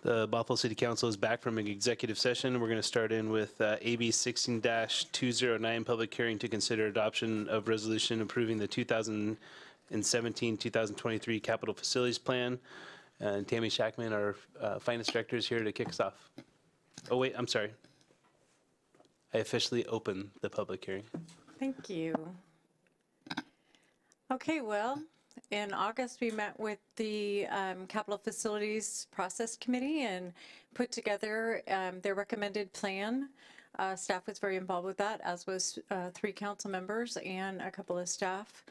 The Bothell City Council is back from an executive session. We're going to start in with AB 16-209, public hearing to consider adoption of resolution approving the 2017-2023 capital facilities plan. And Tammy Shackman, our finance director, is here to kick us off. Oh, wait, I'm sorry. I officially open the public hearing. Thank you. Okay, well, in August, we met with the Capital Facilities Process Committee and put together their recommended plan. Staff was very involved with that, as was 3 council members and a couple of staff.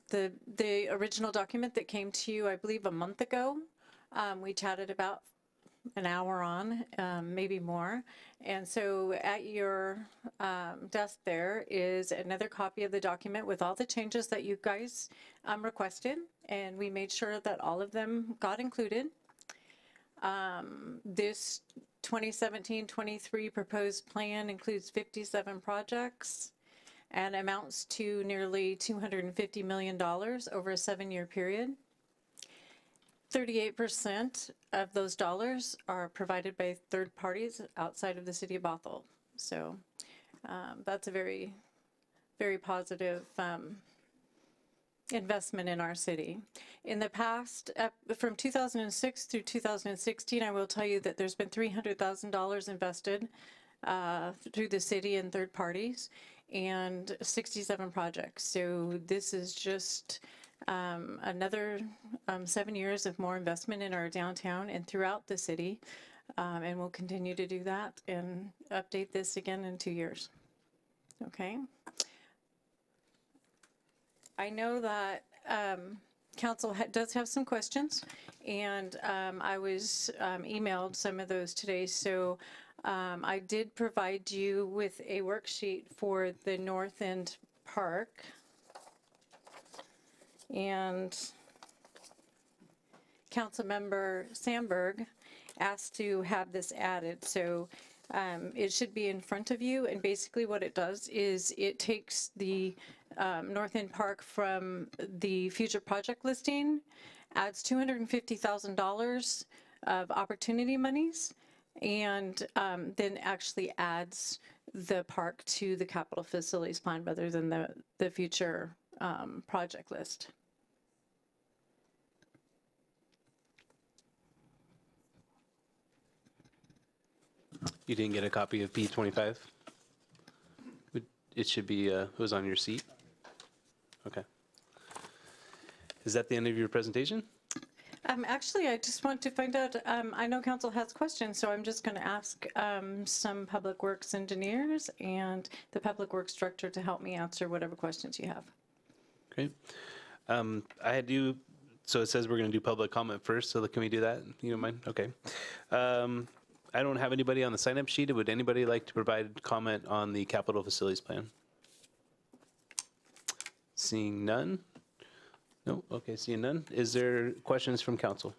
The original document that came to you, I believe, a month ago, we chatted about an hour on, maybe more. And so at your desk there is another copy of the document with all the changes that you guys requested, and we made sure that all of them got included. This 2017-23 proposed plan includes 57 projects and amounts to nearly $250 million over a 7-year period. 38% of those dollars are provided by third parties outside of the city of Bothell. So that's a very, very positive investment in our city. In the past, from 2006 through 2016, I will tell you that there's been $300,000 invested through the city and third parties, and 67 projects. So this is just another 7 years of more investment in our downtown and throughout the city, and we'll continue to do that and update this again in 2 years. Okay. I know that council does have some questions, and I was emailed some of those today. So I did provide you with a worksheet for the North End Park. And Councilmember Sandberg asked to have this added. So it should be in front of you. And basically what it does is it takes the North End Park from the future project listing, adds $250,000 of opportunity monies, and then actually adds the park to the capital facilities plan rather than the future project list. You didn't get a copy of P25? It should be, it was on your seat? Okay. Is that the end of your presentation? Actually, I just want to find out, I know council has questions, so I'm just going to ask some public works engineers and the public works director to help me answer whatever questions you have. Great. So it says we're going to do public comment first, so can we do that? You don't mind? Okay. I don't have anybody on the sign-up sheet. Would anybody like to provide comment on the capital facilities plan? Seeing none? No? Okay, seeing none. Is there questions from council?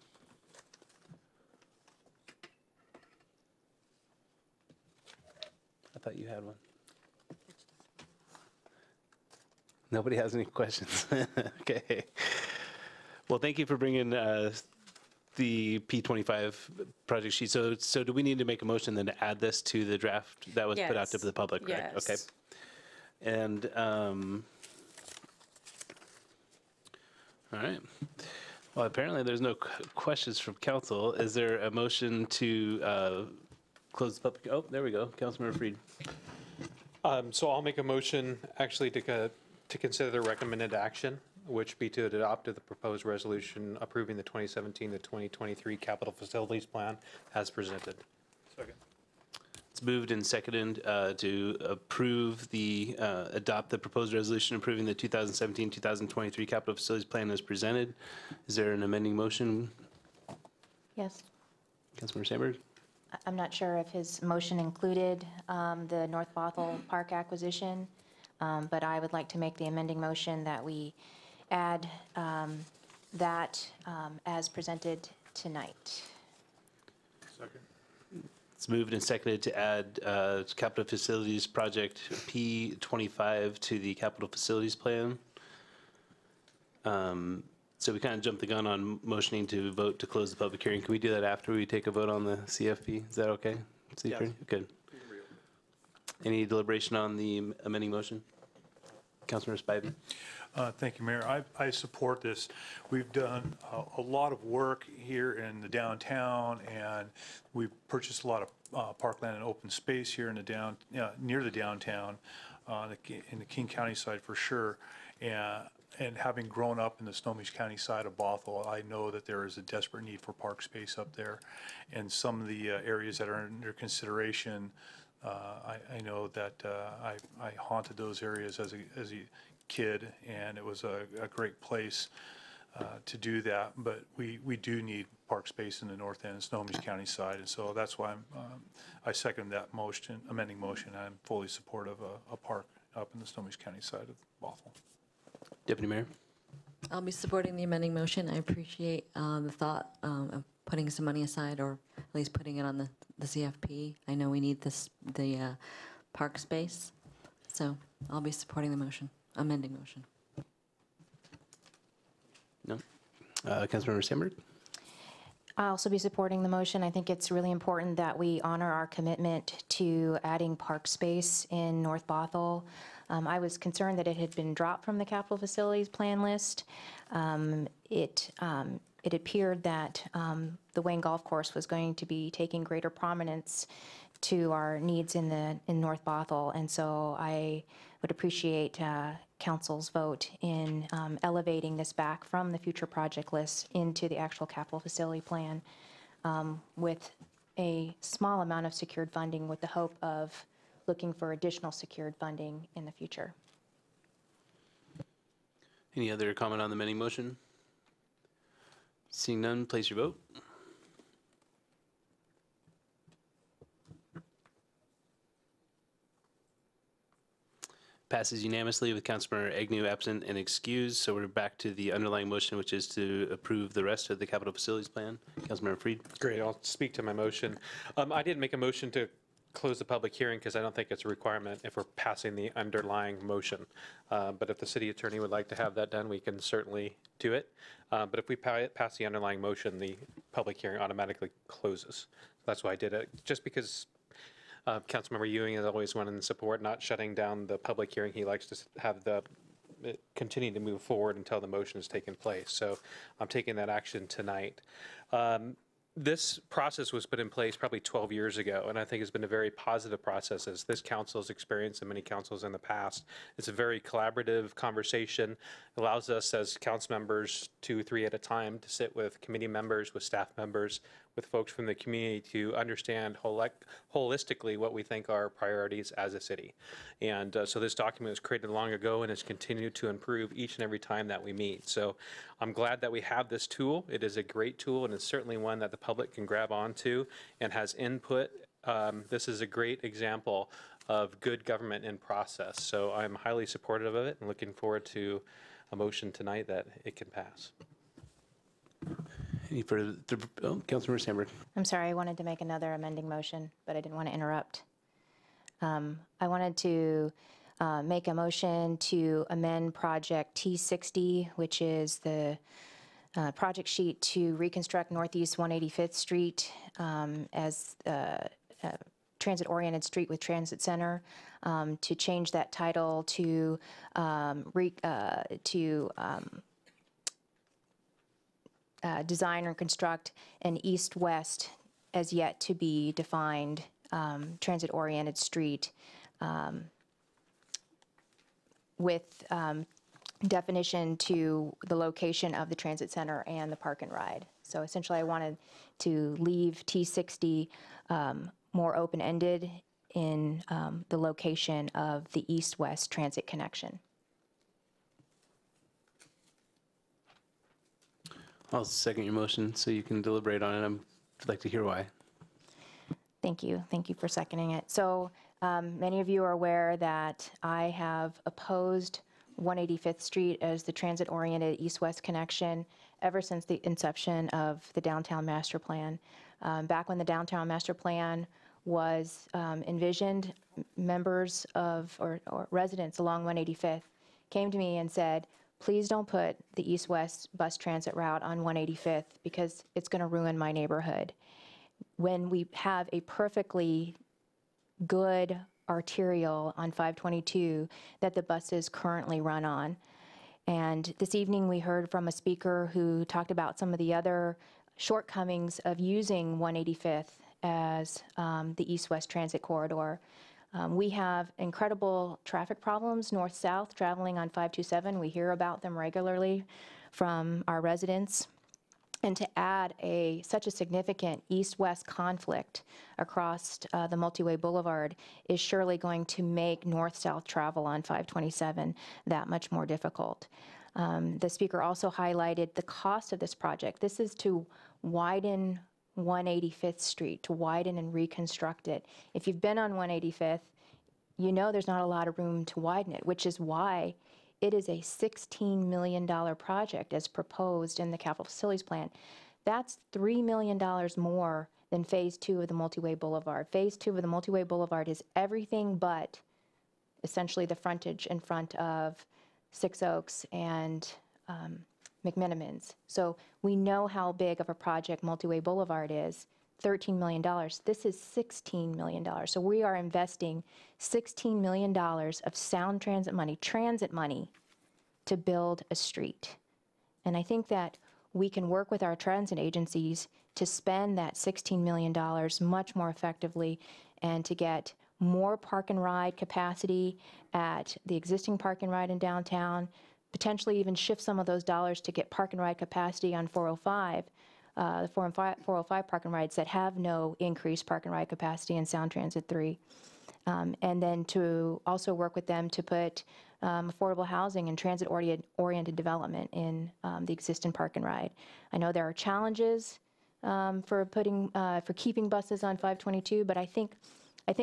I thought you had one. Nobody has any questions. Okay. Well, thank you for bringing the P25 project sheet. So do we need to make a motion then to add this to the draft that was put out to the public, right? Yes. Okay. And all right. Well, apparently there's no questions from council. Is there a motion to close the public? Oh, there we go. Councilmember Freed. So I'll make a motion actually to consider the recommended action, which be to adopt the proposed resolution approving the 2017 to 2023 capital facilities plan as presented. Second. It's moved and seconded to approve adopt the proposed resolution approving the 2017-2023 capital facilities plan as presented. Is there an amending motion? Yes. Councilmember Sandberg? I'm not sure if his motion included the North Bothell Park acquisition, but I would like to make the amending motion that we add that as presented tonight. Second. It's moved and seconded to add capital facilities project P25 to the capital facilities plan. So we kind of jumped the gun on motioning to vote to close the public hearing. Can we do that after we take a vote on the CFP? Is that okay? City Yes. Attorney? Good. Any deliberation on the amending motion? Councilmember Spivey? Thank you, Mayor. I support this. We've done a lot of work here in the downtown, and we've purchased a lot of parkland and open space here in the near the downtown, in the King County side for sure. And having grown up in the Snohomish County side of Bothell, I know that there is a desperate need for park space up there. And some of the areas that are under consideration, I know that I haunted those areas as a kid, and it was a great place to do that. But we do need park space in the north end, Snohomish County side, and so that's why I second that motion, amending motion. I'm fully supportive of a park up in the Snohomish County side of Bothell. Deputy Mayor? I'll be supporting the amending motion. I appreciate the thought of putting some money aside, or at least putting it on the CFP. I know we need the park space, so I'll be supporting the motion, amending motion. No? Councilmember Sandberg? I'll also be supporting the motion. I think it's really important that we honor our commitment to adding park space in North Bothell. I was concerned that it had been dropped from the capital facilities plan list. It appeared that the Wayne Golf Course was going to be taking greater prominence to our needs in North Bothell, and so I would appreciate council's vote in elevating this back from the future project list into the actual capital facility plan with a small amount of secured funding, with the hope of looking for additional secured funding in the future. Any other comment on the amending motion? Seeing none, place your vote. Passes unanimously with Councilmember Agnew absent and excused. So we're back to the underlying motion, which is to approve the rest of the capital facilities plan. Councilmember Freed? Great, I'll speak to my motion. I didn't make a motion to close the public hearing because I don't think it's a requirement if we're passing the underlying motion. But if the city attorney would like to have that done, we can certainly do it. But if we pass the underlying motion, the public hearing automatically closes. That's why I did it, just because Councilmember Ewing has always wanted to support not shutting down the public hearing. He likes to have it continue to move forward until the motion has taken place. So I'm taking that action tonight. This process was put in place probably 12 years ago, and I think it's been a very positive process, as this council's experienced and many councils in the past. It's a very collaborative conversation. It allows us as council members, 2, 3 at a time, to sit with committee members, with staff members, with folks from the community to understand holistically what we think are priorities as a city. And so this document was created long ago and has continued to improve each and every time that we meet. So I'm glad that we have this tool. It is a great tool, and it's certainly one that the public can grab onto and has input. This is a great example of good government in process. So I'm highly supportive of it and looking forward to a motion tonight that it can pass. Any further? Oh, Councilmember Sandberg. I'm sorry, I wanted to make another amending motion, but I didn't want to interrupt. I wanted to make a motion to amend project T60, which is the project sheet to reconstruct Northeast 185th Street as transit-oriented street with transit center, to change that title to design or construct an east-west, as yet to be defined, transit-oriented street with definition to the location of the transit center and the park and ride. So essentially I wanted to leave T60 more open-ended in the location of the east-west transit connection. I'll second your motion so you can deliberate on it. I'd like to hear why. Thank you. Thank you for seconding it. So many of you are aware that I have opposed 185th Street as the transit-oriented east-west connection ever since the inception of the downtown master plan. Back when the downtown master plan was envisioned, members of or residents along 185th came to me and said, please don't put the east-west bus transit route on 185th because it's going to ruin my neighborhood. When we have a perfectly good arterial on 522 that the buses currently run on. And this evening we heard from a speaker who talked about some of the other shortcomings of using 185th as the east-west transit corridor. We have incredible traffic problems north-south traveling on 527. We hear about them regularly from our residents. And to add such a significant east-west conflict across the multi-way boulevard is surely going to make north-south travel on 527 that much more difficult. The speaker also highlighted the cost of this project. This is to widen 185th Street, to widen and reconstruct it. If you've been on 185th, you know there's not a lot of room to widen it, which is why it is a $16 million project as proposed in the capital facilities plan. That's $3 million more than phase 2 of the multi-way boulevard. Phase 2 of the multi-way boulevard is everything but essentially the frontage in front of Six Oaks and McMenamins. So we know how big of a project multi-way boulevard is. $13 million. This is $16 million. So we are investing $16 million of sound transit money to build a street. And I think that we can work with our transit agencies to spend that $16 million much more effectively and to get more park and ride capacity at the existing park and ride in downtown, potentially even shift some of those dollars to get park and ride capacity on 405, the 405 park and rides that have no increased park and ride capacity in Sound Transit 3. And then to also work with them to put affordable housing and transit-oriented development in the existing park and ride. I know there are challenges for keeping buses on 522, but I think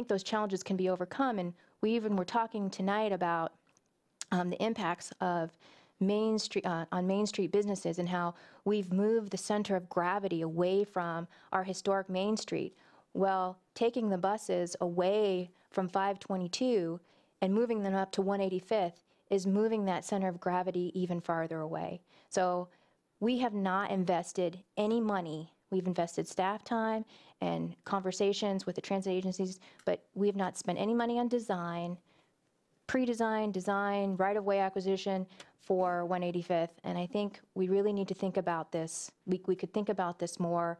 those challenges can be overcome. And we even were talking tonight about the impacts of on Main Street businesses and how we've moved the center of gravity away from our historic Main Street. Well, taking the buses away from 522 and moving them up to 185th is moving that center of gravity even farther away. So we have not invested any money. We've invested staff time and conversations with the transit agencies, but we have not spent any money on design, pre-design, design, right-of-way acquisition for 185th. And I think we really need to think about this. We could think about this more,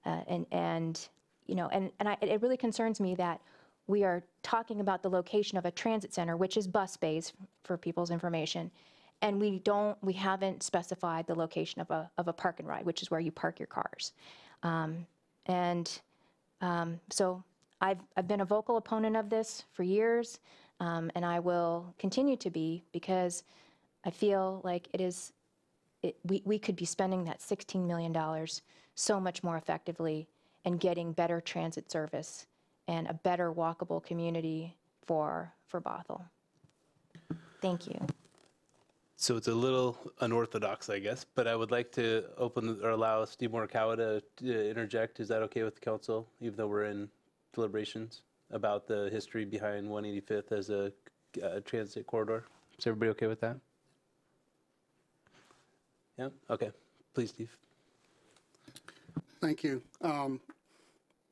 it really concerns me that we are talking about the location of a transit center, which is bus bays for people's information, and we haven't specified the location of a park and ride, which is where you park your cars. So I've been a vocal opponent of this for years, and I will continue to be, because I feel like we could be spending that $16 million so much more effectively and getting better transit service and a better walkable community for Bothell. Thank you. So it's a little unorthodox, I guess, but I would like to allow Steve Morikawa to interject. Is that okay with the council, even though we're in deliberations about the history behind 185th as a transit corridor? Is everybody okay with that? Yeah? Okay. Please, Steve. Thank you.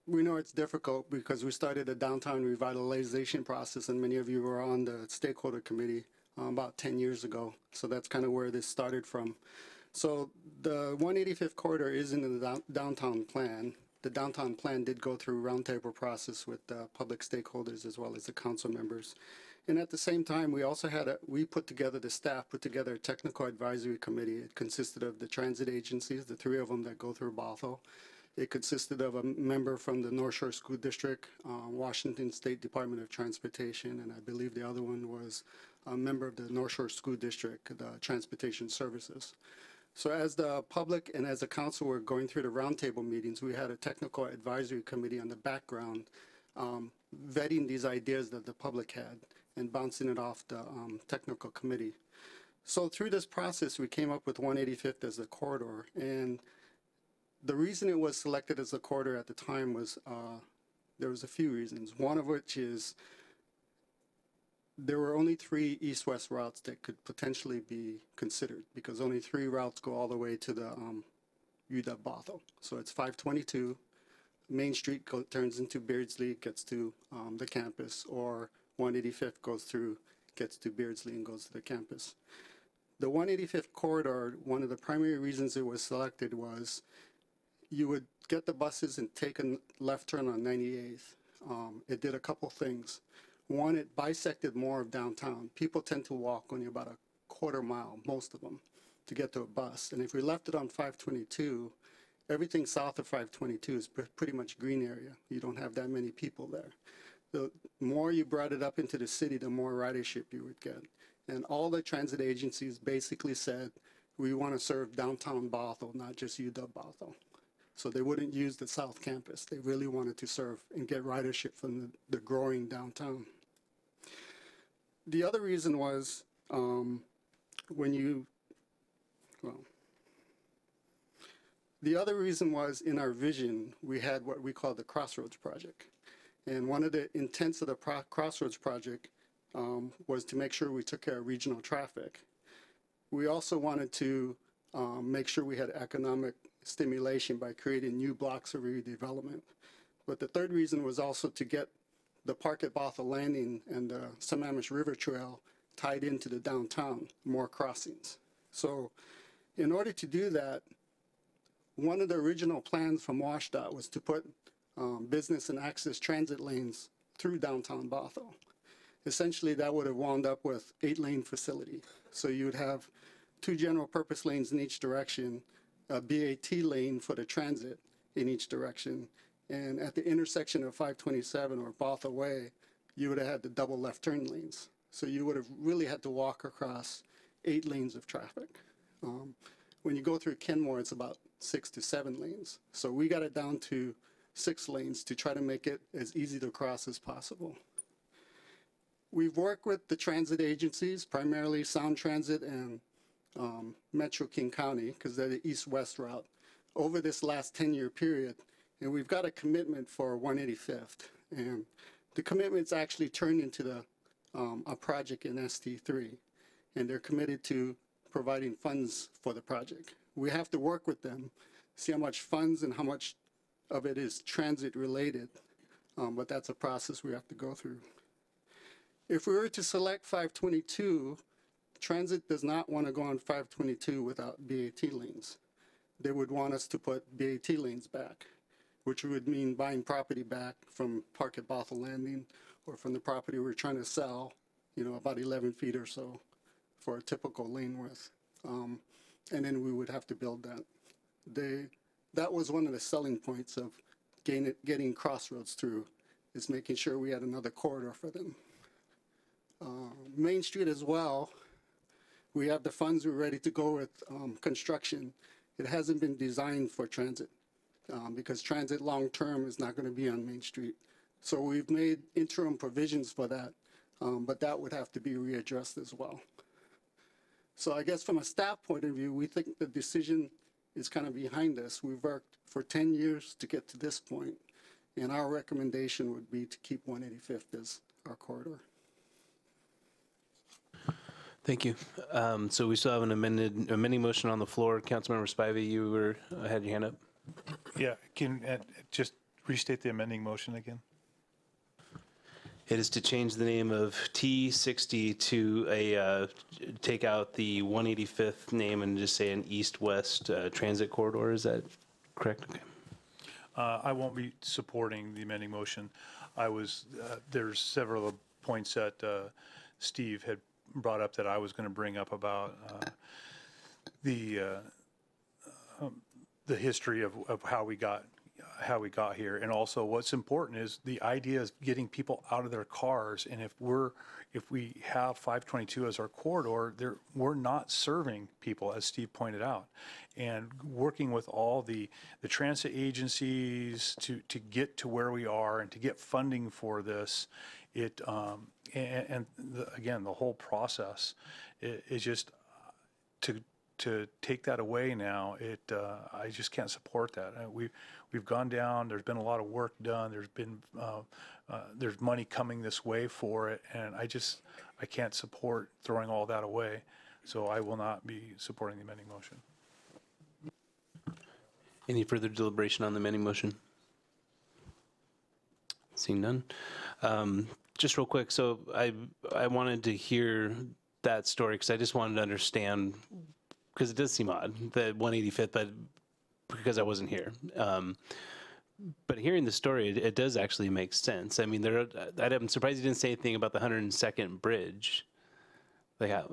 We know it's difficult because we started a downtown revitalization process, and many of you were on the stakeholder committee about 10 years ago. So that's kind of where this started from. So the 185th corridor is in the downtown plan. The downtown plan did go through a roundtable process with public stakeholders as well as the council members. And at the same time, the staff put together a technical advisory committee. It consisted of the transit agencies, the 3 of them that go through Bothell. It consisted of a member from the North Shore School District, Washington State Department of Transportation, and I believe the other one was a member of the North Shore School District, the Transportation Services. So as the public and as the council were going through the roundtable meetings, we had a technical advisory committee on the background vetting these ideas that the public had and bouncing it off the technical committee. So through this process, we came up with 185th as the corridor. And the reason it was selected as a corridor at the time was there was a few reasons. One of which is there were only 3 east-west routes that could potentially be considered because only 3 routes go all the way to the UW Bothell. So it's 522, Main Street turns into Beardsley, gets to the campus, or 185th goes through, gets to Beardsley and goes to the campus. The 185th corridor, one of the primary reasons it was selected was you would get the buses and take a left turn on 98th. It did a couple things. One, it bisected more of downtown. People tend to walk only about a quarter mile, most of them, to get to a bus. And if we left it on 522, everything south of 522 is pretty much green area. You don't have that many people there. The more you brought it up into the city, the more ridership you would get. And all the transit agencies basically said, we want to serve downtown Bothell, not just UW Bothell. So they wouldn't use the South Campus. They really wanted to serve and get ridership from the growing downtown. The other reason was the other reason was in our vision, we had what we call the Crossroads Project. And one of the intents of the Crossroads Project was to make sure we took care of regional traffic. We also wanted to make sure we had economic stimulation by creating new blocks of redevelopment. But the third reason was also to get the Park at Bothell Landing and the Sammamish River Trail tied into the downtown, more crossings. So in order to do that, one of the original plans from WashDOT was to put business and access transit lanes through downtown Bothell. Essentially, that would have wound up with 8-lane facility. So you would have 2 general purpose lanes in each direction, a BAT lane for the transit in each direction, and at the intersection of 527 or Bothell Way, you would have had the double left turn lanes. So you would have really had to walk across 8 lanes of traffic. When you go through Kenmore, it's about 6 to 7 lanes. So we got it down to 6 lanes to try to make it as easy to cross as possible. We've worked with the transit agencies, primarily Sound Transit and Metro King County, because they're the east-west route, over this last 10-year period. And we've got a commitment for 185th. And the commitment's actually turned into a project in ST3. And they're committed to providing funds for the project. We have to work with them, see how much funds and how much of it is transit related. But that's a process we have to go through. If we were to select 522, transit does not want to go on 522 without BAT lanes. They would want us to put BAT lanes back, which would mean buying property back from Park at Bothell Landing or from the property we're trying to sell, about 11 feet or so for a typical lane width. And then we would have to build that. That was one of the selling points of getting Crossroads through, is making sure we had another corridor for them. Main Street as well, we have the funds, we're ready to go with construction. It hasn't been designed for transit because transit long-term is not going to be on Main Street. So we've made interim provisions for that, but that would have to be readdressed as well. So I guess from a staff point of view, we think the decision is kind of behind us. We've worked for 10 years to get to this point, and our recommendation would be to keep 185th as our corridor. Thank you. So we still have an amending motion on the floor. Councilmember Spivey, you had your hand up. Yeah, can just restate the amending motion again? It is to change the name of T60 to take out the 185th name and just say an east-west transit corridor. Is that correct? Okay. I won't be supporting the amending motion. There's several points that Steve had brought up that I was going to bring up about the history of how we got here, and also what's important is the idea is getting people out of their cars. And if we have 522 as our corridor, we're not serving people, as Steve pointed out, and working with all the transit agencies to get to where we are and to get funding for this. Again, the whole process is just to to take that away now, I just can't support that. We've gone down, there's been a lot of work done, there's money coming this way for it, and I can't support throwing all that away. So I will not be supporting the amending motion. Any further deliberation on the amending motion? Seeing none. Just real quick, so I wanted to hear that story because I just wanted to understand, because it does seem odd, that 185th, but because I wasn't here. But hearing the story, it does actually make sense. I mean, I'm surprised you didn't say anything about the 102nd bridge. Like,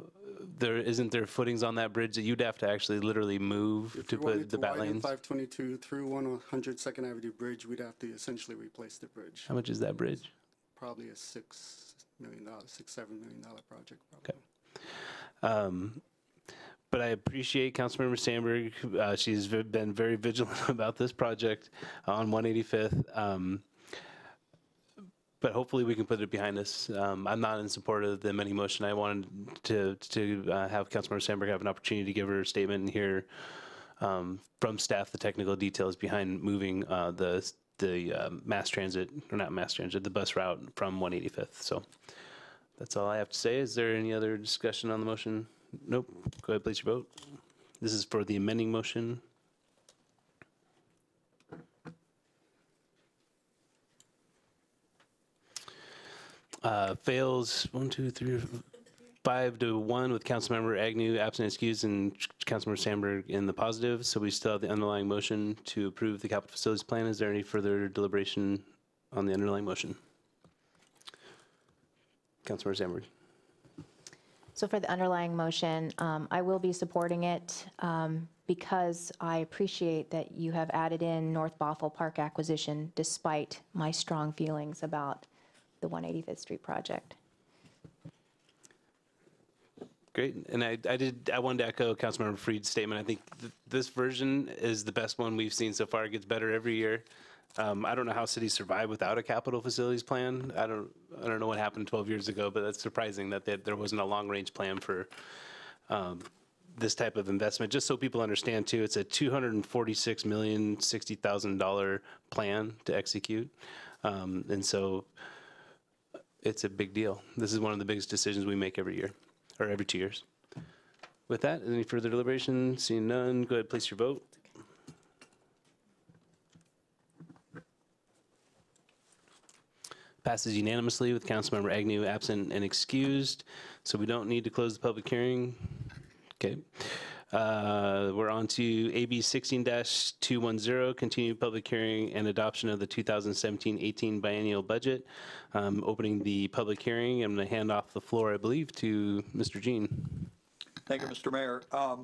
isn't there footings on that bridge that you'd have to actually literally move to put the bat lanes? 522 through 102nd Avenue Bridge, we'd have to essentially replace the bridge. How much is that bridge? Probably a $7 million project. Probably. Okay. But I appreciate Councilmember Sandberg. She's been very vigilant about this project on 185th. But hopefully we can put it behind us. I'm not in support of the amending motion. I wanted to have Councilmember Sandberg have an opportunity to give her statement and hear from staff the technical details behind moving the mass transit, or not mass transit, the bus route from 185th. So that's all I have to say. Is there any other discussion on the motion? Nope. Go ahead, please, your vote. This is for the amending motion. Fails 1, 2, 3, 5 to 1 with Councilmember Agnew absent excused and Councilmember Sandberg in the positive. So we still have the underlying motion to approve the capital facilities plan. Is there any further deliberation on the underlying motion? Councilmember Sandberg. So for the underlying motion, I will be supporting it because I appreciate that you have added in North Bothell Park acquisition despite my strong feelings about the 185th Street project. Great, and I wanted to echo Councilmember Freed's statement. I think this version is the best one we've seen so far. It gets better every year. I don't know how cities survive without a capital facilities plan. I don't know what happened 12 years ago, but that's surprising that there wasn't a long-range plan for this type of investment. Just so people understand too, it's a $246,060,000 plan to execute, and so it's a big deal. This is one of the biggest decisions we make every year, or every 2 years. With that, any further deliberation? Seeing none, go ahead, place your vote. Passes unanimously with Councilmember Agnew absent and excused, so we don't need to close the public hearing. Okay. We're on to AB 16-210, continued public hearing and adoption of the 2017-18 biennial budget. Opening the public hearing, I'm going to hand off the floor, I believe, to Mr. Jean. Thank you, Mr. Mayor. I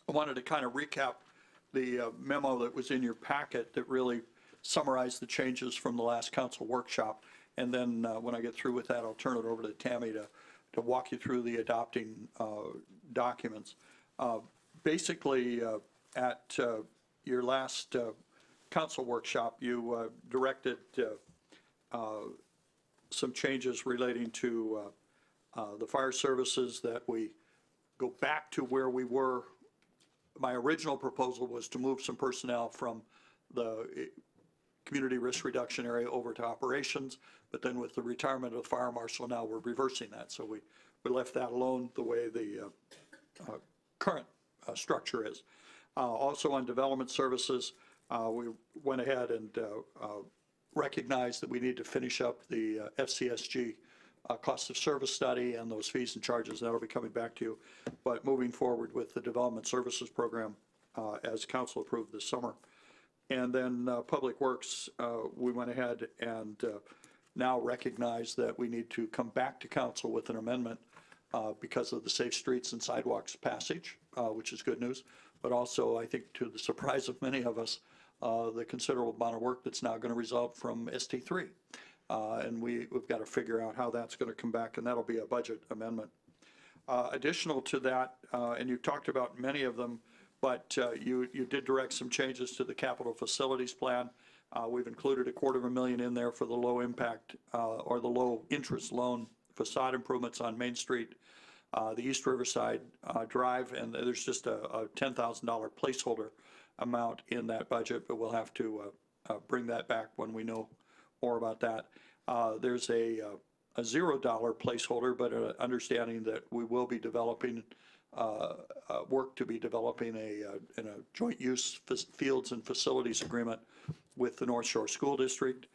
wanted to kind of recap the memo that was in your packet that really summarized the changes from the last council workshop. And then when I get through with that, I'll turn it over to Tammy to walk you through the adopting documents. Basically, at your last council workshop, you directed some changes relating to the fire services, that we go back to where we were. My original proposal was to move some personnel from the community risk reduction area over to operations, but then with the retirement of the fire marshal, now we're reversing that. So we left that alone the way the current structure is. Also on development services, we went ahead and recognized that we need to finish up the FCSG cost of service study and those fees and charges. That'll be coming back to you. But moving forward with the development services program as council approved this summer. And then Public Works, we went ahead and now recognize that we need to come back to council with an amendment because of the Safe Streets and Sidewalks passage, which is good news. But also, I think to the surprise of many of us, the considerable amount of work that's now going to result from ST3. And we've got to figure out how that's going to come back, and that'll be a budget amendment. Additional to that, and you talked about many of them, but you did direct some changes to the capital facilities plan. We've included $250,000 in there for the low impact or the low interest loan facade improvements on Main Street. the East Riverside Drive, and there's just a $10,000 placeholder amount in that budget, but we'll have to bring that back when we know more about that. There's a $0 placeholder, but understanding that we will be developing, work to be developing in a joint use fields and facilities agreement with the North Shore School District.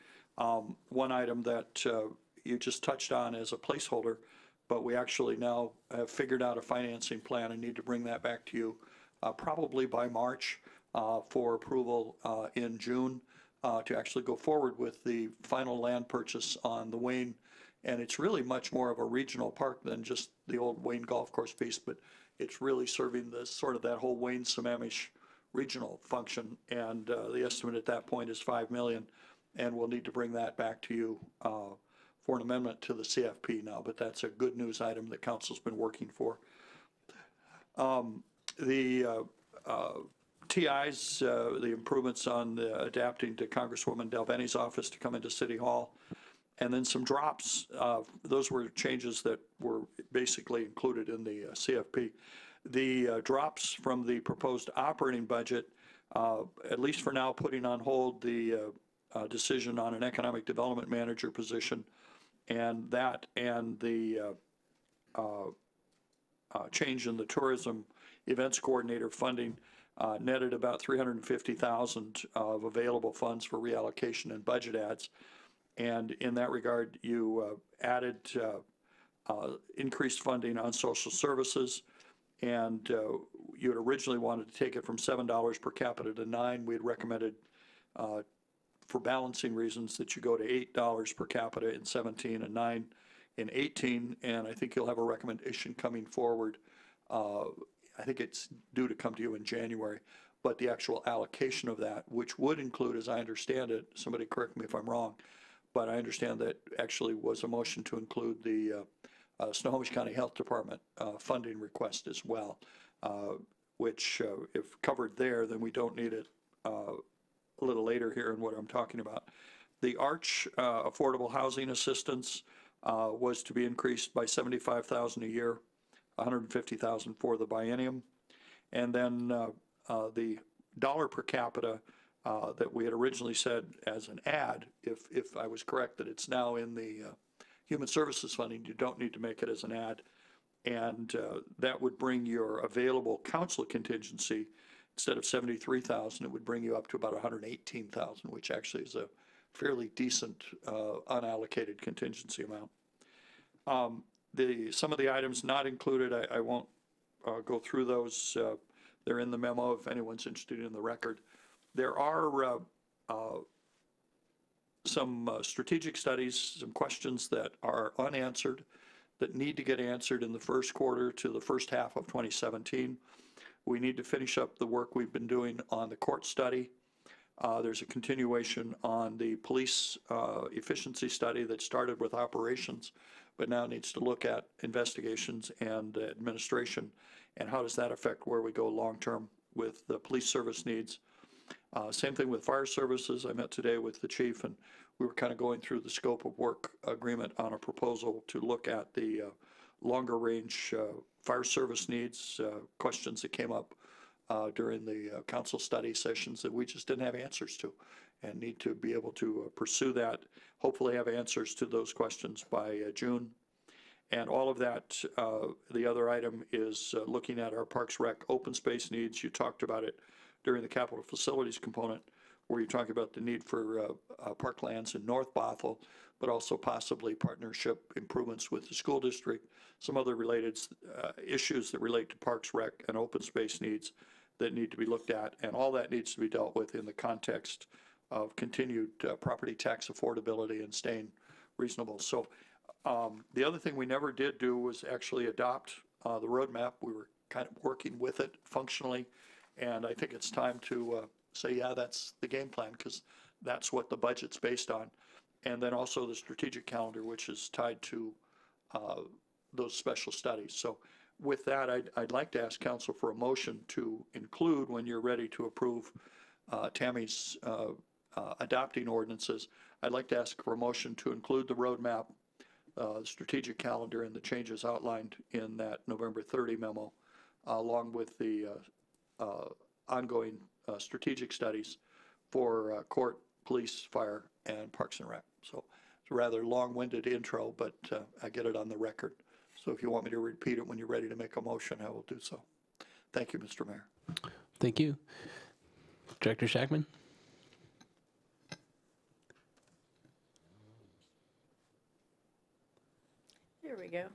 One item that you just touched on as a placeholder, but we actually now have figured out a financing plan and need to bring that back to you probably by March for approval in June to actually go forward with the final land purchase on the Wayne. And it's really much more of a regional park than just the old Wayne Golf Course piece, but it's really serving the sort of that whole Wayne Sammamish regional function. And the estimate at that point is $5 million, and we'll need to bring that back to you for an amendment to the CFP now, but that's a good news item that council's been working for. The TIs, the improvements on adapting to Congresswoman Delveni's office to come into City Hall, and then some drops. Those were changes that were basically included in the CFP. The drops from the proposed operating budget, at least for now, putting on hold the decision on an economic development manager position, and that and the change in the tourism events coordinator funding netted about $350,000 of available funds for reallocation and budget adds. And in that regard, you added increased funding on social services, and you had originally wanted to take it from $7 per capita to $9. We had recommended for balancing reasons that you go to $8 per capita in 17 and $9 in 18, and I think you'll have a recommendation coming forward. I think it's due to come to you in January, but the actual allocation of that, which would include, as I understand it, somebody correct me if I'm wrong, but I understand that actually was a motion to include the Snohomish County Health Department funding request as well, which if covered there, then we don't need it a little later here in what I'm talking about. The ARCH affordable housing assistance was to be increased by $75,000 a year, $150,000 for the biennium. And then the dollar per capita that we had originally said as an add, if I was correct that it's now in the human services funding, you don't need to make it as an add. And that would bring your available council contingency, instead of $73,000, it would bring you up to about $118,000, which actually is a fairly decent unallocated contingency amount. Some of the items not included, I won't go through those. They're in the memo if anyone's interested in the record. There are some strategic studies, some questions that are unanswered that need to get answered in the first quarter to the first half of 2017. We need to finish up the work we've been doing on the court study. There's a continuation on the police efficiency study that started with operations, but now needs to look at investigations and administration, and how does that affect where we go long-term with the police service needs. Same thing with fire services. I met today with the chief, and we were kind of going through the scope of work agreement on a proposal to look at the longer range fire service needs, questions that came up during the council study sessions that we just didn't have answers to, and need to be able to pursue that, hopefully have answers to those questions by June. And all of that, the other item is looking at our Parks Rec open space needs. You talked about it during the capital facilities component, where you're talking about the need for parklands in North Bothell, but also possibly partnership improvements with the school district, some other related issues that relate to Parks Rec and open space needs that need to be looked at, and all that needs to be dealt with in the context of continued property tax affordability and staying reasonable. So the other thing we never did do was actually adopt the roadmap. We were kind of working with it functionally, and I think it's time to say, yeah, that's the game plan, because that's what the budget's based on. And then also the strategic calendar, which is tied to those special studies. So with that, I'd like to ask council for a motion to include, when you're ready to approve Tammy's adopting ordinances, I'd like to ask for a motion to include the roadmap, strategic calendar and the changes outlined in that November 30 memo, along with the ongoing strategic studies for court, police, fire, and Parks and Rec. So it's a rather long-winded intro, but I get it on the record. So if you want me to repeat it when you're ready to make a motion, I will do so. Thank you, Mr. Mayor. Thank you. Director Shackman? Here we go.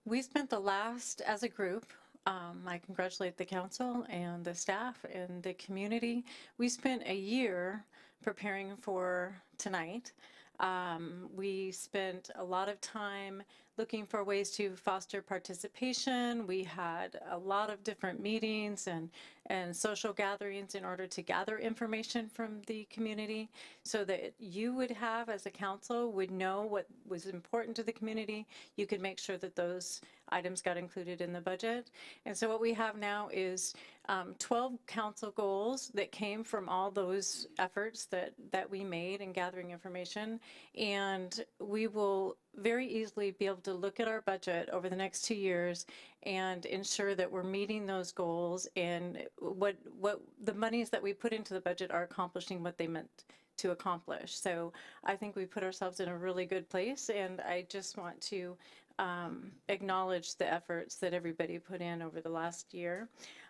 We spent the last, as a group, I congratulate the council and the staff and the community. We spent a year preparing for tonight. We spent a lot of time looking for ways to foster participation. We had a lot of different meetings and social gatherings in order to gather information from the community so that you would have, as a council, would know what was important to the community. You could make sure that those items got included in the budget. And so what we have now is 12 council goals that came from all those efforts that we made in gathering information. And we will very easily be able to look at our budget over the next 2 years and ensure that we're meeting those goals and what the monies that we put into the budget are accomplishing what they meant to accomplish. So I think we put ourselves in a really good place, and I just want to acknowledge the efforts that everybody put in over the last year.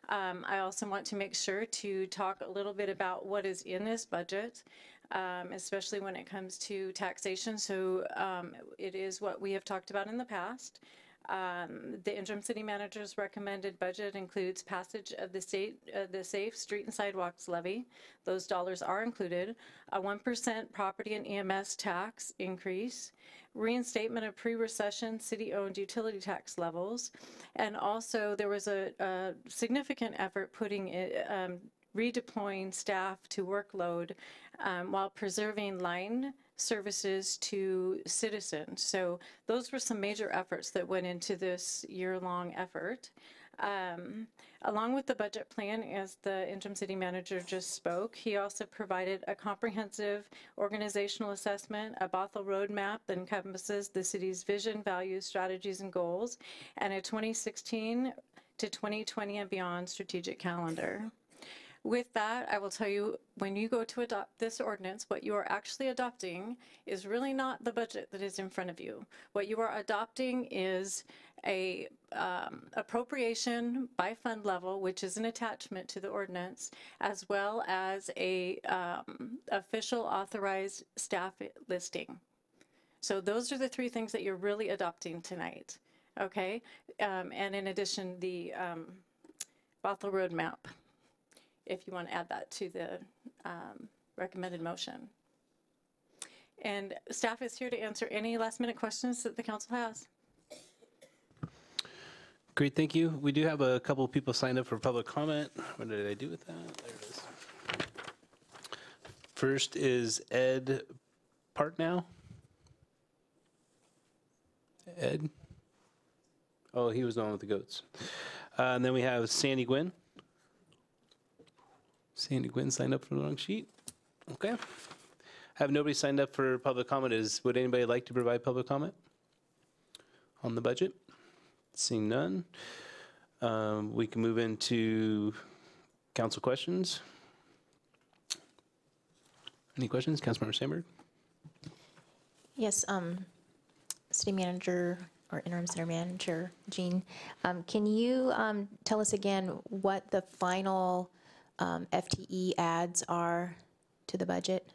I also want to make sure to talk a little bit about what is in this budget, especially when it comes to taxation. So it is what we have talked about in the past. The interim city manager's recommended budget includes passage of the safe street and sidewalks levy. Those dollars are included. A 1% property and EMS tax increase, reinstatement of pre-recession city-owned utility tax levels, and also there was a significant effort putting redeploying staff to workload while preserving line services to citizens. So those were some major efforts that went into this year-long effort. Along with the budget plan, as the interim city manager just spoke, he also provided a comprehensive organizational assessment, a Bothell roadmap that encompasses the city's vision, values, strategies, and goals, and a 2016 to 2020 and beyond strategic calendar. With that, I will tell you, when you go to adopt this ordinance, what you are actually adopting is really not the budget that is in front of you. What you are adopting is a appropriation by fund level, which is an attachment to the ordinance, as well as a official authorized staff listing. So those are the three things that you're really adopting tonight, okay? And in addition, the Bothell roadmap, if you want to add that to the recommended motion. And staff is here to answer any last minute questions that the council has. Great, thank you. We do have a couple of people signed up for public comment. What did I do with that? There it is. First is Ed Partnow. Ed? Oh, he was the one with the goats. And then we have Sandy Gwynn. Sandy Gwynn signed up for the wrong sheet. Okay. Have nobody signed up for public comment. Would anybody like to provide public comment on the budget? Seeing none. We can move into council questions. Any questions? Councilmember Sandberg? Yes, city manager or interim city manager, Jean, can you tell us again what the final FTE adds are to the budget?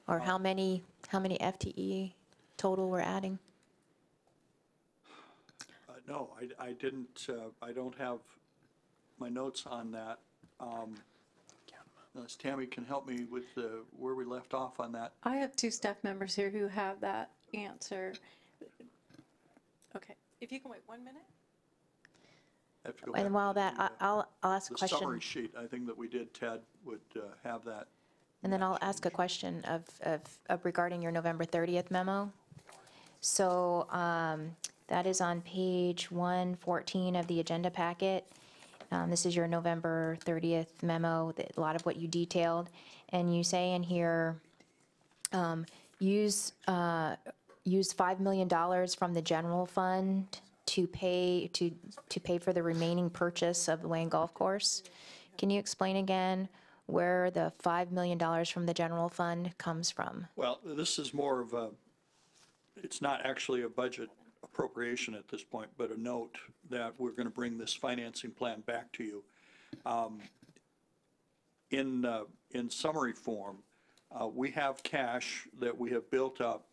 Or how many FTE total we're adding? No, I didn't, I don't have my notes on that. Unless Tammy can help me with where we left off on that. I have two staff members here who have that answer. Okay, if you can wait 1 minute. Have to go And back while to that, the, I'll ask a the question. summary sheet, I think that we did, Ted would have that. And then I'll ask a question of regarding your November 30th memo. So that is on page 114 of the agenda packet. This is your November 30th memo, a lot of what you detailed. And you say in here, use $5 million from the general fund to pay for the remaining purchase of the Wayne Golf Course. Can you explain again where the $5 million from the general fund comes from? Well, this is more of a, it's not actually a budget appropriation at this point, but a note that we're going to bring this financing plan back to you. In summary form, we have cash that we have built up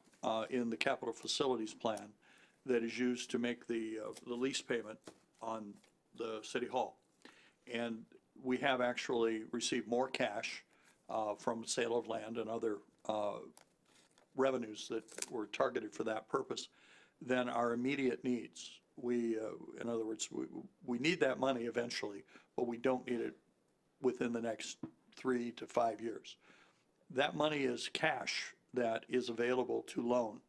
in the capital facilities plan that is used to make the lease payment on the city hall. And we have actually received more cash from sale of land and other revenues that were targeted for that purpose than our immediate needs. We, in other words, we need that money eventually, but we don't need it within the next 3 to 5 years. That money is cash that is available to loan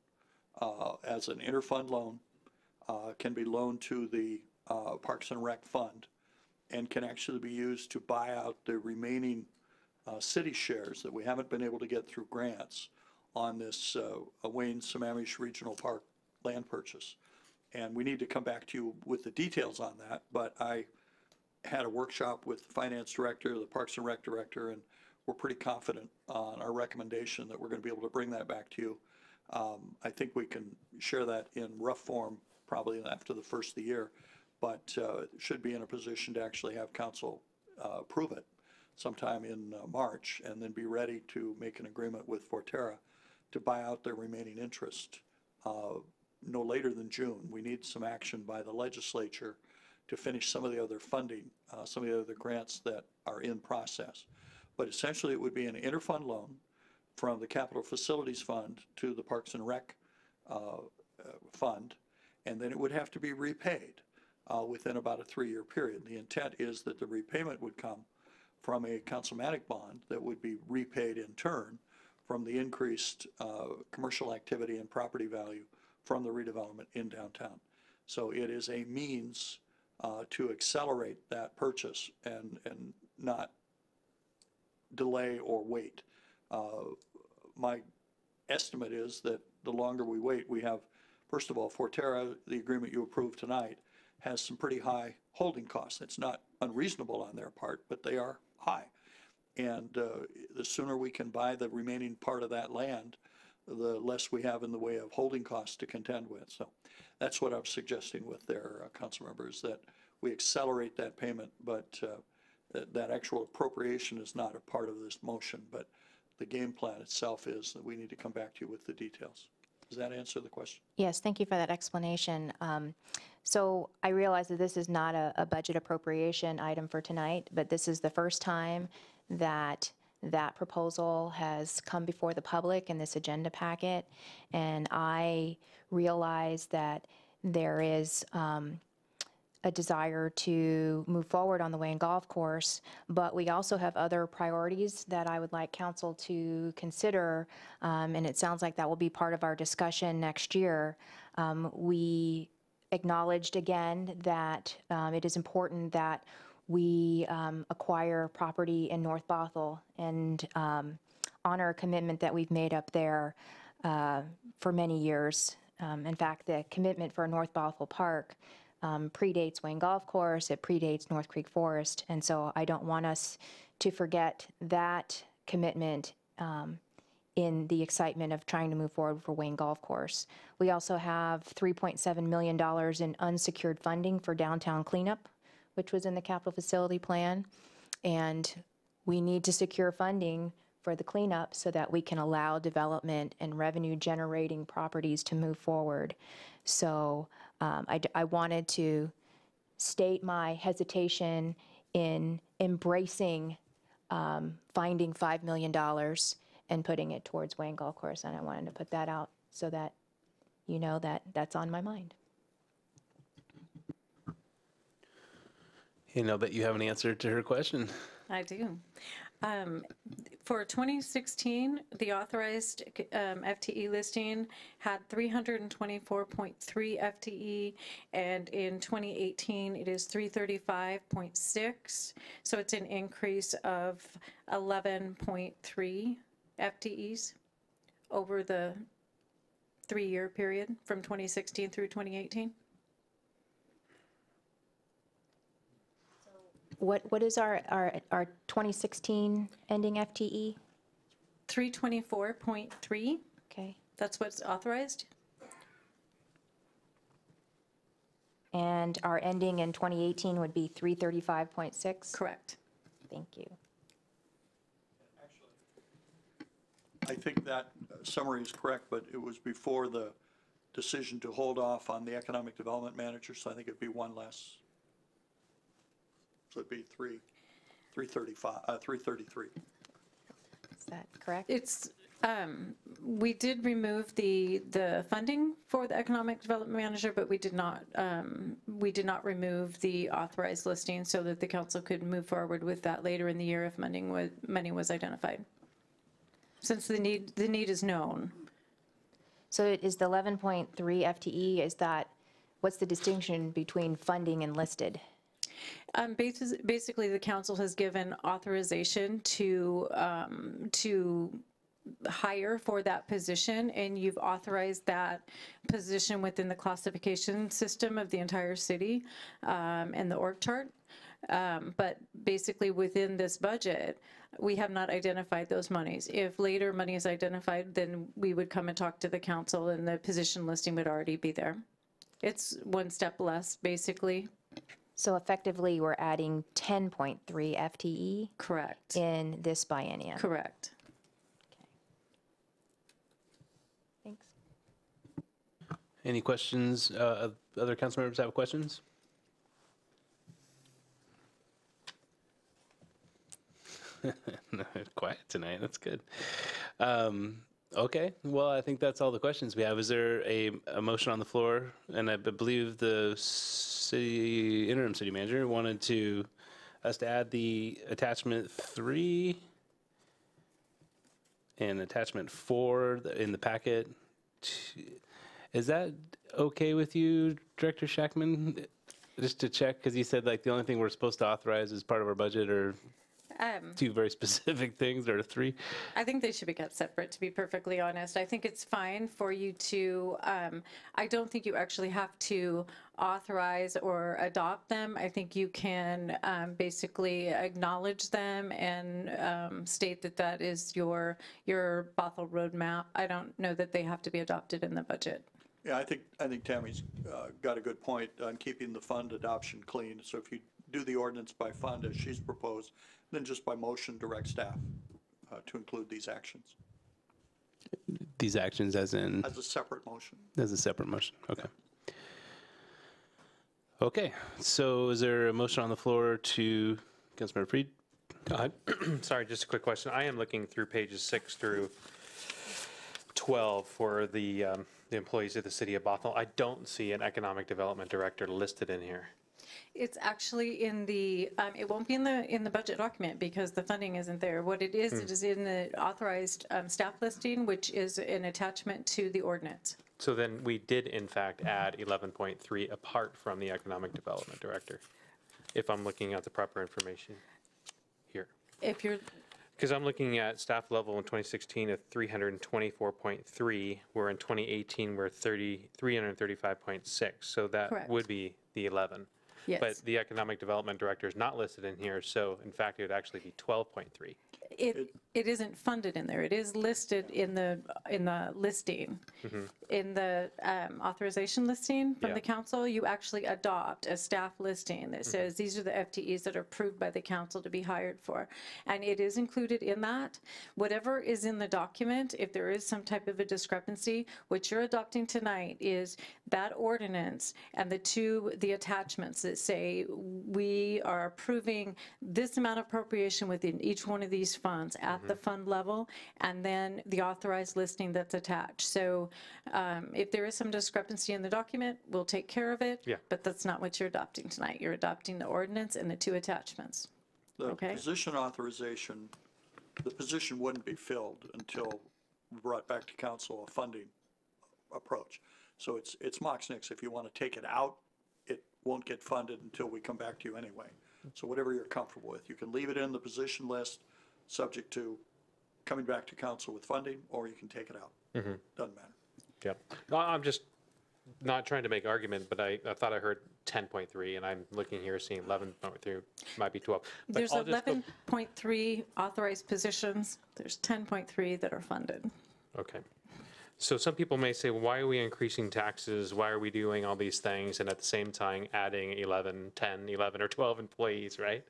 as an interfund loan, can be loaned to the Parks and Rec Fund, and can actually be used to buy out the remaining city shares that we haven't been able to get through grants on this Wayne Sammamish Regional Park land purchase. And we need to come back to you with the details on that, but I had a workshop with the finance director, the Parks and Rec director, and we're pretty confident on our recommendation that we're going to be able to bring that back to you. I think we can share that in rough form probably after the first of the year, but should be in a position to actually have council approve it sometime in March, and then be ready to make an agreement with Forterra to buy out their remaining interest no later than June. We need some action by the legislature to finish some of the other funding, some of the other grants that are in process. But essentially, it would be an interfund loan from the Capital Facilities Fund to the Parks and Rec Fund, and then it would have to be repaid within about a 3-year period. The intent is that the repayment would come from a councilmatic bond that would be repaid in turn from the increased commercial activity and property value from the redevelopment in downtown. So it is a means to accelerate that purchase and not delay or wait. My estimate is that the longer we wait, we have, first of all, Forterra, the agreement you approved tonight, has some pretty high holding costs. It's not unreasonable on their part, but they are high. And the sooner we can buy the remaining part of that land, the less we have in the way of holding costs to contend with. So that's what I'm suggesting with their council members, that we accelerate that payment, but that actual appropriation is not a part of this motion, but the game plan itself is that we need to come back to you with the details. Does that answer the question? Yes, thank you for that explanation. So I realize that this is not a budget appropriation item for tonight, but this is the first time that that proposal has come before the public in this agenda packet, and I realize that there is a desire to move forward on the Wayne Golf Course, but we also have other priorities that I would like council to consider, and it sounds like that will be part of our discussion next year. We acknowledged again that it is important that we acquire property in North Bothell and honor a commitment that we've made up there for many years. In fact, the commitment for North Bothell Park predates Wayne Golf Course, it predates North Creek Forest, and so I don't want us to forget that commitment in the excitement of trying to move forward for Wayne Golf Course. We also have $3.7 million in unsecured funding for downtown cleanup, which was in the capital facility plan, and we need to secure funding for the cleanup so that we can allow development and revenue generating properties to move forward. So I wanted to state my hesitation in embracing finding $5 million and putting it towards Wayne Golf Course, and I wanted to put that out so that you know that that's on my mind. You know that you have an answer to her question. I do. For 2016, the authorized FTE listing had 324.3 FTE, and in 2018, it is 335.6. So it's an increase of 11.3 FTEs over the 3-year period from 2016 through 2018. What is our 2016 ending FTE? 324.3, Okay. that's what's authorized. And our ending in 2018 would be 335.6? Correct. Thank you. I think that summary is correct, but it was before the decision to hold off on the economic development manager, so I think it'd be one less. So it'd be 333. Is that correct? It's, we did remove the funding for the economic development manager, but we did not remove the authorized listing so that the council could move forward with that later in the year if money was identified. Since the need is known. So it is the 11.3 FTE, is that, what's the distinction between funding and listed? Basically, the council has given authorization to hire for that position, and you've authorized that position within the classification system of the entire city and the org chart. But basically, within this budget, we have not identified those monies. If later money is identified, then we would come and talk to the council, and the position listing would already be there. It's one step less, basically. So effectively, we're adding 10.3 FTE? Correct. In this biennium? Correct. Okay. Thanks. Any questions? Other council members have questions? Quiet tonight. That's good. Okay. Well, I think that's all the questions we have. Is there a motion on the floor? And I believe the interim city manager wanted us to add the attachment 3 and attachment 4 in the packet. Is that okay with you, Director Shackman? Just to check, because you said like the only thing we're supposed to authorize as part of our budget are 2 very specific things, or 3? I think they should be kept separate, to be perfectly honest. I think it's fine for you to, I don't think you actually have to authorize or adopt them. I think you can basically acknowledge them and state that that is your Bothell roadmap. I don't know that they have to be adopted in the budget. Yeah, I think Tammy's got a good point on keeping the fund adoption clean. So if you do the ordinance by fund as she's proposed, then just by motion direct staff to include these actions. These actions as in? As a separate motion. As a separate motion, okay. Okay, so is there a motion on the floor to, Councilmember Freed? Sorry, just a quick question. I am looking through pages 6 through 12 for the employees of the city of Bothell. I don't see an economic development director listed in here. It's actually in the, it won't be in the budget document because the funding isn't there. What it is in the authorized staff listing, which is an attachment to the ordinance. So then we did in fact add 11.3 apart from the economic development director, if I'm looking at the proper information here. If you're, because I'm looking at staff level in 2016 of 324.3, where in 2018 we're 335.6. So that Correct. would be the 11. yes. But the economic development director is not listed in here, so in fact it would actually be 12.3. It isn't funded in there. It is listed in the listing. In the authorization listing from Yeah. the council, you actually adopt a staff listing that says these are the FTEs that are approved by the council to be hired for. And it is included in that. Whatever is in the document, if there is some type of a discrepancy, what you're adopting tonight is that ordinance and the attachments that say we are approving this amount of appropriation within each one of these funds at the fund level, and then the authorized listing that's attached. So if there is some discrepancy in the document, we'll take care of it. Yeah. But that's not what you're adopting tonight. You're adopting the ordinance and the 2 attachments. The Okay. position authorization, the position wouldn't be filled until we brought back to council a funding approach. So it's Mox Nix. If you want to take it out, it won't get funded until we come back to you anyway. So whatever you're comfortable with, you can leave it in the position list, subject to coming back to council with funding, or you can take it out. Doesn't matter. Yep. No, I'm just not trying to make argument, but I thought I heard 10.3, and I'm looking here seeing 11.3, might be 12. But There's I'll just go- 11.3 authorized positions. There's 10.3 that are funded. Okay. So some people may say, why are we increasing taxes? Why are we doing all these things? And at the same time, adding 11, 10, 11, or 12 employees, right?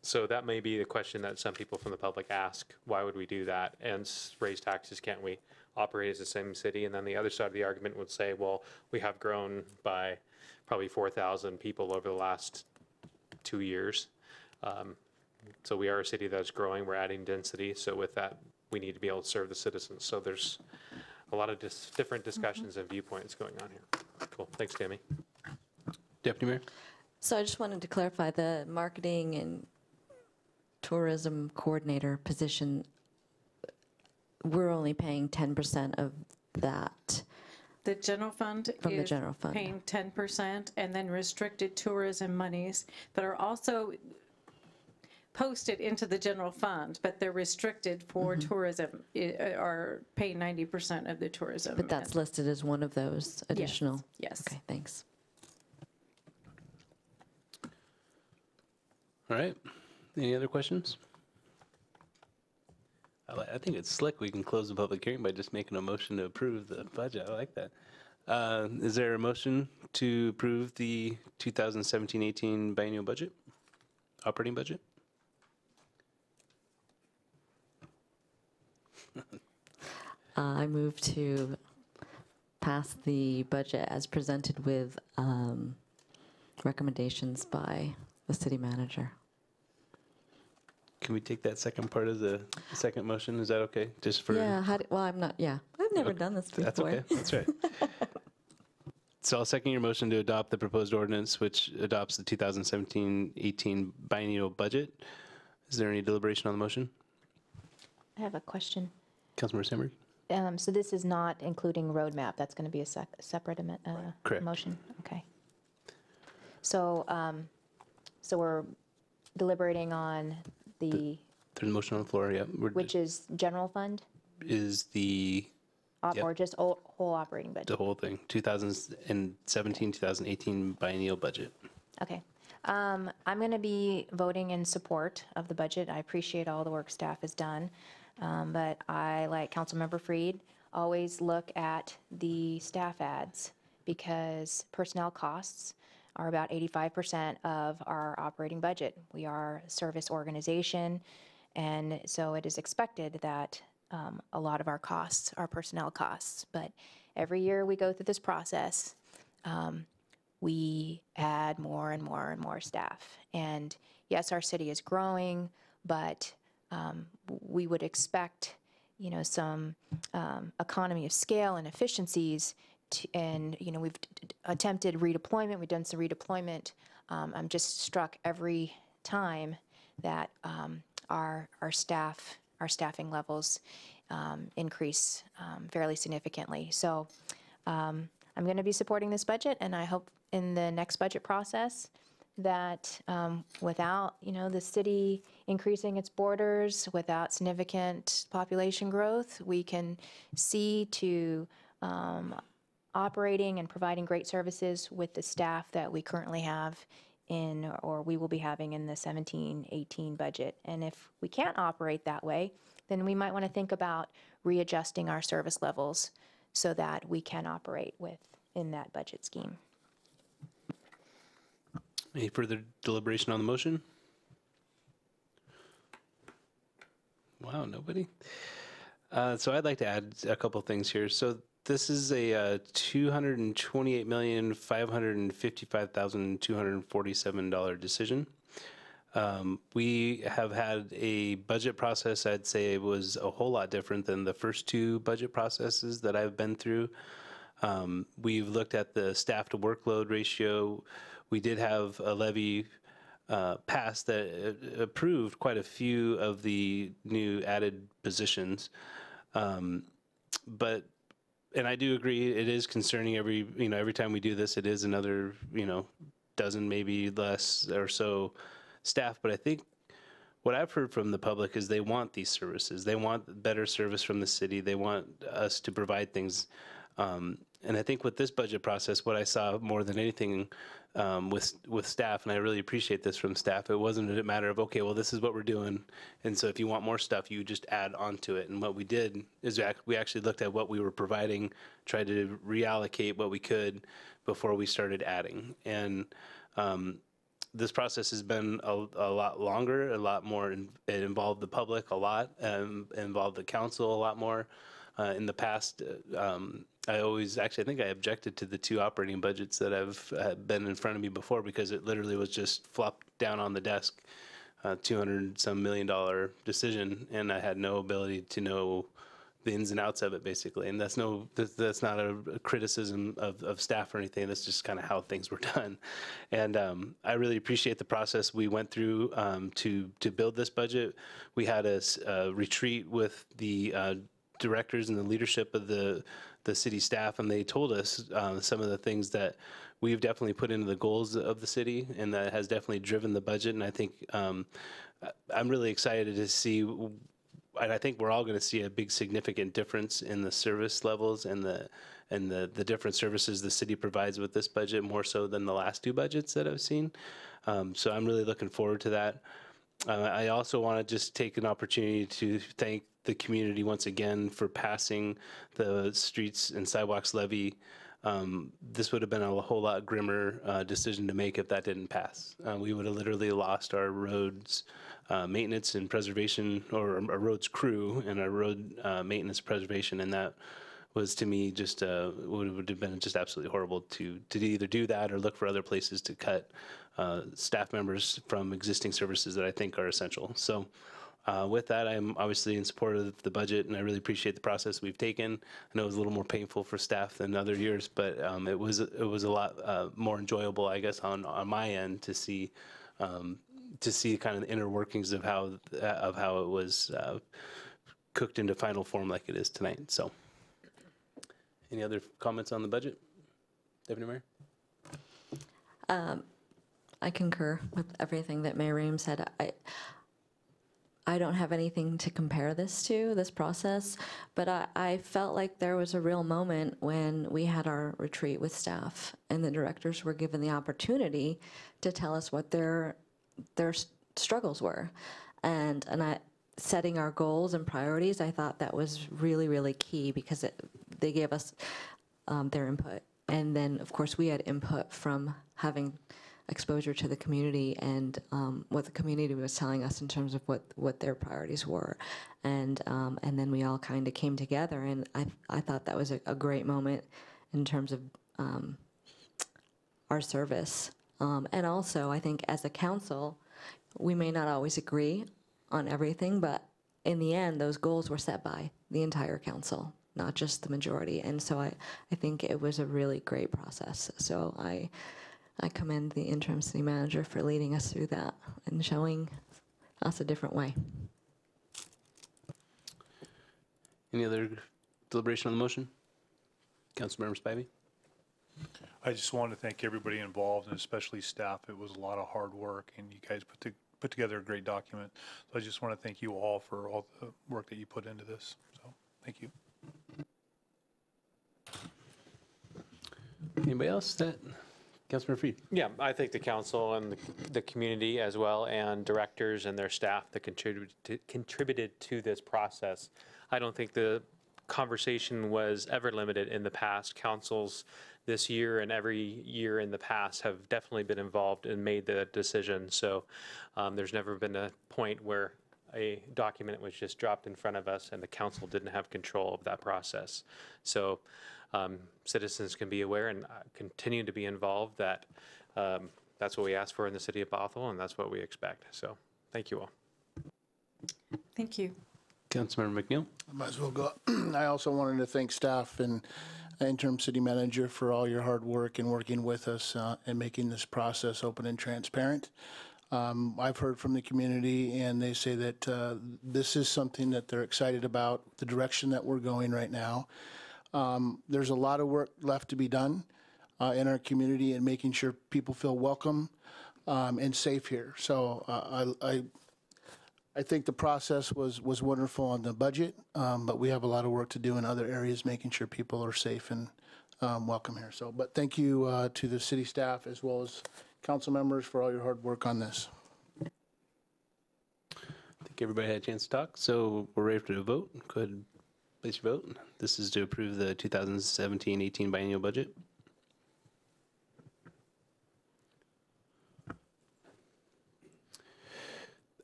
So that may be the question that some people from the public ask. Why would we do that? And raise taxes, can't we operate as the same city? And then the other side of the argument would say, well, we have grown by probably 4,000 people over the last 2 years. So we are a city that's growing, we're adding density. So with that, we need to be able to serve the citizens. So there's a lot of different discussions and viewpoints going on here. Cool, thanks, Tammy. Deputy Mayor? So I just wanted to clarify the marketing and tourism coordinator position. We're only paying 10% of that. The general fund From the is general fund. paying 10%, and then restricted tourism monies that are also posted into the general fund, but they're restricted for tourism, are paying 90% of the tourism. But that's listed as one of those additional? Yes. Okay, thanks. All right. Any other questions? I think it's slick. We can close the public hearing by just making a motion to approve the budget. I like that. Is there a motion to approve the 2017-18 biennial budget, operating budget? I move to pass the budget as presented with recommendations by the city manager. Can we take that second part as a second motion? Is that okay? Just for Yeah, well, I'm not, I've never done this before. That's okay. That's right. So I'll second your motion to adopt the proposed ordinance, which adopts the 2017-18 biennial budget. Is there any deliberation on the motion? I have a question. Councilmember Sandberg? So this is not including roadmap, that's going to be a separate Correct. motion? Okay. So, so we're deliberating on the, There's a motion on the floor, yeah. which is general fund? Is the Yep. Or just whole operating budget? the whole thing, 2017-2018 biennial budget. Okay. I'm going to be voting in support of the budget. I appreciate all the work staff has done. But I, like Councilmember Freed, always look at the staff ads because personnel costs are about 85% of our operating budget. We are a service organization, and so it is expected that a lot of our costs are personnel costs. But every year we go through this process, we add more and more and more staff. And yes, our city is growing, but we would expect, some economy of scale and efficiencies. And we've attempted redeployment. We've done some redeployment. I'm just struck every time that our staffing levels increase fairly significantly. So I'm going to be supporting this budget, and I hope in the next budget process that without, the city increasing its borders, without significant population growth, we can see to operating and providing great services with the staff that we currently have or we will be having in the 17-18 budget. And if we can't operate that way, then we might want to think about readjusting our service levels so that we can operate within that budget scheme. Any further deliberation on the motion? Wow, nobody? So I'd like to add a couple things here. So this is a $228,555,247 decision. We have had a budget process, I'd say it was a whole lot different than the first two budget processes that I've been through. We've looked at the staff to workload ratio. We did have a levy passed that approved quite a few of the new added positions. And I do agree, it is concerning every time we do this, it is another, dozen, maybe less or so staff. But I think what I've heard from the public is they want these services. They want better service from the city. They want us to provide things. And I think with this budget process, what I saw more than anything with staff, and I really appreciate this from staff, it wasn't a matter of, okay, well, this is what we're doing. And so if you want more stuff, you just add on to it. And what we did is we actually looked at what we were providing, tried to reallocate what we could before we started adding. And this process has been a lot longer, a lot more, it involved the public a lot, involved the council a lot more. In the past, I think I objected to the 2 operating budgets that have been in front of me before, because it literally was just flopped down on the desk, $200-some million decision, and I had no ability to know the ins and outs of it, basically. And that's not a criticism of staff or anything. That's just kind of how things were done. And I really appreciate the process we went through to build this budget. We had a retreat with the directors and the leadership of the city staff, and they told us some of the things that we've definitely put into the goals of the city, and that has definitely driven the budget. And I think I'm really excited to see, and I think we're all going to see a big significant difference in the service levels and the different services the city provides with this budget, more so than the last 2 budgets that I've seen. So I'm really looking forward to that. I also want to just take an opportunity to thank the community once again for passing the streets and sidewalks levy. This would have been a whole lot grimmer decision to make if that didn't pass. We would have literally lost our roads maintenance and preservation, or our roads crew and our road maintenance preservation, and that was, to me, just would have been just absolutely horrible to either do that or look for other places to cut staff members from existing services that I think are essential. So with that, I'm obviously in support of the budget, and I really appreciate the process we've taken. I know it was a little more painful for staff than other years, but it was a lot more enjoyable, I guess, on my end to see kind of the inner workings of how it was cooked into final form like it is tonight. So, any other comments on the budget, Deputy Mayor? I concur with everything that Mayor Ream said. I don't have anything to compare this process, but I felt like there was a real moment when we had our retreat with staff and the directors were given the opportunity to tell us what their struggles were. And setting our goals and priorities, I thought that was really, really key, because they gave us their input. And then, of course, we had input from having exposure to the community and what the community was telling us in terms of what their priorities were. And then we all kind of came together, and I thought that was a great moment in terms of our service. And also, I think as a council, we may not always agree on everything, but in the end, those goals were set by the entire council, not just the majority. And so I think it was a really great process. So I commend the interim city manager for leading us through that and showing us a different way. Any other deliberation on the motion? Councilmember Spivey? I just wanted to thank everybody involved, and especially staff. It was a lot of hard work, and you guys put together a great document. So I just want to thank you all for all the work that you put into this. So thank you. Anybody else? Councilmember Freed? Yeah, I think the council and the community as well, and directors and their staff that contributed to this process. I don't think the conversation was ever limited in the past. Councils this year and every year in the past have definitely been involved and made the decision. So there's never been a point where a document was just dropped in front of us and the council didn't have control of that process. So citizens can be aware and continue to be involved that that's what we ask for in the city of Bothell, and that's what we expect. So thank you all. Thank you. Councilmember McNeil? I might as well go. I also wanted to thank staff and interim city manager for all your hard work and working with us and making this process open and transparent. I've heard from the community, and they say that this is something that they're excited about, the direction that we're going right now. There's a lot of work left to be done in our community and making sure people feel welcome and safe here. So I think the process was wonderful on the budget, but we have a lot of work to do in other areas, making sure people are safe and welcome here. So, but thank you to the city staff as well as council members for all your hard work on this. I think everybody had a chance to talk, so we're ready for the vote. Go ahead and place your vote. This is to approve the 2017-18 biennial budget.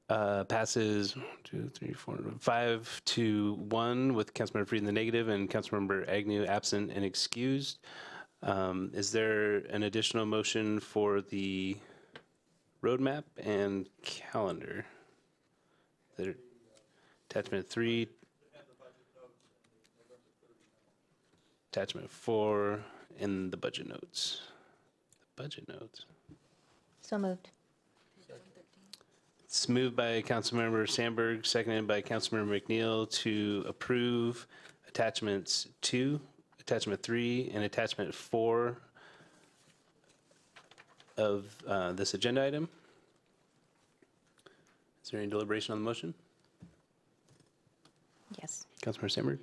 Passes 5-1 with Councilmember Freed in the negative and Councilmember Agnew absent and excused. Is there an additional motion for the roadmap and calendar? Attachment 3. Attachment 4 in the budget notes. The budget notes. So moved. It's moved by Councilmember Sandberg, seconded by Councilmember McNeil to approve attachments 2, attachment 3, and attachment 4 of this agenda item. Is there any deliberation on the motion? Yes. Councilmember Sandberg?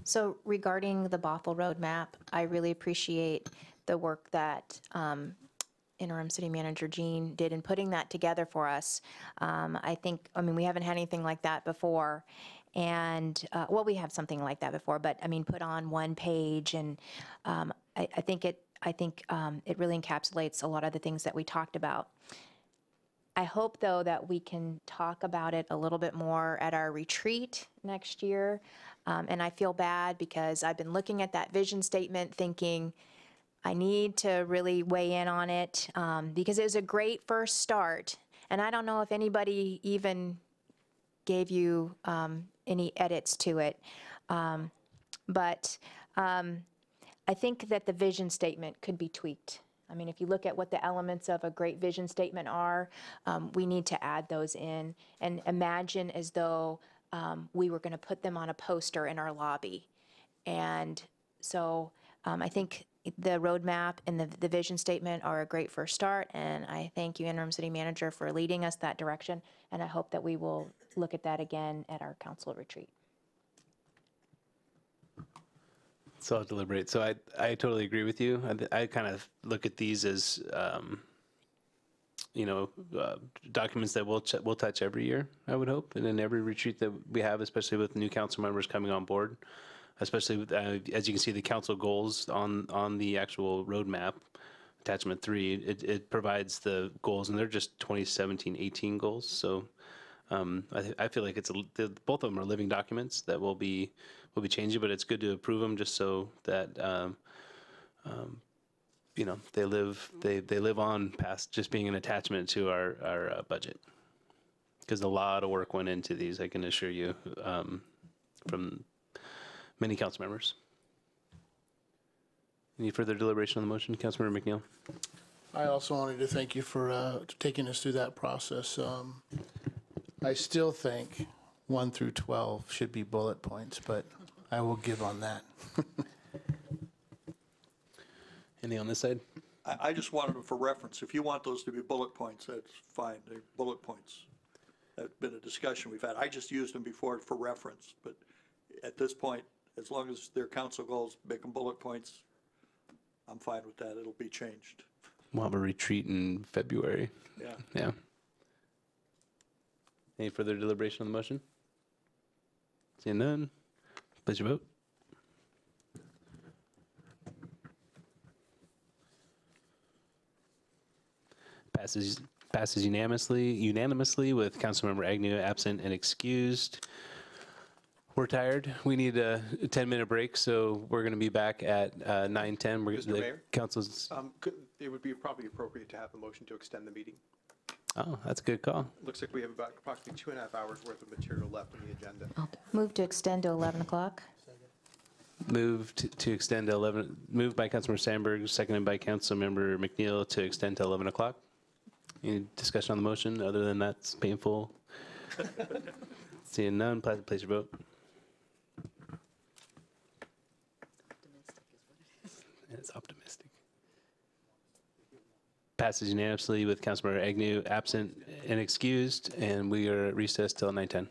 So regarding the Bothell roadmap, I really appreciate the work that interim city manager Jean did in putting that together for us. I mean, we haven't had anything like that before. And, well, we have something like that before, but I mean, put on one page, and I think it really encapsulates a lot of the things that we talked about. I hope, though, that we can talk about it a little bit more at our retreat next year. And I feel bad because I've been looking at that vision statement thinking, I need to really weigh in on it because it was a great first start. And I don't know if anybody even gave you any edits to it. But I think that the vision statement could be tweaked. I mean, if you look at what the elements of a great vision statement are, we need to add those in and imagine as though we were going to put them on a poster in our lobby. And so I think the roadmap and the vision statement are a great first start, and I thank you, Interim City Manager, for leading us that direction, and I hope that we will look at that again at our council retreat. So I'll deliberate. So I totally agree with you. I kind of look at these as, documents that we'll touch every year, I would hope, and in every retreat that we have, especially with new council members coming on board. Especially with, as you can see, the council goals on the actual roadmap, attachment 3, it provides the goals, and they're just 2017-18 goals. So I feel like both of them are living documents that will be changing, but it's good to approve them just so that they live on past just being an attachment to our budget. Because a lot of work went into these, I can assure you, from many council members. Any further deliberation on the motion? Councilmember McNeil. I also wanted to thank you for taking us through that process. I still think 1 through 12 should be bullet points, but I will give on that. Any on this side? I just wanted them for reference. If you want those to be bullet points, that's fine. They're bullet points. That's been a discussion we've had. I just used them before for reference, but at this point, as long as they're council goals, make them bullet points, I'm fine with that. It'll be changed. We'll have a retreat in February. Yeah. Yeah. Any further deliberation on the motion? Seeing none, please your vote. Passes unanimously with Councilmember Agnew absent and excused. We're tired. We need a 10-minute break, so we're going to be back at 9:10. Mr. Mayor? Council's. It would be probably appropriate to have a motion to extend the meeting. Oh, that's a good call. Looks like we have about approximately 2.5 hours worth of material left on the agenda. Move to extend to 11 o'clock. Moved to extend to 11. Moved by Councilmember Sandberg, seconded by Councilmember McNeil to extend to 11 o'clock. Any discussion on the motion other than that's painful? Seeing none, place your vote. It's optimistic. passes unanimously with Councilmember Agnew absent and excused, and we are at recess till 9:10.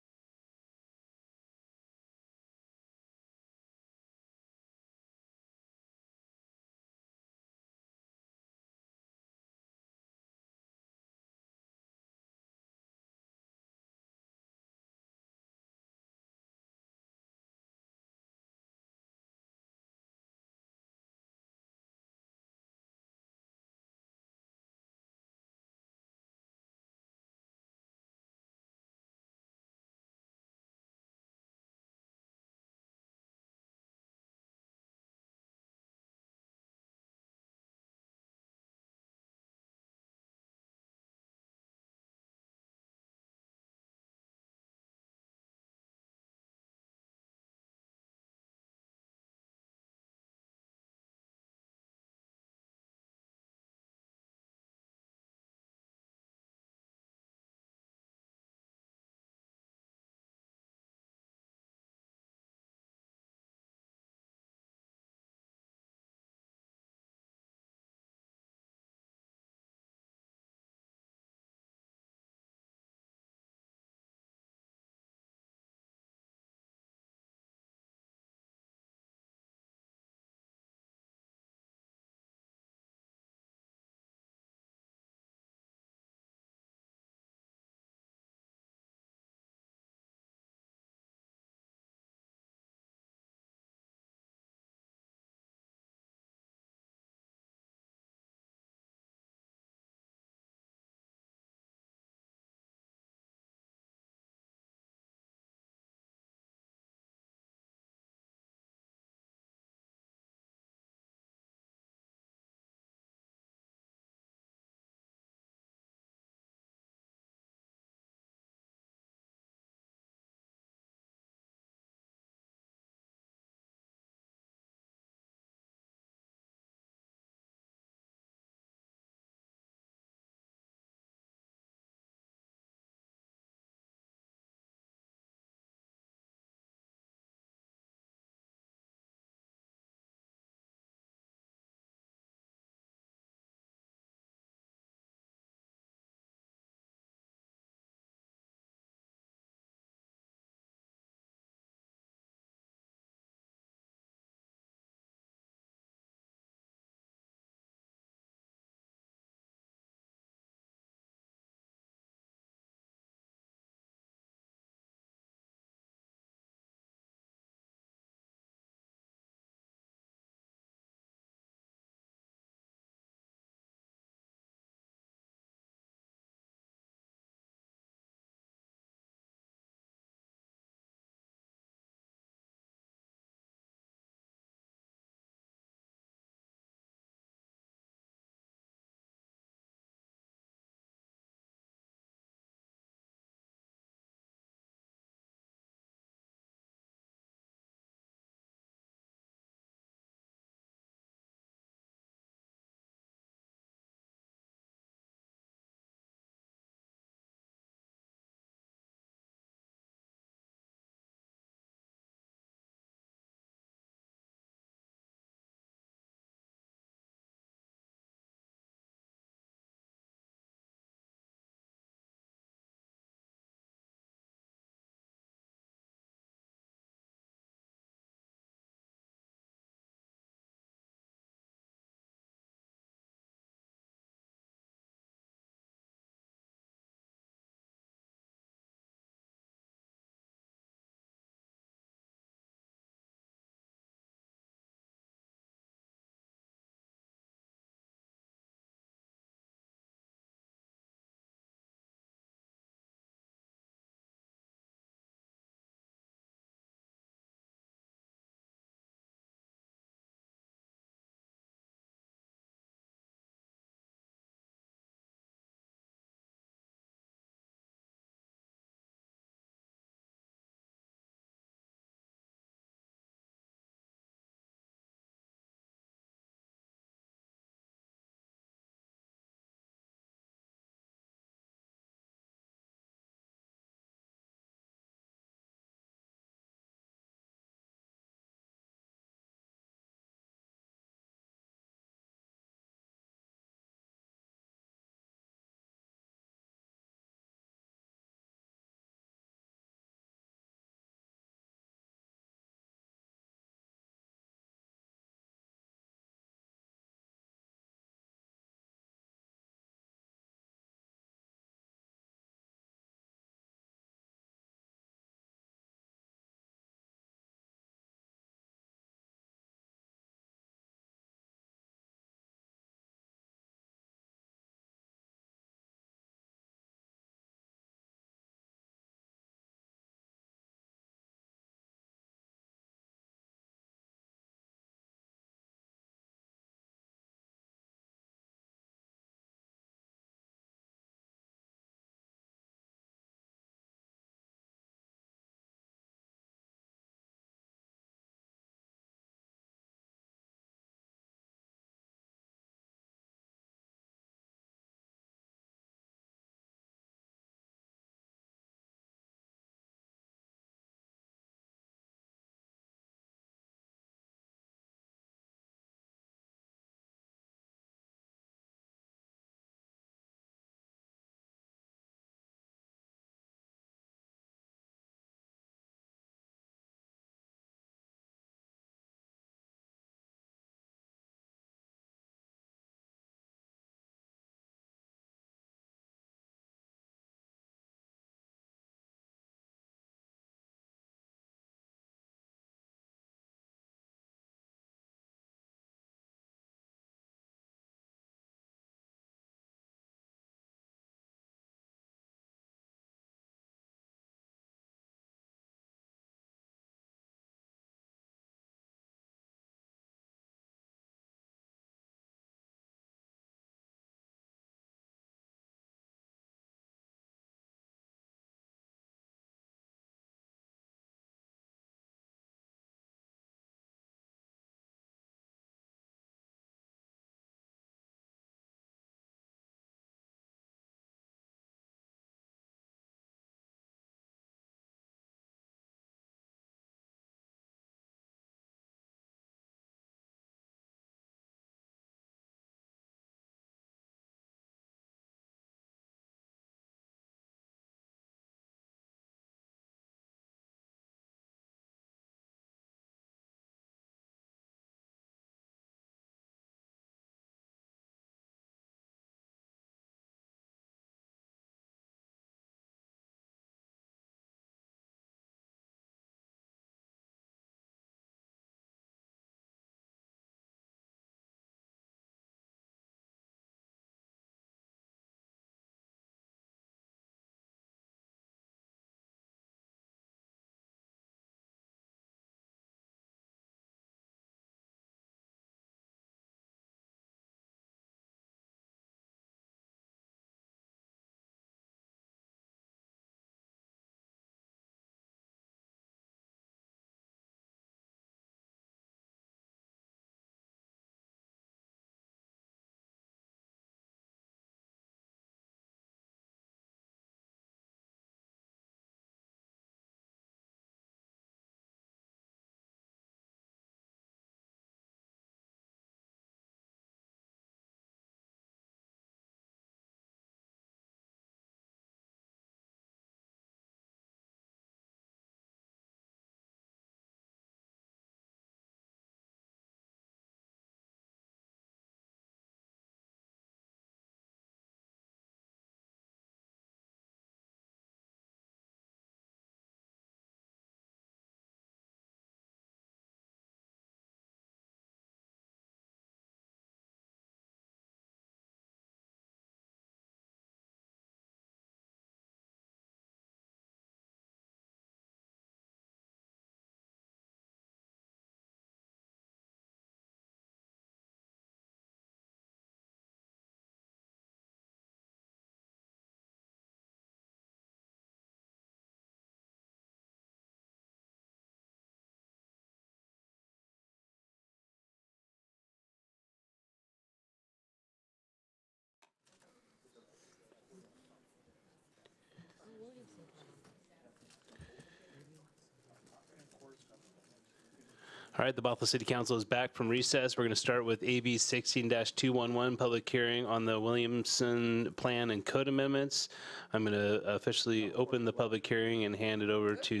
All right, the Bothell City Council is back from recess. We're going to start with AB 16-211, public hearing on the Williamson Plan and Code Amendments. I'm going to officially open the public hearing and hand it over to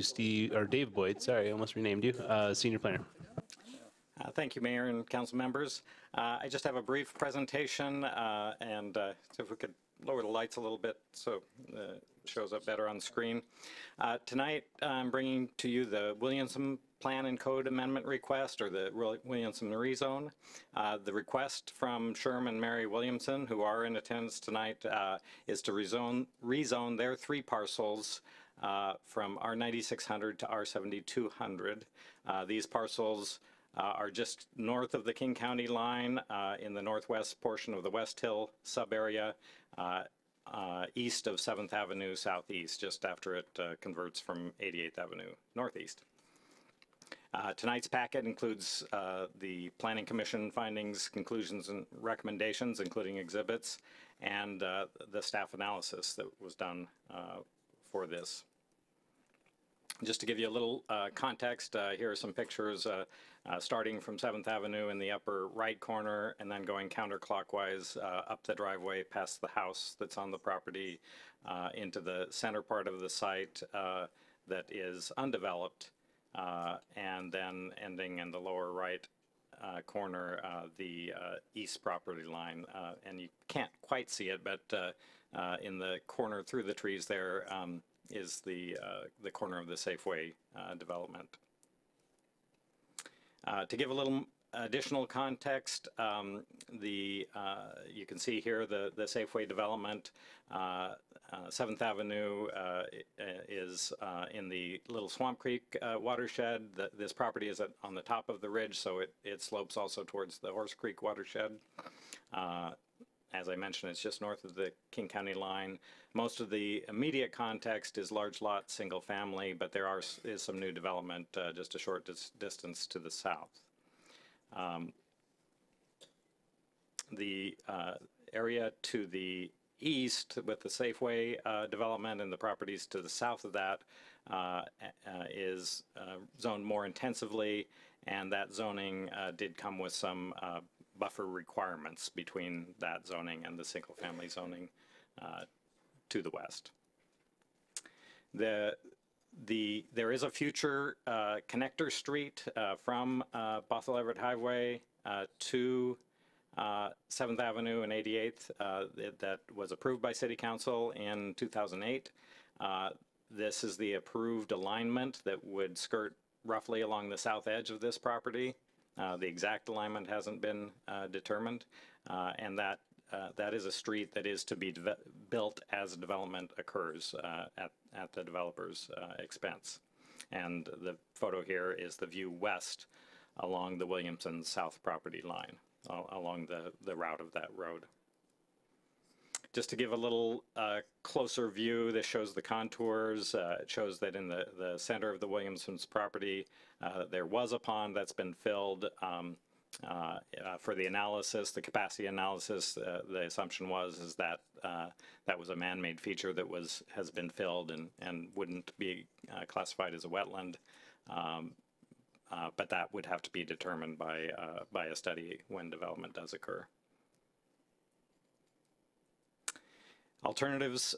Dave Boyd. Sorry, I almost renamed you, Senior Planner. Thank you, Mayor and council members. I just have a brief presentation, and so if we could lower the lights a little bit so it shows up better on the screen. Tonight, I'm bringing to you the Williamson Plan and Code Amendment request, or the Williamson rezone. The request from Sherman Mary Williamson, who are in attendance tonight, is to rezone their 3 parcels from R9600 to R7200. These parcels are just north of the King County line in the northwest portion of the West Hill sub-area, east of 7th Avenue Southeast, just after it converts from 88th Avenue Northeast. Tonight's packet includes the Planning Commission findings, conclusions, and recommendations, including exhibits, and the staff analysis that was done for this. Just to give you a little context, here are some pictures starting from 7th Avenue in the upper right corner and then going counterclockwise up the driveway past the house that's on the property into the center part of the site that is undeveloped, and then ending in the lower right corner, the east property line. And you can't quite see it, but in the corner through the trees there is the corner of the Safeway development. To give a little additional context, you can see here the Safeway development. 7th Avenue is in the Little Swamp Creek watershed. This property is on the top of the ridge, so it slopes also towards the Horse Creek watershed. As I mentioned, it's just north of the King County line. Most of the immediate context is large lot, single family, but there is some new development just a short distance to the south. The area to the east with the Safeway development and the properties to the south of that is zoned more intensively, and that zoning did come with some buffer requirements between that zoning and the single-family zoning to the west. There is a future connector street from Bothell Everett Highway to 7th Avenue and 88th that was approved by City Council in 2008. This is the approved alignment that would skirt roughly along the south edge of this property. The exact alignment hasn't been determined, and that is a street that is to be built as development occurs at the developer's expense. And the photo here is the view west along the Williamson south property line, along the route of that road. Just to give a little closer view, this shows the contours. It shows that in the center of the Williamson's property, there was a pond that's been filled. For the analysis, the capacity analysis, the assumption is that that was a man-made feature that has been filled and wouldn't be classified as a wetland. But that would have to be determined by a study when development does occur. Alternatives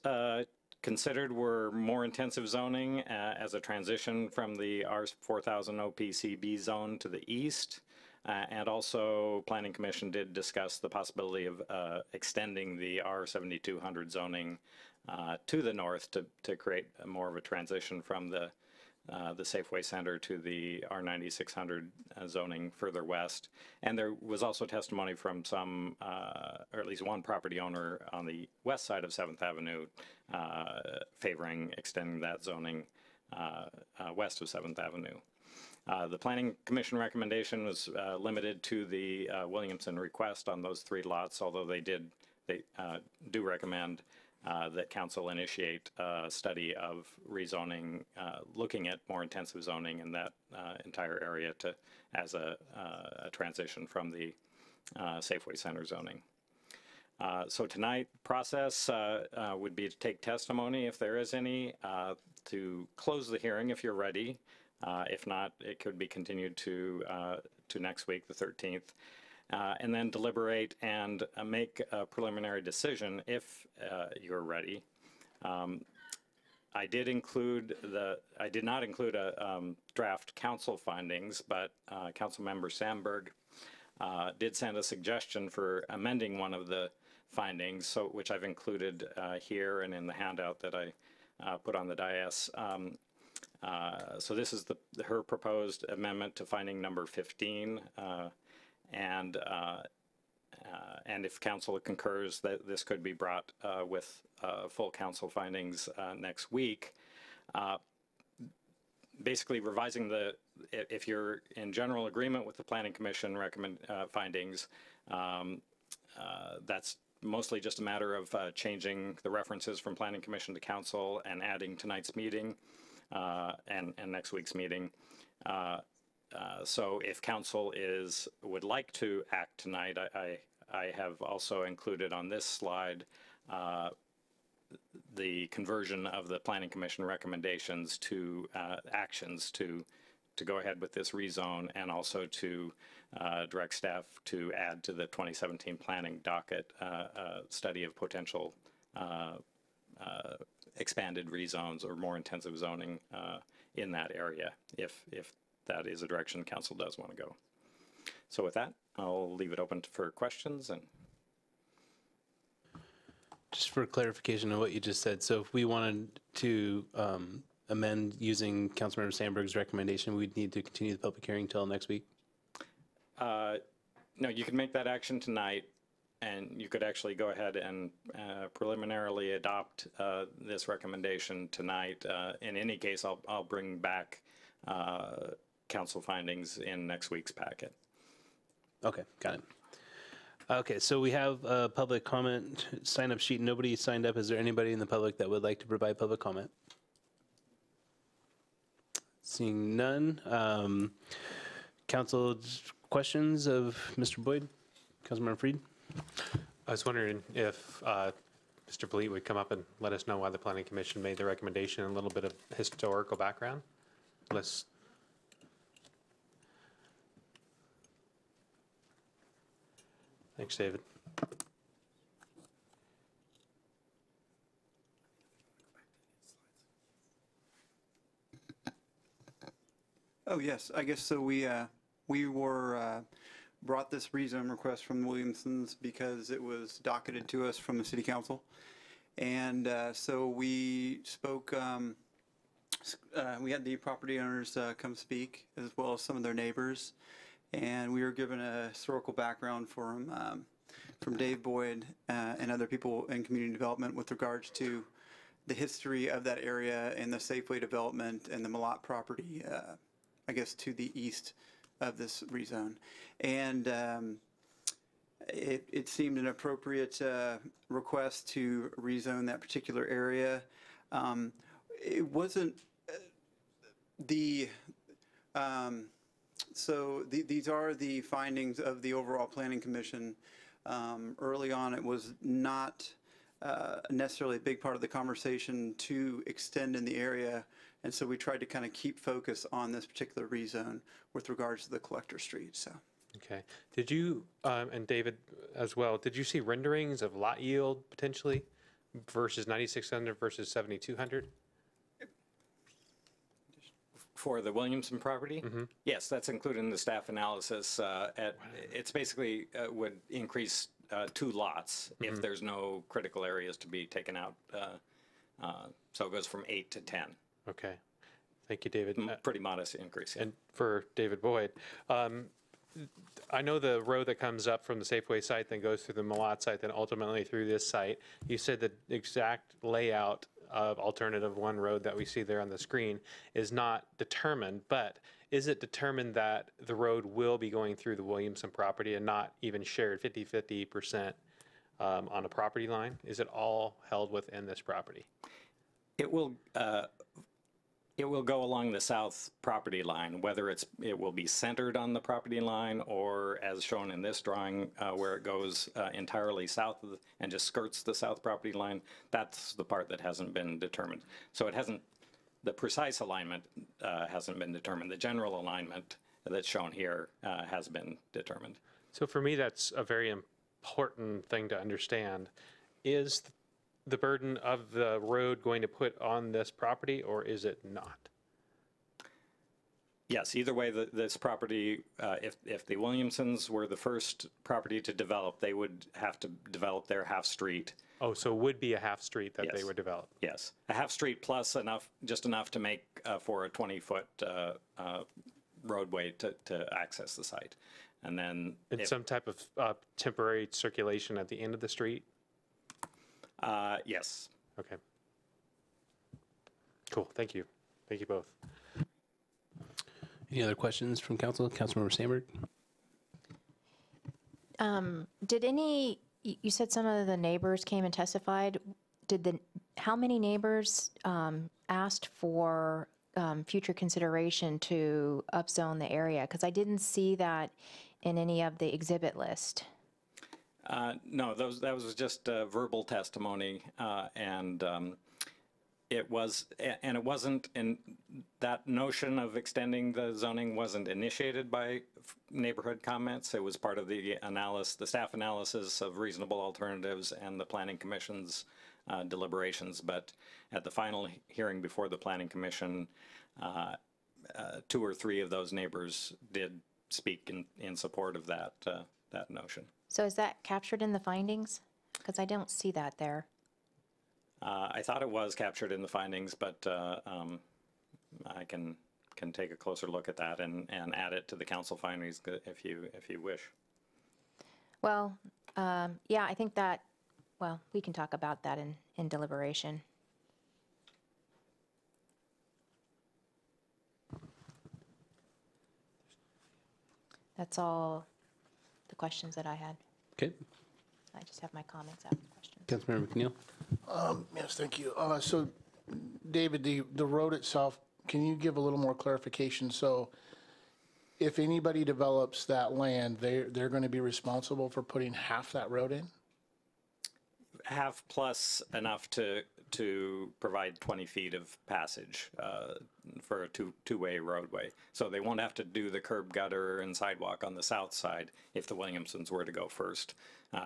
considered were more intensive zoning as a transition from the R4000 OPCB zone to the east. And also, Planning Commission did discuss the possibility of extending the R7200 zoning to the north to create more of a transition from the Safeway Center to the R9600 zoning further west. And there was also testimony from some, or at least one property owner on the west side of 7th Avenue favoring extending that zoning west of 7th Avenue. The Planning Commission recommendation was limited to the Williamson request on those 3 lots, although they do recommend that council initiate a study of rezoning, looking at more intensive zoning in that entire area as a transition from the Safeway Center zoning. So tonight, process would be to take testimony if there is any, to close the hearing if you're ready, If not, it could be continued to next week, the 13th. And then deliberate and make a preliminary decision if you're ready. I did not include a draft council findings, but Councilmember Sandberg did send a suggestion for amending one of the findings, which I've included here and in the handout that I put on the dais. So this is her proposed amendment to finding number 15, and if council concurs that this could be brought with full council findings next week. Basically revising if you're in general agreement with the Planning Commission findings, that's mostly just a matter of changing the references from Planning Commission to Council and adding tonight's meeting and next week's meeting. So if Council would like to act tonight, I have also included on this slide the conversion of the Planning Commission recommendations to actions to go ahead with this rezone, and also to direct staff to add to the 2017 planning docket study of potential expanded rezones or more intensive zoning in that area, if that is a direction council does want to go. So with that, I'll leave it open for questions. And Just for clarification of what you just said, so if we wanted to amend using Councilmember Sandberg's recommendation, we'd need to continue the public hearing till next week? No, you can make that action tonight, and you could actually go ahead and preliminarily adopt this recommendation tonight. In any case, I'll bring back council findings in next week's packet. Okay, got it. Okay, so we have a public comment sign-up sheet. Nobody signed up. Is there anybody in the public that would like to provide public comment? Seeing none. Council questions of Mr. Boyd? Councilmember Freed? I was wondering if Mr. Bleet would come up and let us know why the Planning Commission made the recommendation and a little bit of historical background. Thanks, David. Oh, yes, I guess so. We were brought this rezone request from the Williamsons because it was docketed to us from the city council. And so we spoke, we had the property owners come speak, as well as some of their neighbors. And we were given a historical background from Dave Boyd and other people in community development with regards to the history of that area and the Safeway development and the Malott property, I guess, to the east of this rezone. And it seemed an appropriate request to rezone that particular area. It wasn't so these are the findings of the overall Planning Commission. Early on, it was not necessarily a big part of the conversation to extend in the area, and so we tried to kind of keep focus on this particular rezone with regards to the Collector Street. So. Okay. Did you, and David as well, did you see renderings of lot yield potentially versus 9,600 versus 7,200? For the Williamson property? Mm-hmm. Yes, that's included in the staff analysis. It's basically would increase 2 lots if there's no critical areas to be taken out. So it goes from 8 to 10. Okay. Thank you, David. Pretty modest increase. Yeah. And for David Boyd, I know the road that comes up from the Safeway site, then goes through the Malott site, then ultimately through this site. You said the exact layout of alternative 1 road that we see there on the screen is not determined, but is it determined that the road will be going through the Williamson property and not even shared 50% on a property line? Is it all held within this property? It will go along the south property line, whether it will be centered on the property line or as shown in this drawing where it goes entirely south of and just skirts the south property line. That's the part that hasn't been determined. So it hasn't the precise alignment hasn't been determined. The general alignment that's shown here has been determined. So for me, that's a very important thing to understand. Is the burden of the road going to put on this property, or is it not? Yes, either way, this property, if the Williamsons were the first property to develop, they would have to develop their half street. Oh, so it would be a half street that they Yes. would develop? Yes, a half street plus just enough to make for a 20-foot roadway to access the site. And then And some type of temporary circulation at the end of the street? yes. Okay. Cool, thank you. Thank you both. Any other questions from council? Councilmember Sandberg? You said some of the neighbors came and testified. How many neighbors asked for future consideration to upzone the area? Because I didn't see that in any of the exhibit list. No, that was just verbal testimony, and it wasn't, and that notion of extending the zoning wasn't initiated by neighborhood comments. It was part of the staff analysis of reasonable alternatives and the Planning Commission's deliberations. But at the final hearing before the Planning Commission, 2 or 3 of those neighbors did speak in support of that notion. So is that captured in the findings? Because I don't see that there. I thought it was captured in the findings, but I can take a closer look at that and add it to the council findings if you wish. Well, yeah, I think that, well, we can talk about that in deliberation. That's all the questions that I had. Okay. I just have my comments after the questions. Councilmember McNeil? Yes, thank you. So, David, the road itself, can you give a little more clarification? So if anybody develops that land, they're going to be responsible for putting half that road in? Half plus enough to provide 20 feet of passage for a two-way roadway. So they won't have to do the curb gutter and sidewalk on the south side if the Williamsons were to go first.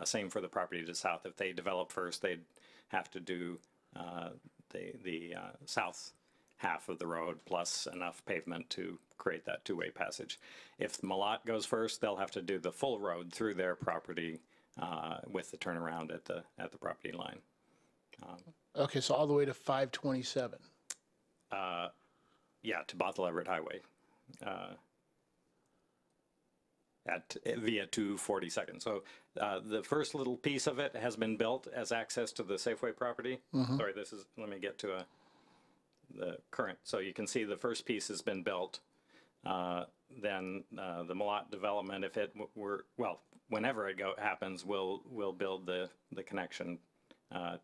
Same for the property to the south. If they develop first, they'd have to do the south half of the road plus enough pavement to create that two-way passage. If Malat goes first, they'll have to do the full road through their property with the turnaround at the property line. Okay, so all the way to 527. Yeah, to Bothell Everett Highway via 242nd. So the first little piece of it has been built as access to the Safeway property. Sorry, let me get to the current. So you can see the first piece has been built. Then the Malat development, if it were, well, whenever it happens, we'll build the connection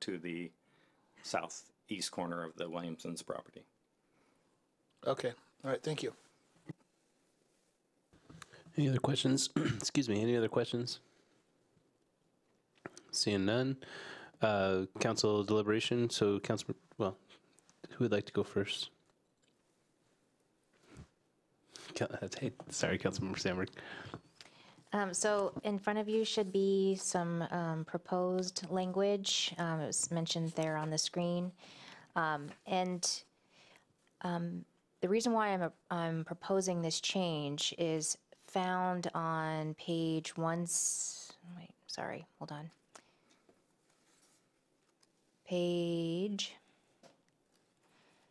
to the southeast corner of the Williamson's property. Okay, all right, thank you. Any other questions? Excuse me, any other questions? Seeing none. Council deliberation, so who would like to go first? Hey, sorry, Councilmember Sandberg. So in front of you should be some proposed language. It was mentioned there on the screen. And the reason why I'm proposing this change is found on page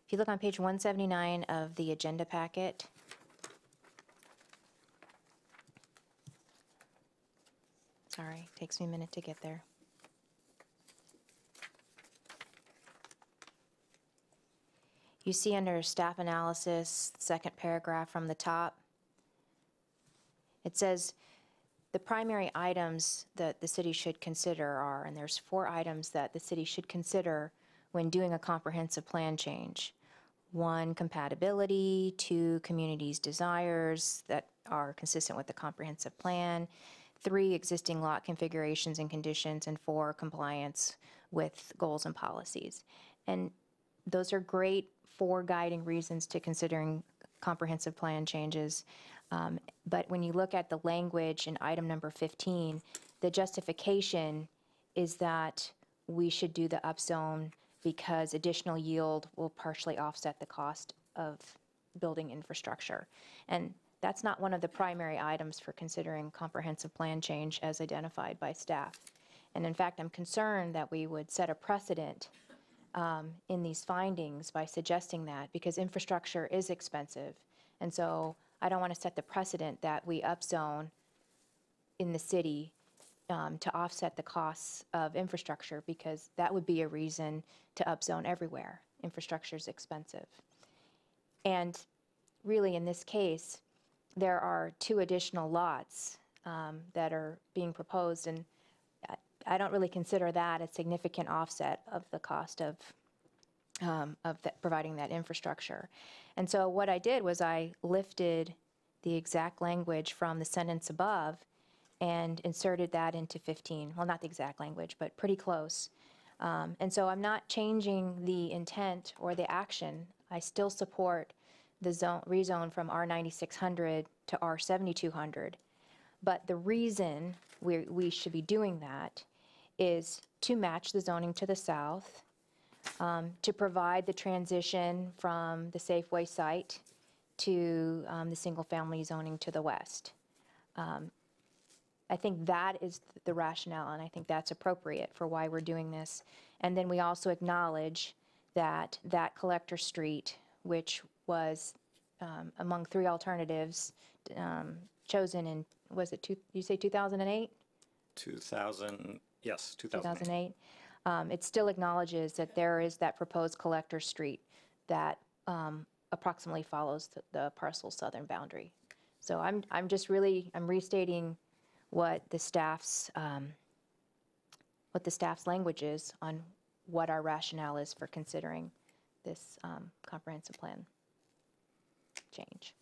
if you look on page 179 of the agenda packet, sorry, takes me a minute to get there. You see under staff analysis, second paragraph from the top, it says the primary items that the city should consider are, and there's 4 items that the city should consider when doing a comprehensive plan change. 1, compatibility. 2, community's desires that are consistent with the comprehensive plan. 3, existing lot configurations and conditions. And 4, compliance with goals and policies. And those are great 4 guiding reasons to considering comprehensive plan changes. But when you look at the language in item number 15, the justification is that we should do the upzone because additional yield will partially offset the cost of building infrastructure. And that's not one of the primary items for considering comprehensive plan change as identified by staff. And in fact, I'm concerned that we would set a precedent in these findings by suggesting that, because infrastructure is expensive. And so I don't want to set the precedent that we upzone in the city to offset the costs of infrastructure, because that would be a reason to upzone everywhere. Infrastructure is expensive. And really, in this case, there are 2 additional lots that are being proposed, and I don't really consider that a significant offset of the cost of providing that infrastructure. And so what I did was I lifted the exact language from the sentence above and inserted that into 15. Well, not the exact language, but pretty close. And so I'm not changing the intent or the action. I still support the rezone from R9600 to R7200. But the reason we should be doing that is to match the zoning to the south, to provide the transition from the Safeway site to the single-family zoning to the west. I think that is the rationale, and I think that's appropriate for why we're doing this. And then we also acknowledge that that collector street, which was among 3 alternatives chosen in, was it, you say 2008? 2000, yes, 2008. 2008. It still acknowledges that there is that proposed collector street that approximately follows the parcel's southern boundary. So I'm just really, I'm restating what the staff's language is on what our rationale is for considering this comprehensive plan change,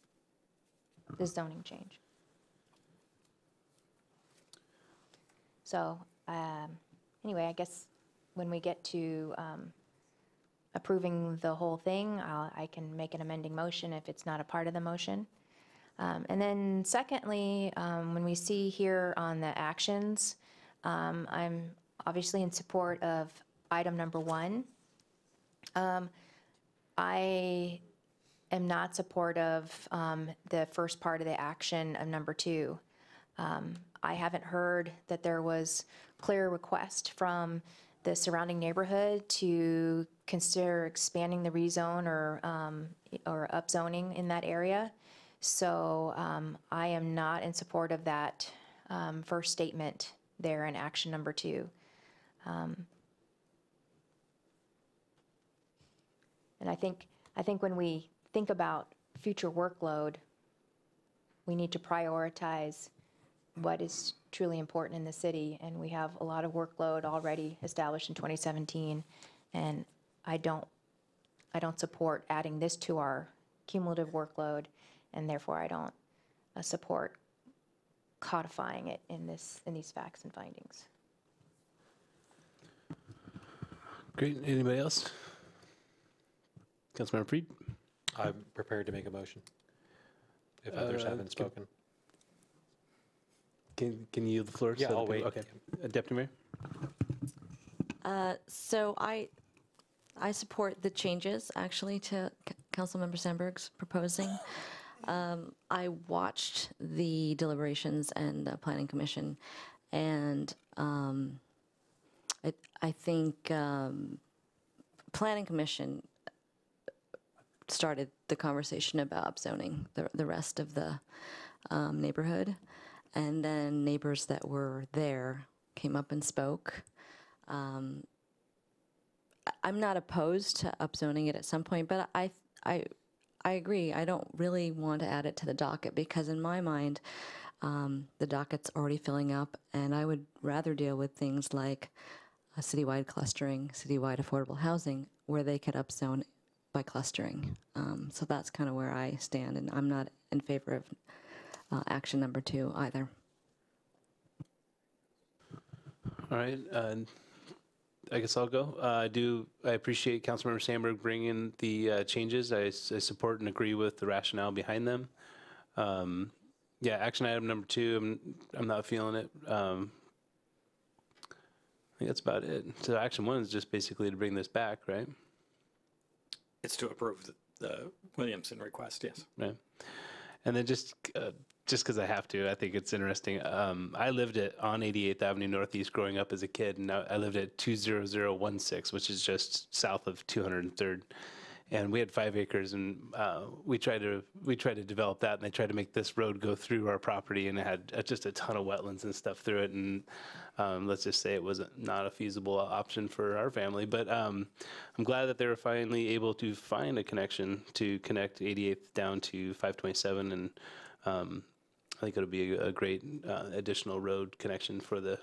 this zoning change. So anyway, I guess when we get to approving the whole thing, I can make an amending motion if it's not a part of the motion. And then secondly, when we see here on the actions, I'm obviously in support of item number 1. I am not supportive of the first part of the action of number 2. I haven't heard that there was clear request from the surrounding neighborhood to consider expanding the rezone or upzoning in that area. So I am not in support of that first statement there in action number 2. And I think when we think about future workload, we need to prioritize what is truly important in the city, and we have a lot of workload already established in 2017, and I don't support adding this to our cumulative workload, and therefore I don't support codifying it in these facts and findings. Great. Anybody else? Councilmember Freed? I'm prepared to make a motion if others haven't spoken. Can you yield the floor? Yeah, I'll wait. Okay. Deputy Mayor? So I support the changes, actually, to Councilmember Sandberg's proposing. I watched the deliberations and the Planning Commission, and I think Planning Commission started the conversation about upzoning the rest of the neighborhood, and then neighbors that were there came up and spoke. I'm not opposed to upzoning it at some point, but I agree. I don't really want to add it to the docket because in my mind, the docket's already filling up, and I would rather deal with things like a citywide clustering, citywide affordable housing, where they could upzone by clustering. So that's kind of where I stand, and I'm not in favor of action number 2 either. All right. I guess I'll go. I appreciate Councilmember Sandberg bringing the changes. I support and agree with the rationale behind them. Yeah, action item number 2, I'm not feeling it. I think that's about it. So action 1 is just basically to bring this back, right? It's to approve the Williamson request, yes. Right. And then just because I have to, I think it's interesting. I lived on 88th Avenue Northeast growing up as a kid, and I lived at 20016, which is just south of 203rd. And we had 5 acres, and we tried to develop that, and they tried to make this road go through our property, and it had just a ton of wetlands and stuff through it. And let's just say it was not a feasible option for our family. But I'm glad that they were finally able to find a connection to connect 88th down to 527, and I think it'll be a great additional road connection for the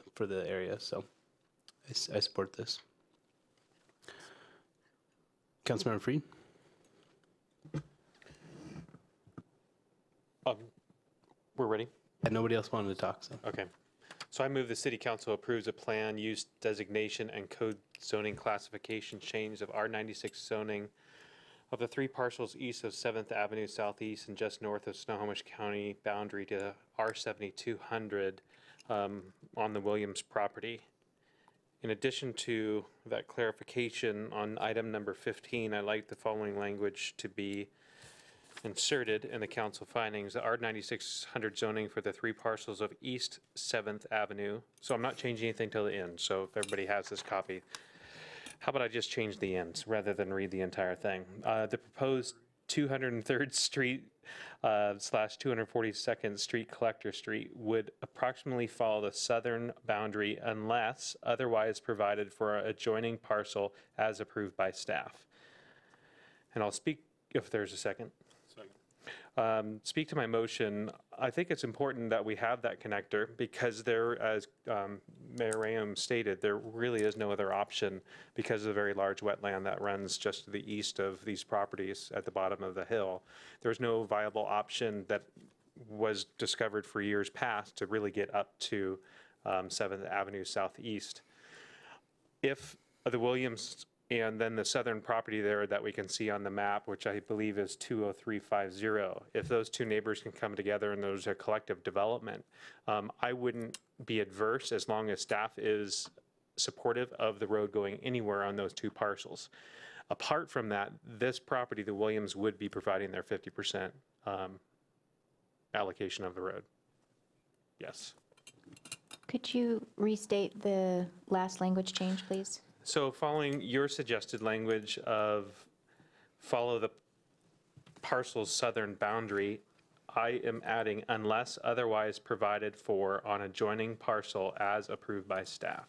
area. So I support this. Councilmember Freed. We're ready? And nobody else wanted to talk, so. Okay. So I move the city council approves a plan, use designation, and code zoning classification change of R96 zoning of the 3 parcels east of 7th Avenue Southeast and just north of Snohomish County boundary to R7200 on the Williams property. In addition to that clarification on item number 15, I'd like the following language to be inserted in the council findings. The R9600 zoning for the 3 parcels of East 7th Avenue. So I'm not changing anything till the end. So if everybody has this copy, how about I just change the ends rather than read the entire thing? The proposed 203rd Street / 242nd Street Collector Street would approximately follow the southern boundary unless otherwise provided for an adjoining parcel as approved by staff. And I'll speak if there's a second. Speak to my motion. I think it's important that we have that connector because there, as Mayor Rayam stated, there really is no other option because of the very large wetland that runs just to the east of these properties at the bottom of the hill. There's no viable option that was discovered for years past to really get up to 7th Avenue Southeast. If the Williams and then the southern property there that we can see on the map, which I believe is 20350. If those 2 neighbors can come together and there's a collective development, I wouldn't be adverse as long as staff is supportive of the road going anywhere on those 2 parcels. Apart from that, this property, the Williams, would be providing their 50% allocation of the road. Yes. Could you restate the last language change, please? So following your suggested language of follow the parcel's southern boundary, I am adding unless otherwise provided for on adjoining parcel as approved by staff.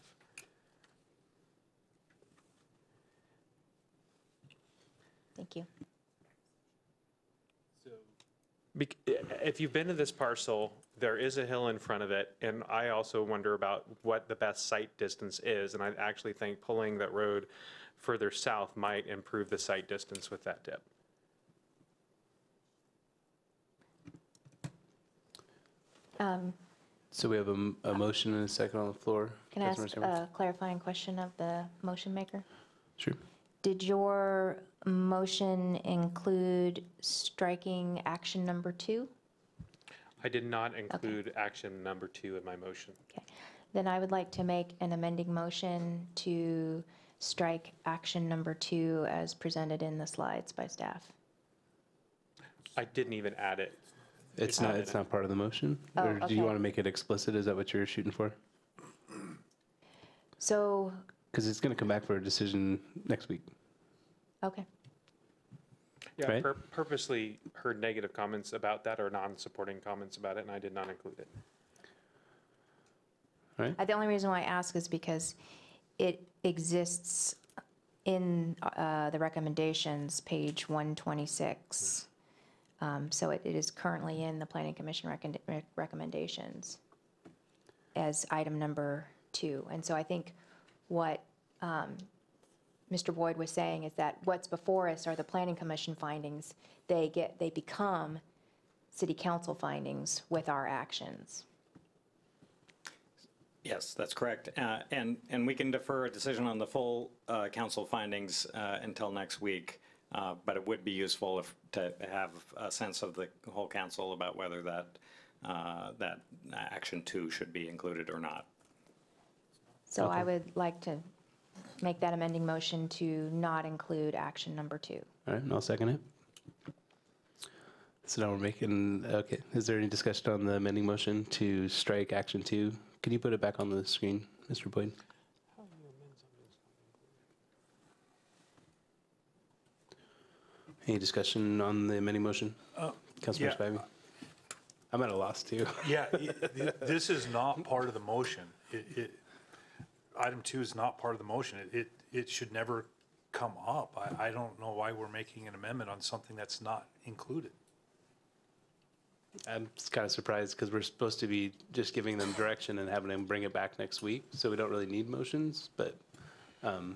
Thank you. If you've been to this parcel, there is a hill in front of it, and I also wonder about what the best sight distance is, and I actually think pulling that road further south might improve the sight distance with that dip. So we have a motion and a second on the floor. Can I ask a clarifying question of the motion maker? Sure. Did your motion include striking action number 2? I did not include action number 2 in my motion. Okay. Then I would like to make an amending motion to strike action number 2 as presented in the slides by staff. I didn't even add it. It's not part of the motion? Oh, or do you okay. want to make it explicit? Is that what you're shooting for? So, Because it's going to come back for a decision next week. okay. Yeah, Right. Purposely heard negative comments about that or non-supporting comments about it, and I did not include it. All right. The only reason why I ask is because it exists in the recommendations, page 126. So it is currently in the Planning Commission recommendations as item number 2. And so I think what Mr. Boyd was saying is that what's before us are the Planning Commission findings. They become City Council findings with our actions. Yes, that's correct. And we can defer a decision on the full council findings until next week, but it would be useful to have a sense of the whole council about whether that action 2 should be included or not. So I would like to make that amending motion to not include action number 2. All right, and I'll second it. So now we're making, okay, is there any discussion on the amending motion to strike action 2? Can you put it back on the screen, Mr. Boyd? Any discussion on the amending motion? Councilmember Spivey? I'm at a loss too. Yeah, this is not part of the motion. Item 2 is not part of the motion. It should never come up. I don't know why we're making an amendment on something that's not included. I'm just kind of surprised because we're supposed to be just giving them direction and having them bring it back next week. So we don't really need motions, but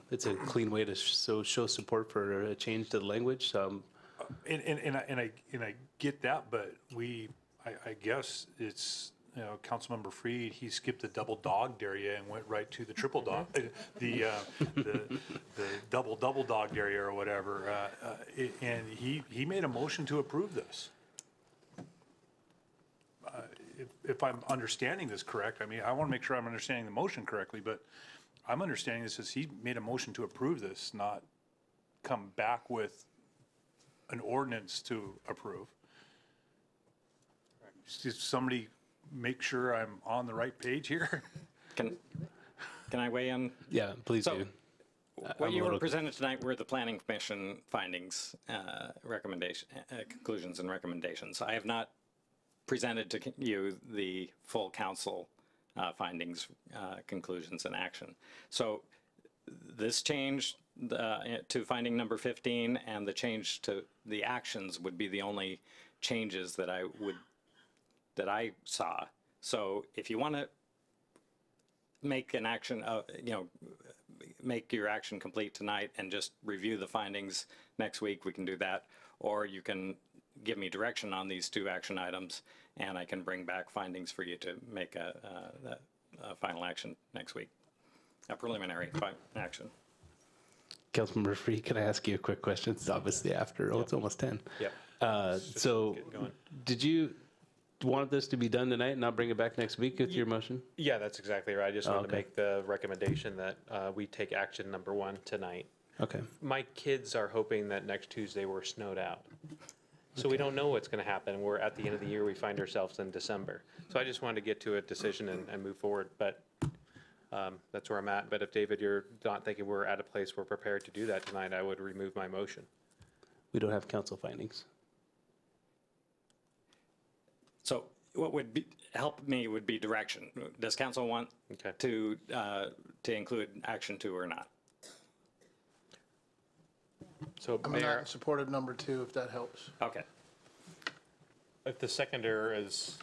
it's a clean way to show support for a change to the language. So And I get that, but I guess it's, you know, Councilmember Freed, he skipped the double dogged area and went right to the triple dog, the double dogged area or whatever. And he made a motion to approve this. If I'm understanding this correct, I mean, I want to make sure I'm understanding the motion correctly, but I'm understanding this as he made a motion to approve this, not come back with an ordinance to approve. Did somebody make sure I'm on the right page here? Can I weigh in? yeah, please So, do. What you were presented tonight were the Planning Commission findings, conclusions and recommendations. I have not presented to you the full council findings, conclusions, and action. So this change to finding number 15 and the change to the actions would be the only changes that I saw. So if you want to make an action, make your action complete tonight and just review the findings next week, we can do that. Or you can give me direction on these 2 action items, and I can bring back findings for you to make a final action next week, a preliminary action. Councilmember Free, can I ask you a quick question? It's obviously after, it's almost 10. Yep. So did you want this to be done tonight and not bring it back next week with your motion? Yeah, that's exactly right. I just wanted to okay. make the recommendation that we take action number 1 tonight. Okay. My kids are hoping that next Tuesday we're snowed out. So we don't know what's going to happen. We're at the end of the year, we find ourselves in December. So I just wanted to get to a decision and move forward, but that's where I'm at. But if, David, you're not thinking we're at a place we're prepared to do that tonight, I would remove my motion. We don't have council findings. So what would help me would be direction. Does council want to include action 2 or not? So I'm not Mayor, in support of number 2, if that helps. Okay. if the seconder is,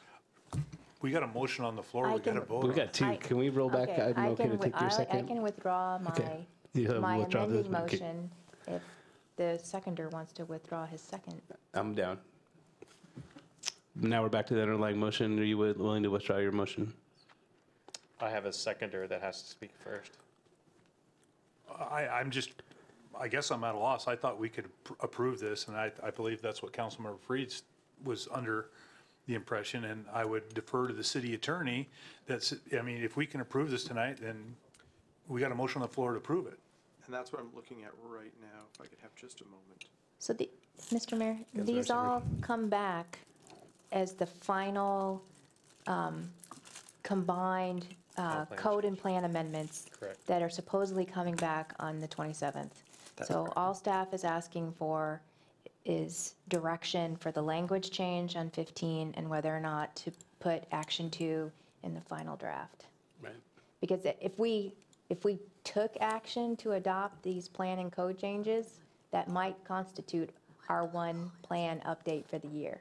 We got a motion on the floor, we got to vote We on got it. 2. Can we roll back? Okay, I'm okay to take your I second. can withdraw Okay. my Withdraw this. amending Okay. motion if the seconder wants to withdraw his second. I'm down. Now we're back to the underlying motion. Are you willing to withdraw your motion? I have a seconder that has to speak first. I guess I'm at a loss. I thought we could approve this, and I believe that's what Councilmember Freed was under the impression, and I would defer to the city attorney. I mean, if we can approve this tonight, then we got a motion on the floor to approve it. And that's what I'm looking at right now, if I could have just a moment. So Mr. Mayor, these all come back as the final combined code and plan amendments Correct. that are supposedly coming back on the 27th. So all staff is asking for is direction for the language change on 15 and whether or not to put action 2 in the final draft. Right. Because if we took action to adopt these plan and code changes, that might constitute our one plan update for the year.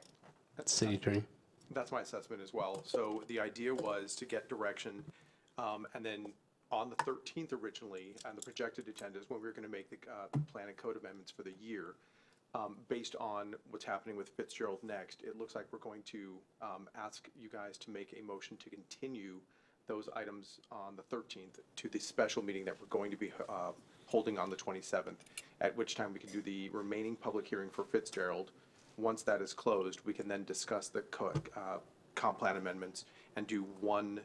City attorney. That's my assessment as well. So the idea was to get direction, and then on the 13th originally, and the projected agenda is when we were going to make the plan and code amendments for the year. Based on what's happening with Fitzgerald next, it looks like we're going to ask you guys to make a motion to continue those items on the 13th to the special meeting that we're going to be holding on the 27th, at which time we can do the remaining public hearing for Fitzgerald. Once that is closed, we can then discuss the comp plan amendments and do one,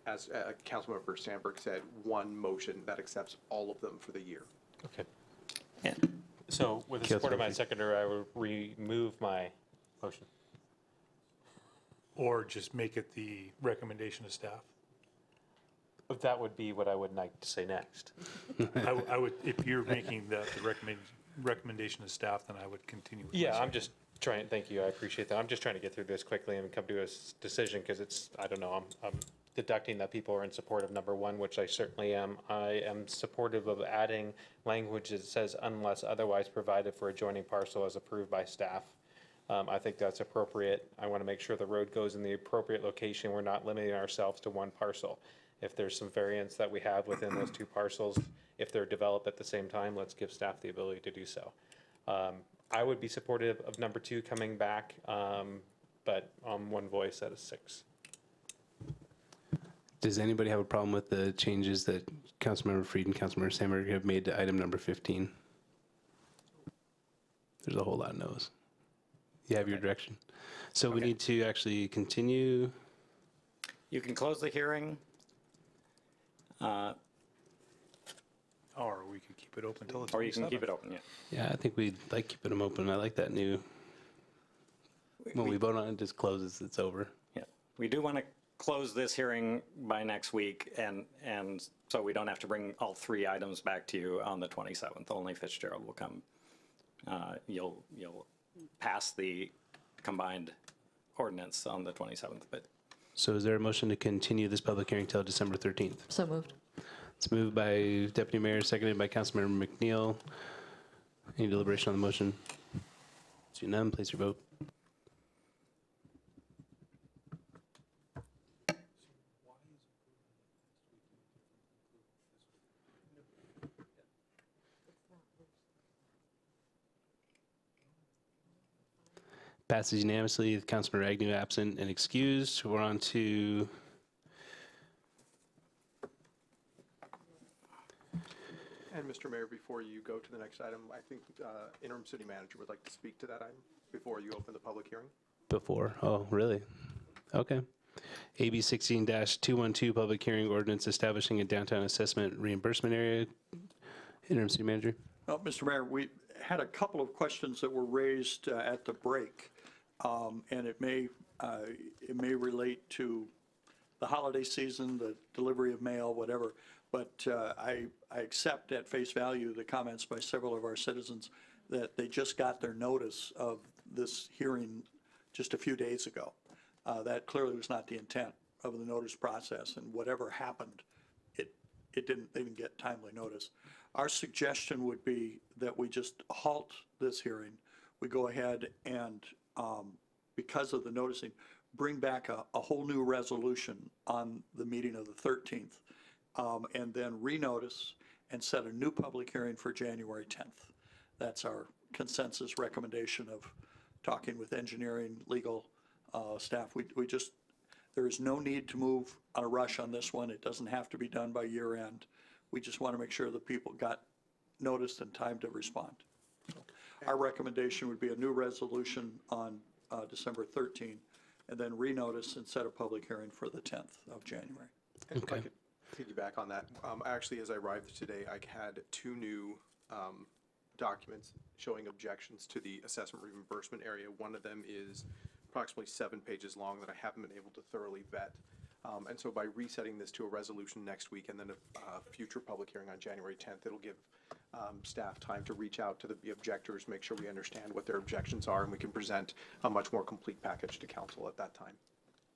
as Councilmember Sandberg said, one motion that accepts all of them for the year. Okay. So with the support of my seconder, I will remove my motion. Or just make it the recommendation of staff. That would be what I would like to say next. I would, if you're making the recommendation of staff, then I would continue with Yeah, my I'm just trying, thank you, I appreciate that. I'm just trying to get through this quickly and come to a decision, because it's, I don't know, I'm deducting that people are in support of number one, which I certainly am. I am supportive of adding language that says unless otherwise provided for adjoining parcel as approved by staff. I think that's appropriate. I want to make sure the road goes in the appropriate location. We're not limiting ourselves to one parcel. If there's some variance that we have within those two parcels, if they're developed at the same time, let's give staff the ability to do so. I would be supportive of number two coming back, but on one voice out of 6. Does anybody have a problem with the changes that Councilmember Freed and Councilmember Sandberg have made to item number 15? There's a whole lot of no's. You have your direction. So we need to actually continue. You can close the hearing. Or we could keep it open until the 27th. Or you can keep it open, yeah. Yeah, I think we'd like keeping them open. I like that new. When we vote on it, just closes, it's over. Yeah, we do want to close this hearing by next week, and so we don't have to bring all 3 items back to you on the 27th. Only Fitzgerald will come. You'll pass the combined ordinance on the 27th, but. So is there a motion to continue this public hearing till December 13th? So moved. It's moved by Deputy Mayor, seconded by Councilmember McNeil. Any deliberation on the motion? Seeing none, place your vote. Passes unanimously with Councilmember Agnew absent and excused. We're on to And Mr. Mayor, before you go to the next item, I think interim city manager would like to speak to that item before you open the public hearing. before. Oh, really? Okay. AB 16-212, public hearing ordinance establishing a downtown assessment reimbursement area. Interim city manager. Well, Mr. Mayor, we had a couple of questions that were raised at the break, and it may relate to the holiday season, the delivery of mail, whatever. But I accept at face value the comments by several of our citizens that they just got their notice of this hearing just a few days ago. That clearly was not the intent of the notice process, and whatever happened, they didn't get timely notice. Our suggestion would be that we just halt this hearing. We go ahead and, because of the noticing, bring back a whole new resolution on the meeting of the 13th, and then renotice and set a new public hearing for January 10th. That's our consensus recommendation of talking with engineering, legal staff. We just, there is no need to move on a rush on this one. It doesn't have to be done by year end. We just want to make sure that people got noticed and time to respond. So our recommendation would be a new resolution on December 13th, and then renotice and set a public hearing for the 10th of January. And if I could piggyback on that, actually, as I arrived today, I had 2 new documents showing objections to the assessment reimbursement area. One of them is approximately 7 pages long that I haven't been able to thoroughly vet. And so by resetting this to a resolution next week and then a future public hearing on January 10th, it'll give staff time to reach out to the objectors, make sure we understand what their objections are, and we can present a much more complete package to council at that time.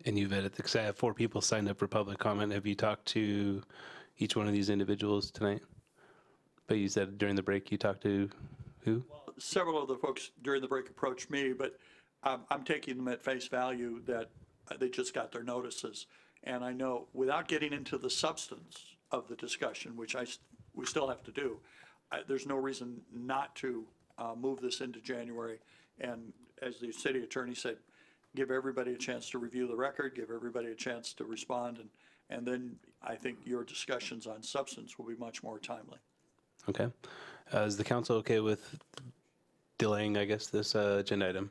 And you vetted, because I have 4 people signed up for public comment. Have you talked to each one of these individuals tonight? But you said during the break you talked to who? Well, several of the folks during the break approached me, but I'm taking them at face value that they just got their notices. And I know, without getting into the substance of the discussion, which we still have to do, there's no reason not to move this into January. And as the city attorney said, give everybody a chance to review the record, give everybody a chance to respond, And then I think your discussions on substance will be much more timely. Okay. Is the council okay with delaying, I guess, this agenda item?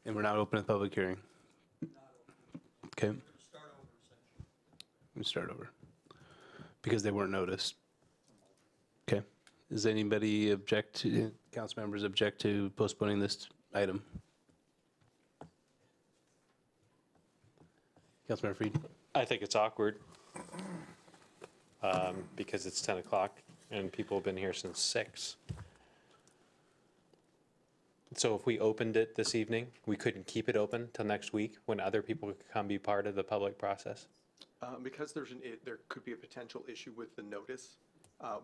And we're not opening the public hearing? Okay. We start over. Because they weren't noticed. Okay. Does anybody object to, council members object to postponing this item? Councilmember Freed? I think it's awkward because it's 10 o'clock and people have been here since 6. So if we opened it this evening, we couldn't keep it open till next week when other people could come be part of the public process? Because there could be a potential issue with the notice,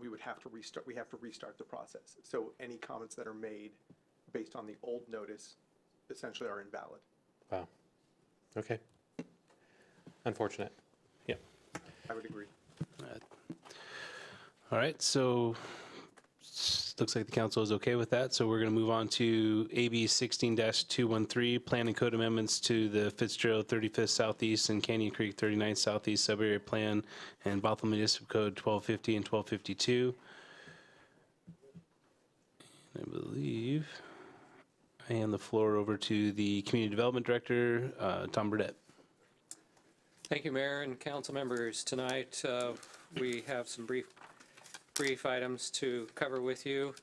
we would have to restart, the process. So any comments that are made based on the old notice essentially are invalid. Wow. Okay. Unfortunate. Yeah. I would agree. All right, so looks like the council is okay with that. So we're going to move on to AB 16-213, Plan and Code Amendments to the Fitzgerald 35th Southeast and Canyon Creek 39th Southeast Subarea Plan and Bothell Municipal Code 1250 and 1252. I believe I hand the floor over to the Community Development Director, Tom Burdette. Thank you, Mayor and council members. Tonight, we have some brief items to cover with you.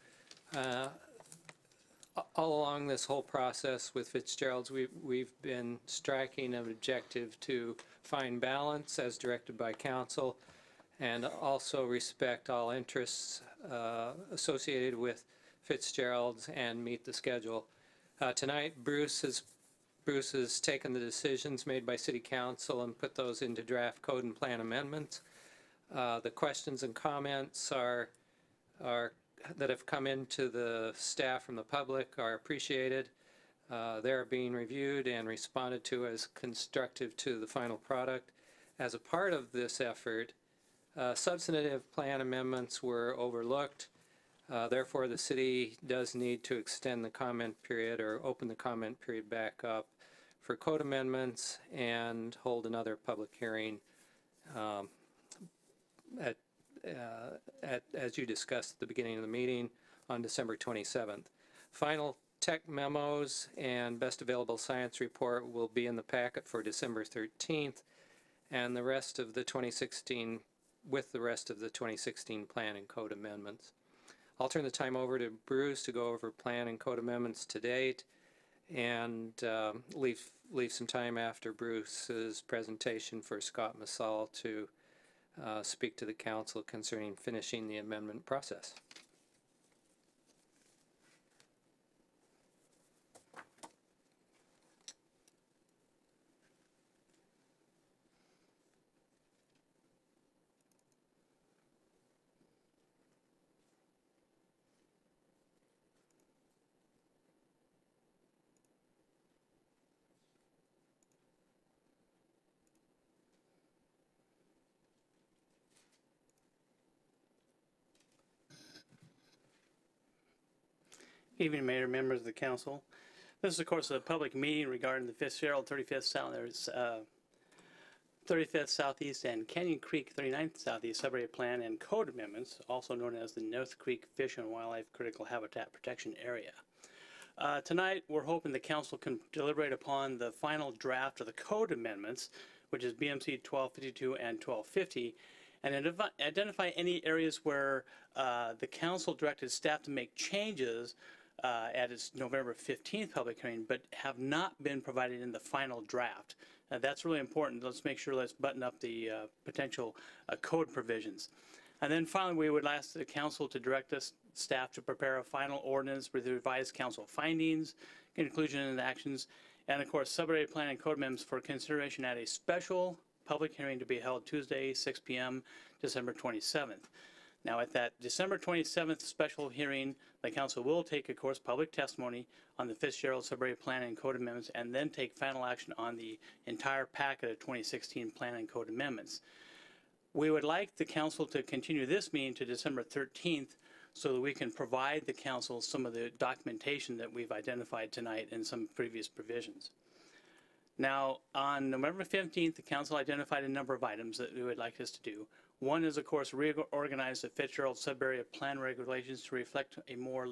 All along this whole process with Fitzgerald's, we've been striking an objective to find balance as directed by council and also respect all interests associated with Fitzgerald's and meet the schedule. Tonight, Bruce has taken the decisions made by City Council and put those into draft code and plan amendments. The questions and comments that have come into the staff from the public are appreciated. They're being reviewed and responded to as constructive to the final product. As a part of this effort, substantive plan amendments were overlooked. Therefore, the city does need to extend the comment period or open the comment period back up for code amendments and hold another public hearing as you discussed at the beginning of the meeting on December 27th. Final tech memos and best available science report will be in the packet for December 13th and the rest of the 2016 plan and code amendments. I'll turn the time over to Bruce to go over plan and code amendments to date and leave some time after Bruce's presentation for Scott Massal to speak to the council concerning finishing the amendment process. Evening, Mayor, members of the council. This is, of course, a public meeting regarding the Fitzgerald 35th Southeast and Canyon Creek 39th Southeast Subarea Plan and Code Amendments, also known as the North Creek Fish and Wildlife Critical Habitat Protection Area. Tonight, we're hoping the council can deliberate upon the final draft of the code amendments, which is BMC 1252 and 1250, and identify any areas where the council directed staff to make changes at its November 15th public hearing, but have not been provided in the final draft. That's really important. Let's make sure, let's button up the potential code provisions. And then finally, we would ask the council to direct us staff to prepare a final ordinance with the revised council findings, conclusion and actions, and of course, Subarea Plan and Code Amendments for consideration at a special public hearing to be held Tuesday, 6 p.m., December 27th. Now, at that December 27th special hearing, the council will take, of course, public testimony on the Fitzgerald Subarea Plan and Code Amendments and then take final action on the entire packet of 2016 Plan and Code Amendments. We would like the council to continue this meeting to December 13th so that we can provide the council some of the documentation that we've identified tonight and some previous provisions. Now, on November 15th, the council identified a number of items that we would like us to do. One is, of course, reorganize the Fitzgerald Subarea plan regulations to reflect a more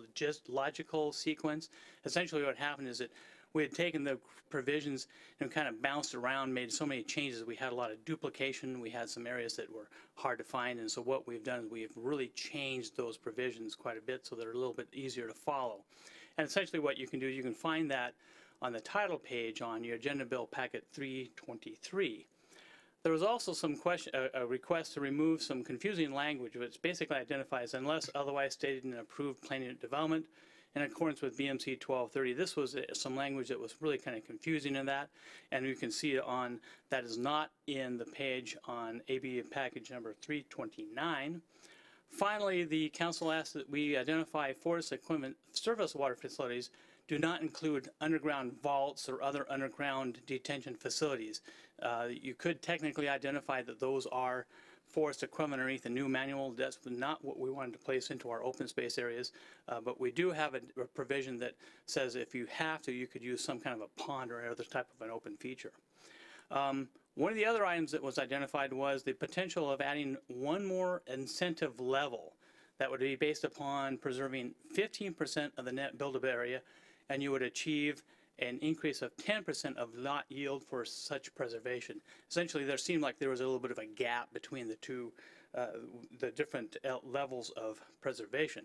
logical sequence. Essentially, what happened is that we had taken the provisions and kind of bounced around, made so many changes. We had a lot of duplication. We had some areas that were hard to find. And so what we've done is we've really changed those provisions quite a bit so they're a little bit easier to follow. And essentially what you can do is you can find that on the title page on your Agenda Bill Packet 323. There was also a request to remove some confusing language, which basically identifies unless otherwise stated in an approved plan unit development in accordance with BMC 1230. This was some language that was really kind of confusing in that, and you can see it on, that is not in the page on AB package number 329. Finally, the council asked that we identify forest equipment surface water facilities do not include underground vaults or other underground detention facilities. You could technically identify that those are forest equipment underneath the new manual. That's not what we wanted to place into our open space areas, but we do have a provision that says if you have to, you could use some kind of a pond or other type of an open feature. One of the other items that was identified was the potential of adding one more incentive level that would be based upon preserving 15% of the net buildable area, and you would achieve an increase of 10% of lot yield for such preservation. Essentially, there seemed like there was a little bit of a gap between the two, the different levels of preservation.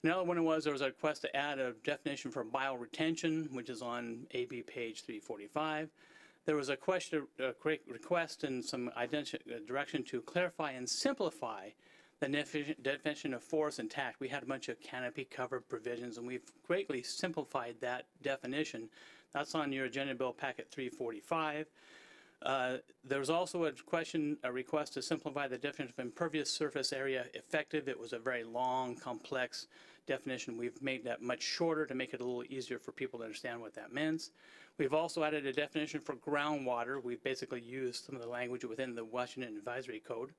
Another one was there was a request to add a definition for bioretention, which is on AB page 345. There was a request and some direction to clarify and simplify the definition of forest intact. We had a bunch of canopy covered provisions, and we've greatly simplified that definition. That's on your Agenda Bill Packet 345. There was also a request to simplify the definition of impervious surface area effective. It was a very long, complex definition. We've made that much shorter to make it a little easier for people to understand what that means. We've also added a definition for groundwater. We've basically used some of the language within the Washington Advisory Code.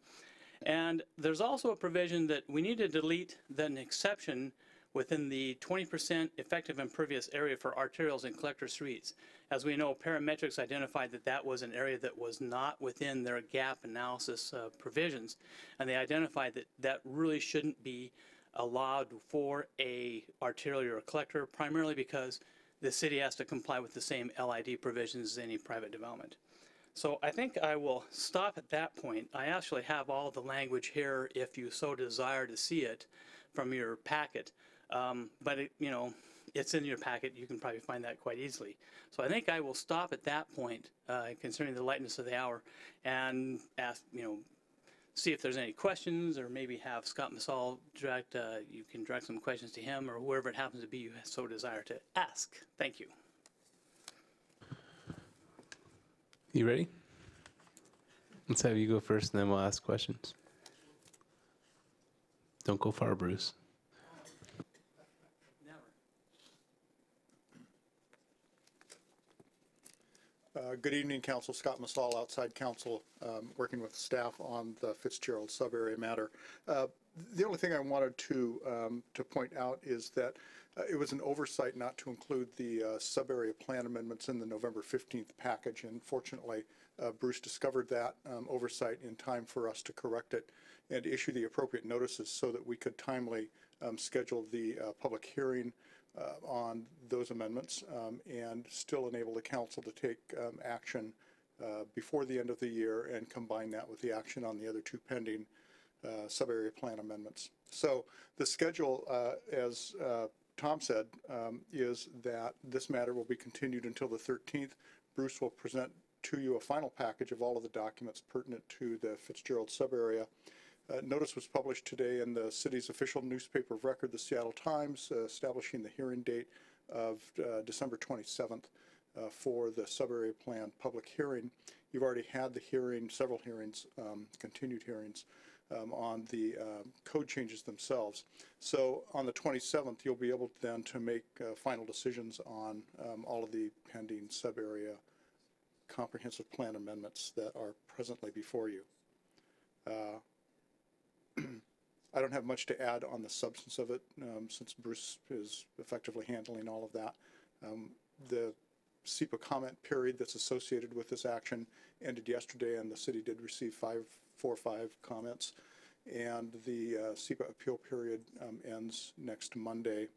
And there's also a provision that we need to delete an exception within the 20% effective impervious area for arterials and collector streets. As we know, parametrics identified that that was an area that was not within their gap analysis provisions, and they identified that that really shouldn't be allowed for a arterial or a collector, primarily because the city has to comply with the same LID provisions as any private development. So I think I will stop at that point. I actually have all the language here if you so desire to see it from your packet. But it's in your packet. You can probably find that quite easily. So I think I will stop at that point, considering the lightness of the hour, and ask, see if there's any questions, or maybe have Scott Massall you can direct some questions to him, or whoever it happens to be you so desire to ask. Thank you. You ready? Let's have you go first, and then we'll ask questions. Don't go far, Bruce. Good evening, Council. Scott Massall, outside counsel, working with staff on the Fitzgerald sub-area matter. The only thing I wanted to point out is that it was an oversight not to include the sub-area plan amendments in the November 15th package, and fortunately, Bruce discovered that oversight in time for us to correct it and issue the appropriate notices so that we could timely schedule the public hearing on those amendments and still enable the council to take action before the end of the year and combine that with the action on the other two pending sub-area plan amendments. So the schedule, as Tom said, is that this matter will be continued until the 13th. Bruce will present to you a final package of all of the documents pertinent to the Fitzgerald sub-area. Notice was published today in the city's official newspaper of record, the Seattle Times, establishing the hearing date of December 27th for the sub-area plan public hearing. You've already had the hearing, several hearings, continued hearings on the code changes themselves. So on the 27th, you'll be able then to make final decisions on all of the pending sub-area comprehensive plan amendments that are presently before you. I don't have much to add on the substance of it since Bruce is effectively handling all of that. The SEPA comment period that's associated with this action ended yesterday, and the city did receive 4 or 5 comments. And the SEPA appeal period ends next Monday,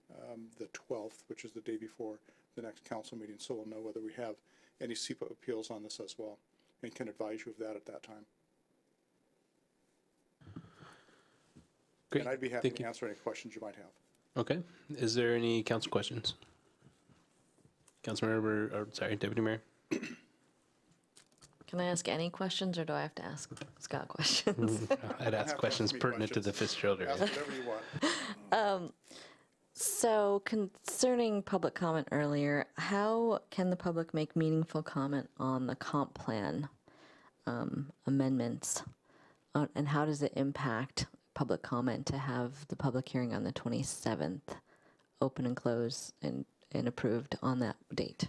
the 12th, which is the day before the next council meeting. So we'll know whether we have any SEPA appeals on this as well, and can advise you of that at that time. Great. And I'd be happy Thank to you. answer any questions you might have. Okay. Is there any council questions? Councilmember, or sorry, Deputy Mayor? Can I ask any questions, or do I have to ask Scott questions? I'd ask questions pertinent to the Fitzgerald area. Ask whatever you want. So concerning public comment earlier, how can the public make meaningful comment on the comp plan amendments? And how does it impact public comment to have the public hearing on the 27th open and close and approved on that date?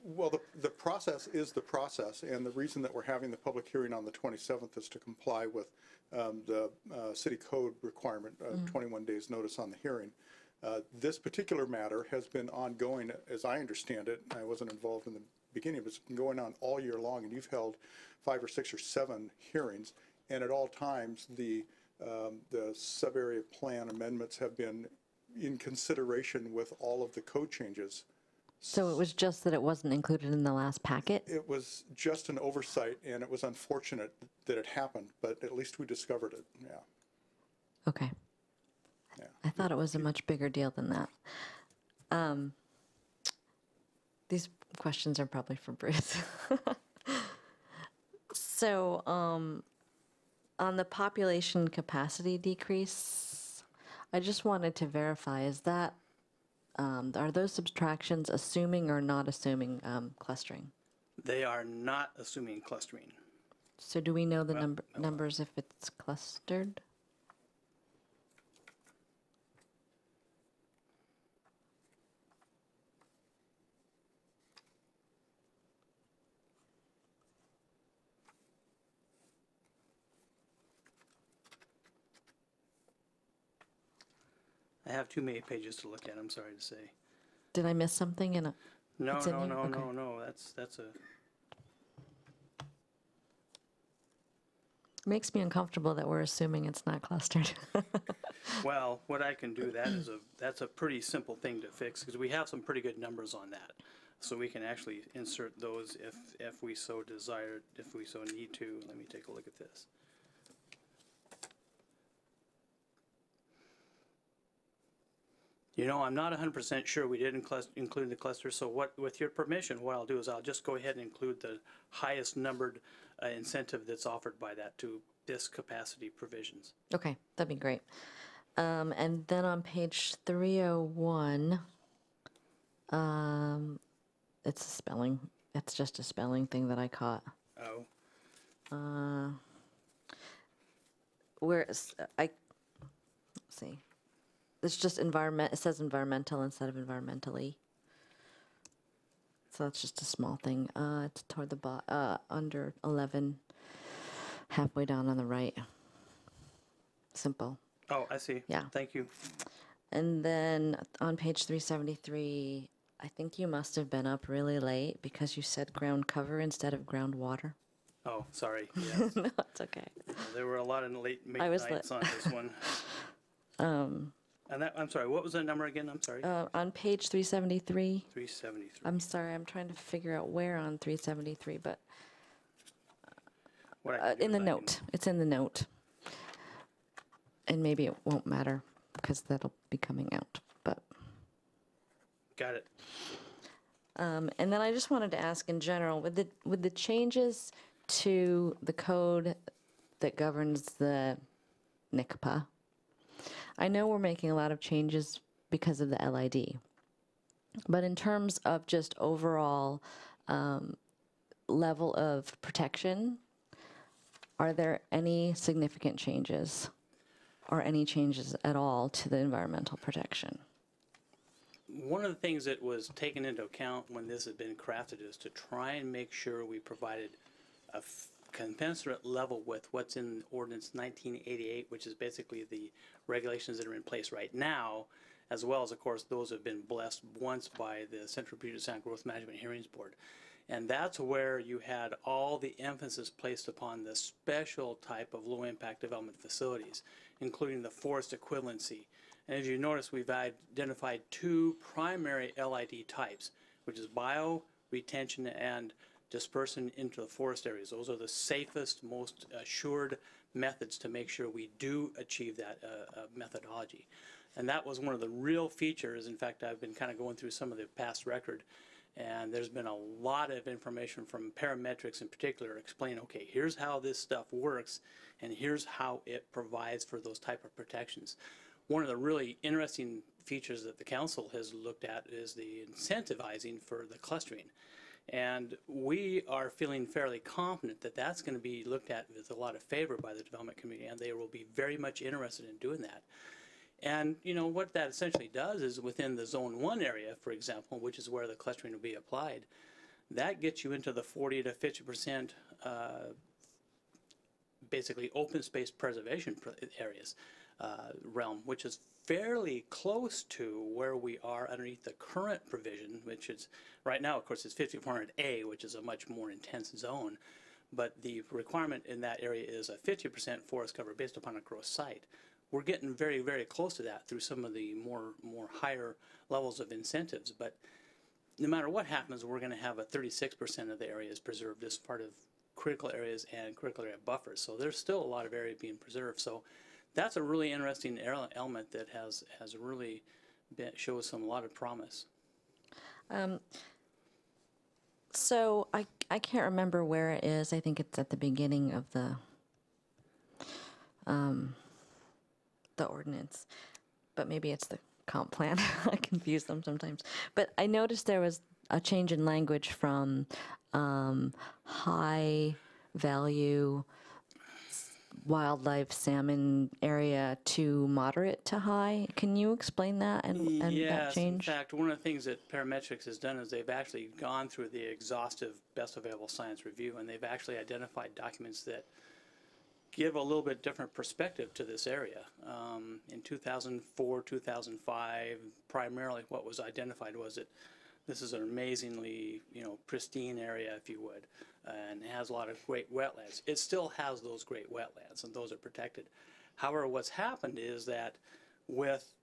Well, the process is the process, and the reason that we're having the public hearing on the 27th is to comply with the city code requirement of 21 days notice on the hearing. This particular matter has been ongoing, as I understand it. I wasn't involved in the beginning, but it's been going on all year long, and you've held 5 or 6 or 7 hearings, and at all times the sub-area plan amendments have been in consideration with all of the code changes. So it was just that it wasn't included in the last packet? It was just an oversight, and it was unfortunate that it happened, but at least we discovered it, yeah. Okay. Yeah. I thought it was a much bigger deal than that. These questions are probably for Bruce. So, on the population capacity decrease, I just wanted to verify, is that, are those subtractions assuming or not assuming clustering? They are not assuming clustering. So do we know the numbers if it's clustered? I have too many pages to look at, I'm sorry to say. Did I miss something in a? No, It's in no, here? no, Okay. no, that's a, Makes me uncomfortable that we're assuming it's not clustered. well, what I can do, that's a pretty simple thing to fix, because we have some pretty good numbers on that. So we can actually insert those if we so desire, if we so need to. Let me take a look at this. You know, I'm not 100% sure we did include the cluster, so with your permission, what I'll do is I'll just go ahead and include the highest numbered incentive that's offered by that to this capacity provisions. Okay, that'd be great. And then on page 301, it's just a spelling thing that I caught. Oh. Let's see. It's just it says environmental instead of environmentally. So that's just a small thing. It's toward the under 11, halfway down on the right. Simple. Oh, I see. Yeah. Thank you. And then on page 373, I think you must have been up really late because you said ground cover instead of groundwater. Oh, sorry. Yes. No, it's okay. There were a lot of late I was nights on this one. And that, I'm sorry, what was that number again? I'm sorry. On page 373. 373. I'm sorry, I'm trying to figure out where on 373, but What I can do in the is I note. It's in the note. And maybe it won't matter because that'll be coming out, but. Got it. And then I just wanted to ask in general, with the changes to the code that governs the NICPA, I know we're making a lot of changes because of the LID, but in terms of just overall level of protection, are there any significant changes or any changes at all to the environmental protection? One of the things that was taken into account when this had been crafted is to try and make sure we provided a commensurate level with what's in Ordinance 1988, which is basically the regulations that are in place right now, as well as, of course, those have been blessed once by the Central Puget Sound Growth Management Hearings Board. And that's where you had all the emphasis placed upon the special type of low-impact development facilities, including the forest equivalency. And as you notice, we've identified two primary LID types, which is bio, retention, and dispersion into the forest areas. Those are the safest, most assured methods to make sure we do achieve that methodology. And that was one of the real features. In fact, I've been kind of going through some of the past record, and there's been a lot of information from parametrics in particular explaining, okay, here's how this stuff works, and here's how it provides for those type of protections. One of the really interesting features that the council has looked at is the incentivizing for the clustering. And we are feeling fairly confident that that's going to be looked at with a lot of favor by the development community, and they will be very much interested in doing that. And, you know, what that essentially does is within the Zone 1 area, for example, which is where the clustering will be applied, that gets you into the 40 to 50% basically open space preservation areas realm, which is fairly close to where we are underneath the current provision, which is right now, of course, it's 5400A, which is a much more intense zone. But the requirement in that area is a 50% forest cover based upon a gross site. We're getting very, very close to that through some of the more higher levels of incentives. But no matter what happens, we're going to have a 36% of the areas preserved as part of critical areas and critical area buffers. So there's still a lot of area being preserved. So that's a really interesting element that has really shows a lot of promise. So I can't remember where it is. I think it's at the beginning of the ordinance, but maybe it's the comp plan. I confuse them sometimes. But I noticed there was a change in language from high value wildlife salmon area to moderate to high. Can you explain that and yes, that change? In fact, one of the things that Parametrics has done is they've actually gone through the exhaustive best available science review, and they've actually identified documents that give a little bit different perspective to this area. In 2004, 2005, primarily what was identified was that this is an amazingly, pristine area, if you would, and has a lot of great wetlands. It still has those great wetlands, and those are protected. However, what's happened is that with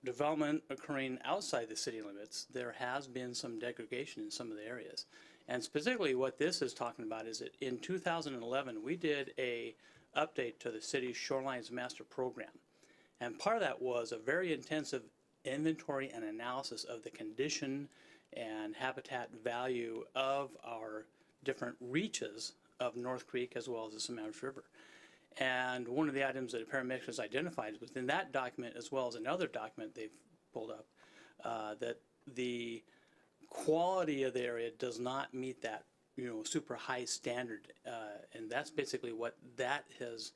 development occurring outside the city limits, there has been some degradation in some of the areas. And specifically what this is talking about is that in 2011, we did a update to the city's Shorelines Master Program. And part of that was a very intensive inventory and analysis of the condition and habitat value of our different reaches of North Creek as well as the Sammamish River. And one of the items that Parametrics has identified is within that document as well as another document they've pulled up, that the quality of the area does not meet that super high standard, and that's basically what that is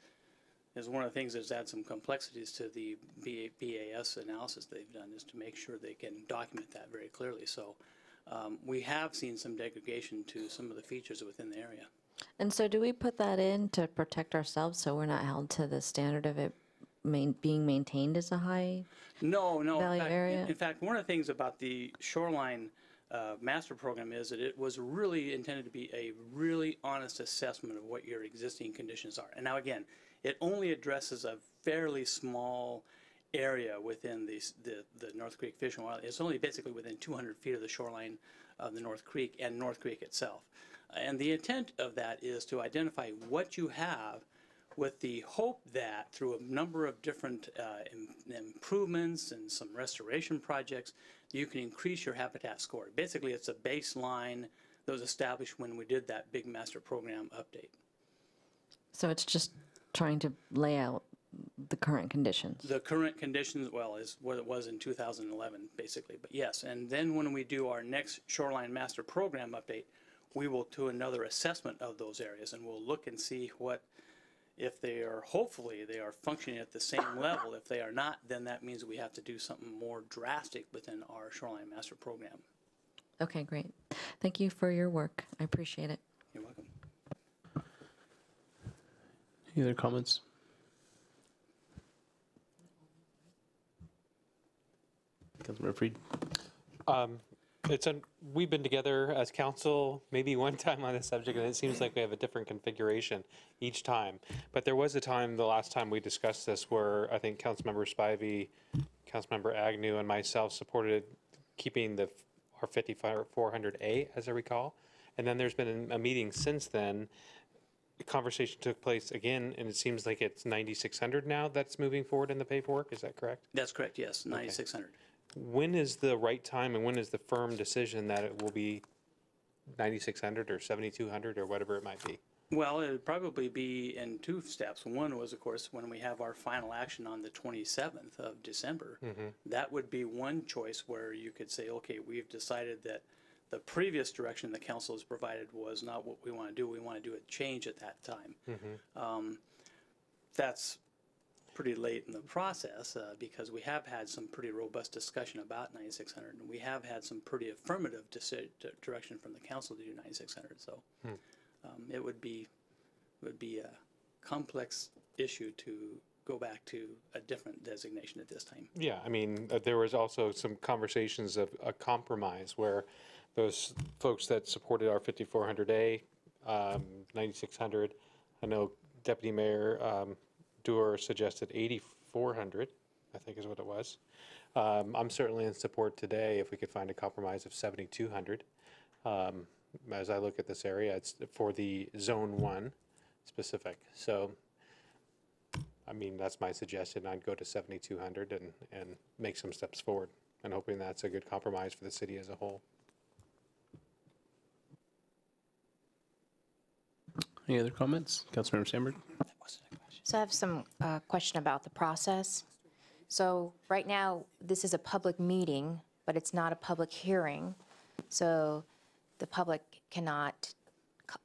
one of the things that's added some complexities to the BAS analysis they've done, is to make sure they can document that very clearly. So we have seen some degradation to some of the features within the area. And so do we put that in to protect ourselves so we're not held to the standard of it being maintained as a high value area? In fact, one of the things about the shoreline master program is that it was really intended to be a really honest assessment of what your existing conditions are. And now again, it only addresses a fairly small area within the North Creek Fish and Wildlife. It's only basically within 200 feet of the shoreline of the North Creek and North Creek itself. And the intent of that is to identify what you have with the hope that through a number of different improvements and some restoration projects, you can increase your habitat score. Basically, it's a baseline that was established when we did that big master program update. So it's just trying to lay out the current conditions. The current conditions, well, is what it was in 2011, basically. But yes, and then when we do our next shoreline master program update, we will do another assessment of those areas, and we'll look and see what, if they are, hopefully they are functioning at the same level. If they are not, then that means we have to do something more drastic within our shoreline master program. Okay, great. Thank you for your work. I appreciate it. You're welcome. Any other comments? Councilmember Freed? We've been together as council maybe one time on this subject, and it seems like we have a different configuration each time. But there was a time, the last time we discussed this, where I think Councilmember Spivey, Councilmember Agnew, and myself supported keeping our 5400A, as I recall. And then there's been a meeting since then. The conversation took place again, and it seems like it's 9600 now that's moving forward in the paperwork. Is that correct? That's correct, yes, 9,600. When is the right time, and when is the firm decision that it will be 9,600 or 7,200 or whatever it might be? Well, it would probably be in two steps. One was, of course, when we have our final action on the 27th of December. That would be one choice where you could say, okay, we've decided that the previous direction the council has provided was not what we want to do. We want to do a change at that time. That's pretty late in the process because we have had some pretty robust discussion about 9,600, and we have had some pretty affirmative direction from the council to do 9,600. So it would be a complex issue to go back to a different designation at this time. Yeah, I mean, there was also some conversations of a compromise where those folks that supported our 5400A, 9,600, I know Deputy Mayor Doer suggested 8,400, I think is what it was. I'm certainly in support today if we could find a compromise of 7,200. As I look at this area, it's for the Zone 1 specific. So, I mean, that's my suggestion. I'd go to 7,200 and make some steps forward, and hoping that's a good compromise for the city as a whole. Any other comments? Councilmember Sandberg? So I have some question about the process. So right now, this is a public meeting, but it's not a public hearing. So the public cannot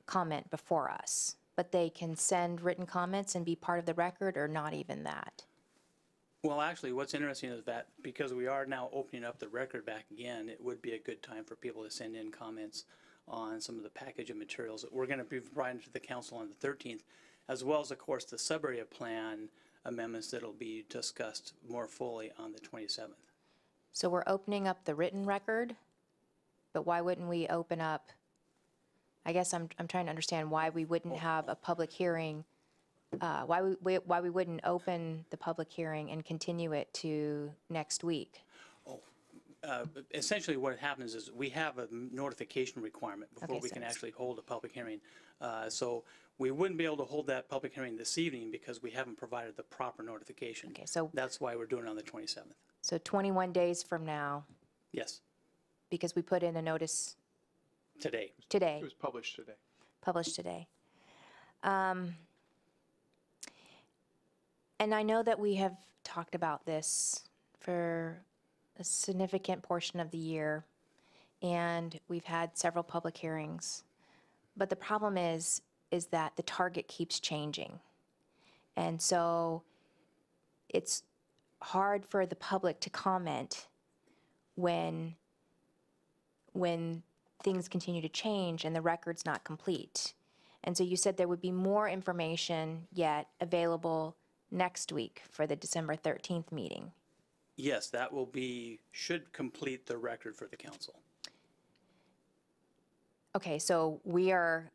comment before us, but they can send written comments and be part of the record, or not even that? Well, actually, what's interesting is that because we are now opening up the record back again, it would be a good time for people to send in comments on some of the package of materials that we're going to be providing to the council on the 13th, as well as, of course, the Subarea plan amendments that will be discussed more fully on the 27th. So we're opening up the written record, but why wouldn't we open up, I guess I'm trying to understand why we wouldn't have a public hearing, why we wouldn't open the public hearing and continue it to next week? Essentially what happens is we have a notification requirement before Okay, we can actually hold a public hearing. So we wouldn't be able to hold that public hearing this evening because we haven't provided the proper notification. Okay, so that's why we're doing it on the 27th. So 21 days from now, Yes, because we put in a notice today. today, It was published today. published today. And I know that we have talked about this for a significant portion of the year, and we've had several public hearings. But the problem is that the target keeps changing. And so it's hard for the public to comment when things continue to change and the record's not complete. And so you said there would be more information yet available next week for the December 13th meeting. Yes, that will should complete the record for the council. Okay, so we are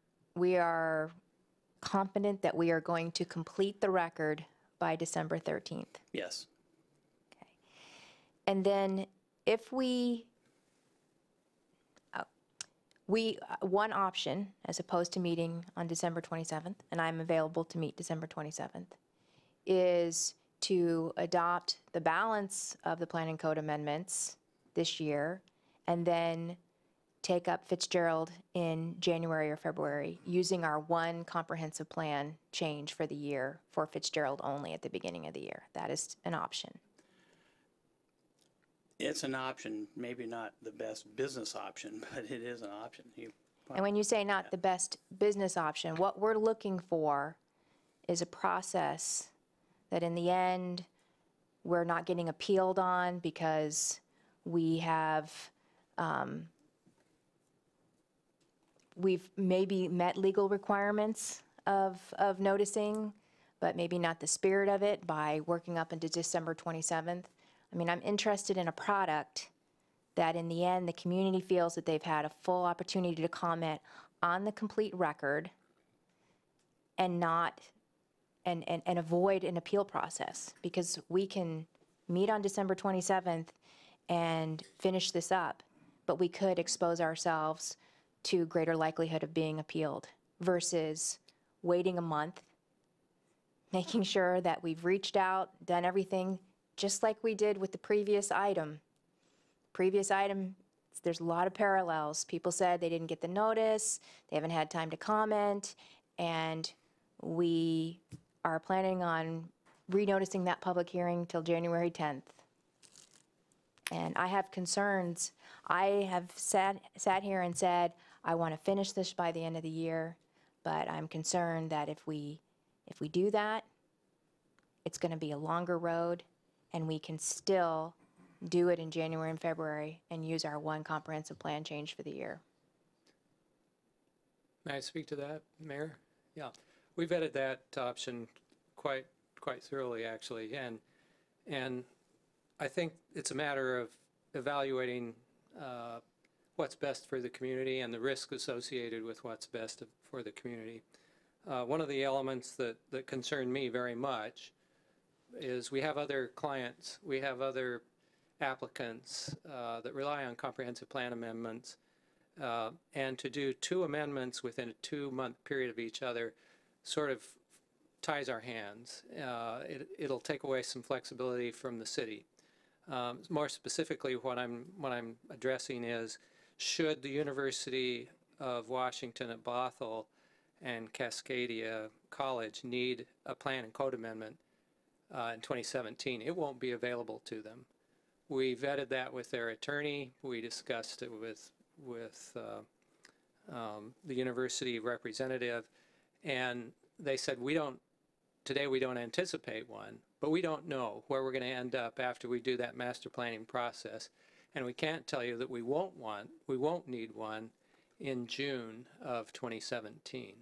confident that we are going to complete the record by December 13th. Yes. Okay. And then if one option, as opposed to meeting on December 27th, and I'm available to meet December 27th, is to adopt the balance of the Plan and Code amendments this year, and then take up Fitzgerald in January or February, using our one comprehensive plan change for the year for Fitzgerald only at the beginning of the year. That is an option. It's an option, maybe not the best business option, but it is an option. And when you say not the best business option, what we're looking for is a process that in the end, we're not getting appealed on because we have, we've maybe met legal requirements of noticing, but maybe not the spirit of it by working up into December 27th. I mean, I'm interested in a product that in the end, the community feels that they've had a full opportunity to comment on the complete record and not, and avoid an appeal process, because we can meet on December 27th and finish this up, but we could expose ourselves to greater likelihood of being appealed versus waiting a month, making sure that we've reached out, done everything, just like we did with the previous item. Previous item, there's a lot of parallels. People said they didn't get the notice, they haven't had time to comment, and we are planning on renoticing that public hearing till January 10th. And I have concerns. I have sat here and said, I want to finish this by the end of the year, but I'm concerned that if we do that, it's going to be a longer road, and we can still do it in January and February and use our one comprehensive plan change for the year. May I speak to that, Mayor? Yeah, we vetted that option quite thoroughly, actually, and I think it's a matter of evaluating what's best for the community and the risk associated with what's best for the community. One of the elements that concern me very much is we have other clients, we have other applicants that rely on comprehensive plan amendments, and to do 2 amendments within a 2-month period of each other sort of ties our hands. It'll take away some flexibility from the city. More specifically, what I'm addressing is, should the University of Washington at Bothell and Cascadia College need a plan and code amendment in 2017, it won't be available to them. We vetted that with their attorney. We discussed it with the university representative, and they said today we don't anticipate one, but we don't know where we're going to end up after we do that master planning process, and we can't tell you that we won't need one in June of 2017.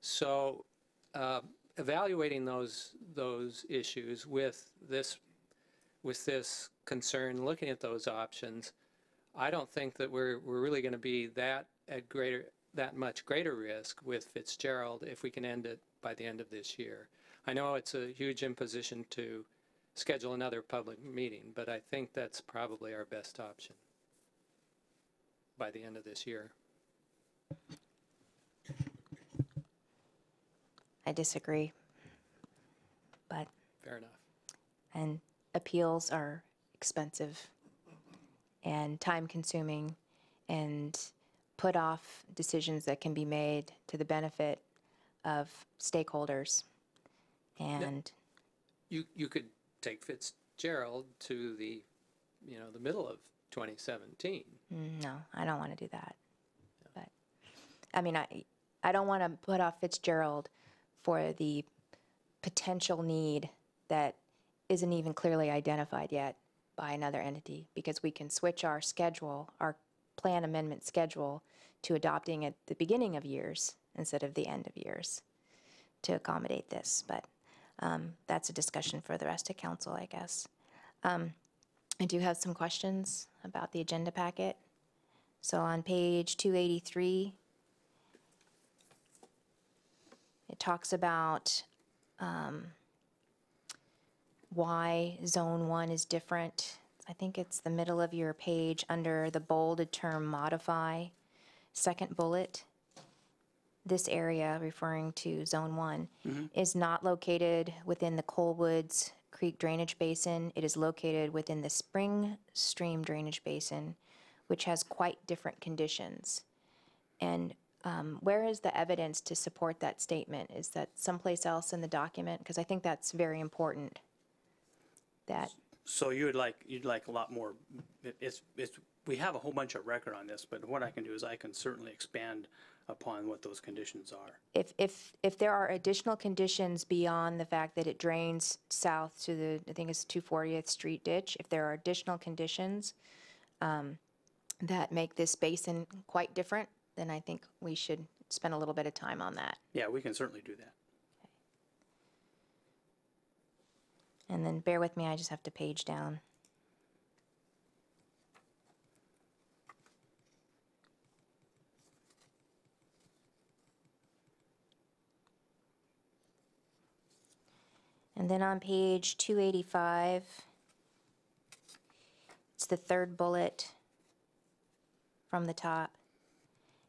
So evaluating those issues with this concern, looking at those options, I don't think that we're really going to be that much greater risk with Fitzgerald if we can end it by the end of this year. I know it's a huge imposition to schedule another public meeting, but I think that's probably our best option by the end of this year. I disagree, but fair enough. And appeals are expensive and time-consuming and put off decisions that can be made to the benefit of stakeholders. And you could take Fitzgerald to the middle of 2017. No, I don't want to do that. But I mean, I don't want to put off Fitzgerald for the potential need that isn't even clearly identified yet by another entity, because we can switch our schedule, our plan amendment schedule, to adopting at the beginning of years instead of the end of years to accommodate this. But that's a discussion for the rest of council, I guess. I do have some questions about the agenda packet. So on page 283, it talks about why Zone 1 is different. I think it's the middle of your page under the bolded term modify, second bullet. This area, referring to Zone 1, is not located within the Colewoods Creek Drainage Basin. It is located within the Spring Stream Drainage Basin, which has quite different conditions. And where is the evidence to support that statement? Is that someplace else in the document? Because I think that's very important. So you'd like a lot more. We have a whole bunch of record on this, but what I can do is I can certainly expand upon what those conditions are. If there are additional conditions beyond the fact that it drains south to the, I think it's 240th Street ditch, if there are additional conditions that make this basin quite different, then I think we should spend a little bit of time on that. Yeah, we can certainly do that. And then bear with me, I just have to page down. And then on page 285, it's the third bullet from the top.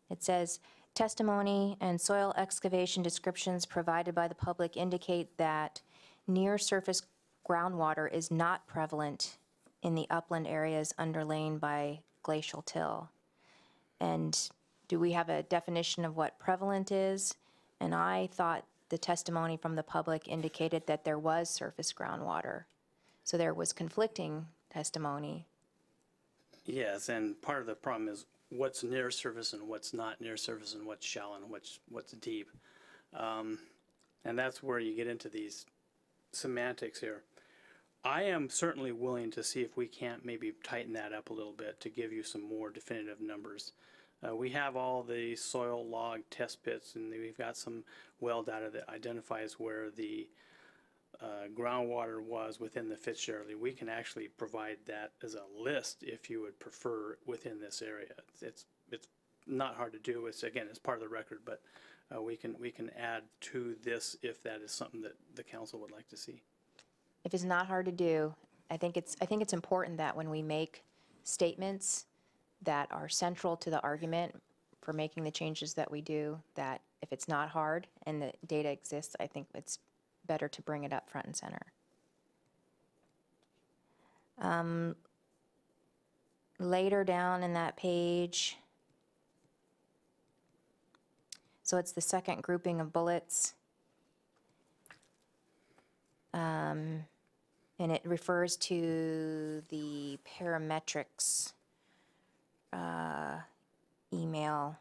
It says, testimony and soil excavation descriptions provided by the public indicate that near-surface groundwater is not prevalent in the upland areas underlain by glacial till. And do we have a definition of what prevalent is? And I thought the testimony from the public indicated that there was surface groundwater. So there was conflicting testimony. Yes, and part of the problem is what's near surface and what's not near surface and what's shallow and what's deep. And that's where you get into these semantics here. I am certainly willing to see if we can't maybe tighten that up a little bit to give you some more definitive numbers. We have all the soil log test pits, and we've got some well data that identifies where the groundwater was within the Fitzgerald. We can actually provide that as a list if you would prefer within this area. It's not hard to do. It's part of the record, but we can add to this if that is something that the council would like to see. If it's not hard to do, I think it's important that when we make statements that are central to the argument for making the changes that we do, that if it's not hard and the data exists, I think it's better to bring it up front and center. Later down in that page, so it's the second grouping of bullets. And it refers to the parametrics email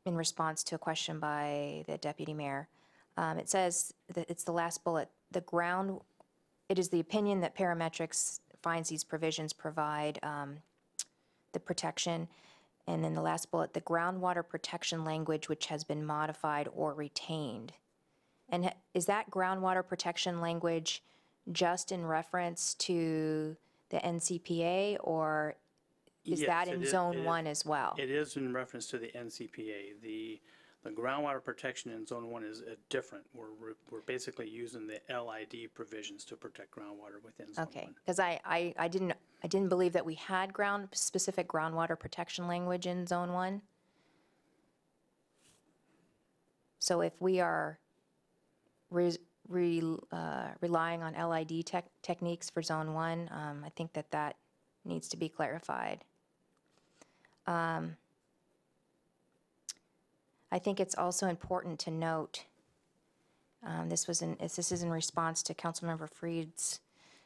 in response to a question by the deputy mayor. It says that it's the last bullet. It is the opinion that parametrics finds these provisions provide the protection. And then the last bullet, the groundwater protection language which has been modified or retained. And is that groundwater protection language just in reference to the NCPA, or is that in Zone 1 as well? It is in reference to the NCPA. The groundwater protection in Zone 1 is different. We're basically using the LID provisions to protect groundwater within Zone 1. Okay, because I didn't believe that we had specific groundwater protection language in Zone 1. So if we are relying on LID techniques for Zone 1, I think that needs to be clarified. I think it's also important to note, this is in response to Councilmember Freed's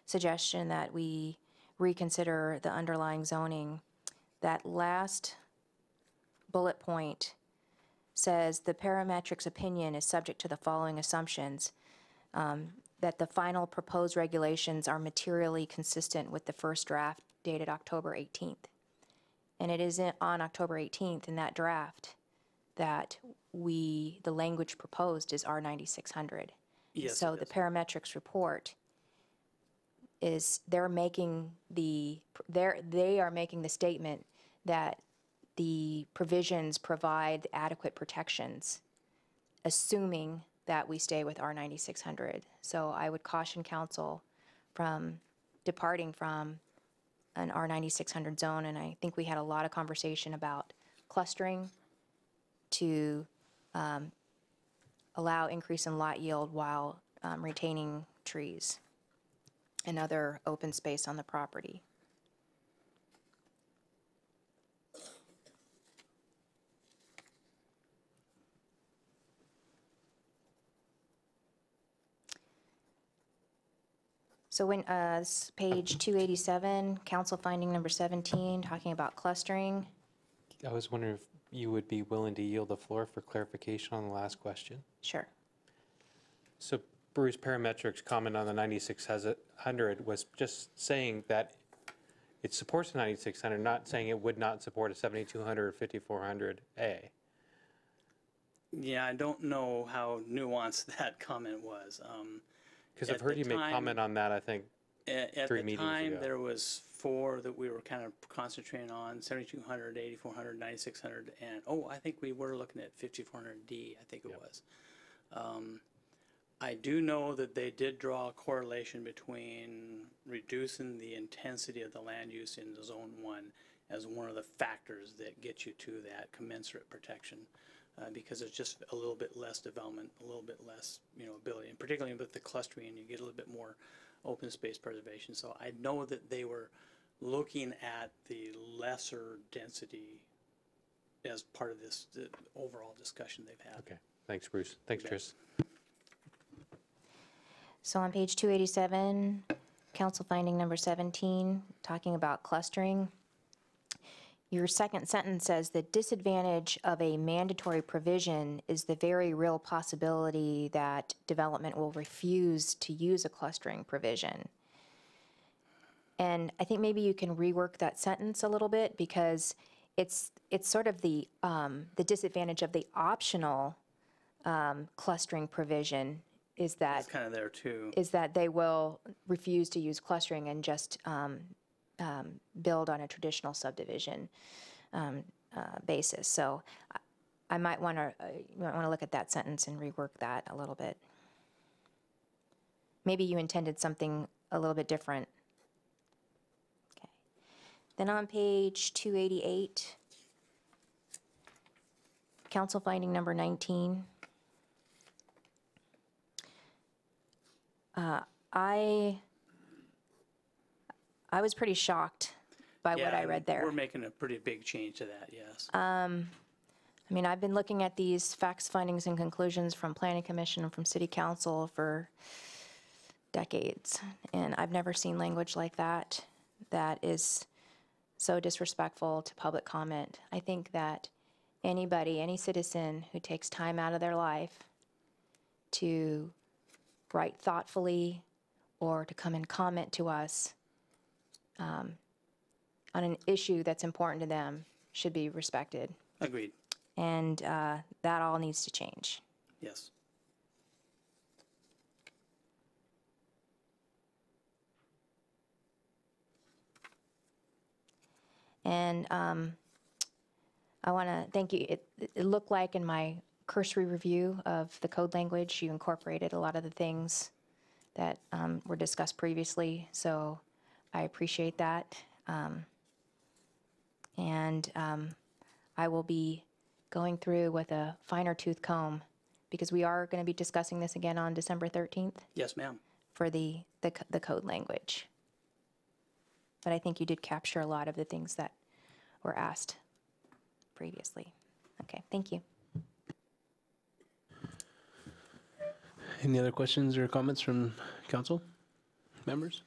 suggestion that we reconsider the underlying zoning. That last bullet point says the parametrics opinion is subject to the following assumptions, that the final proposed regulations are materially consistent with the first draft dated October 18th. And it is on October 18th in that draft that the language proposed is R9600. Yes, so the parametrics report is they are making the statement that the provisions provide adequate protections, assuming that we stay with R9600. So I would caution council from departing from an R9600 zone, and I think we had a lot of conversation about clustering to allow increase in lot yield while retaining trees and other open space on the property. So when this page 287, council finding number 17, talking about clustering. I was wondering if you would be willing to yield the floor for clarification on the last question. Sure. So Bruce, parametrics comment on the 9600 was just saying that it supports the 9600, not saying it would not support a 7200 or 5400A. Yeah, I don't know how nuanced that comment was. Because I've At heard the you make time- comment on that, I think, At 3 the meetings time, ago. there was 4 that we were kind of concentrating on, 7,200, 8,400, 9,600, and, I think we were looking at 5,400D, I think it was. I do know that they did draw a correlation between reducing the intensity of the land use in Zone 1 as one of the factors that get you to that commensurate protection. Because there's just a little bit less development, a little bit less, ability, and particularly with the clustering, you get a little bit more open space preservation. So I know that they were looking at the lesser density as part of this the overall discussion they've had. Okay, thanks, Bruce. Thanks, Tris. So on page 287, council finding number 17, talking about clustering. Your second sentence says the disadvantage of a mandatory provision is the very real possibility that development will refuse to use a clustering provision. And I think maybe you can rework that sentence a little bit, because it's sort of the disadvantage of the optional clustering provision is that It's kind of there too. is that they will refuse to use clustering and just build on a traditional subdivision basis. So I might want to look at that sentence and rework that a little bit. Maybe you intended something a little bit different. Okay. Then on page 288, council finding number 19. I was pretty shocked by what I read there. We're making a pretty big change to that, yes. I mean, I've been looking at these facts, findings, and conclusions from Planning Commission and from City Council for decades, and I've never seen language like that that is so disrespectful to public comment. I think that anybody, any citizen who takes time out of their life to write thoughtfully or to come and comment to us on an issue that's important to them should be respected. Agreed, And that all needs to change. yes. And I want to thank you. It looked like in my cursory review of the code language, you incorporated a lot of the things that were discussed previously, so I appreciate that. And I will be going through with a finer tooth comb, because we are going to be discussing this again on December 13th Yes, ma'am. for the code language. But I think you did capture a lot of the things that were asked previously. Okay, thank you. Any other questions or comments from council members?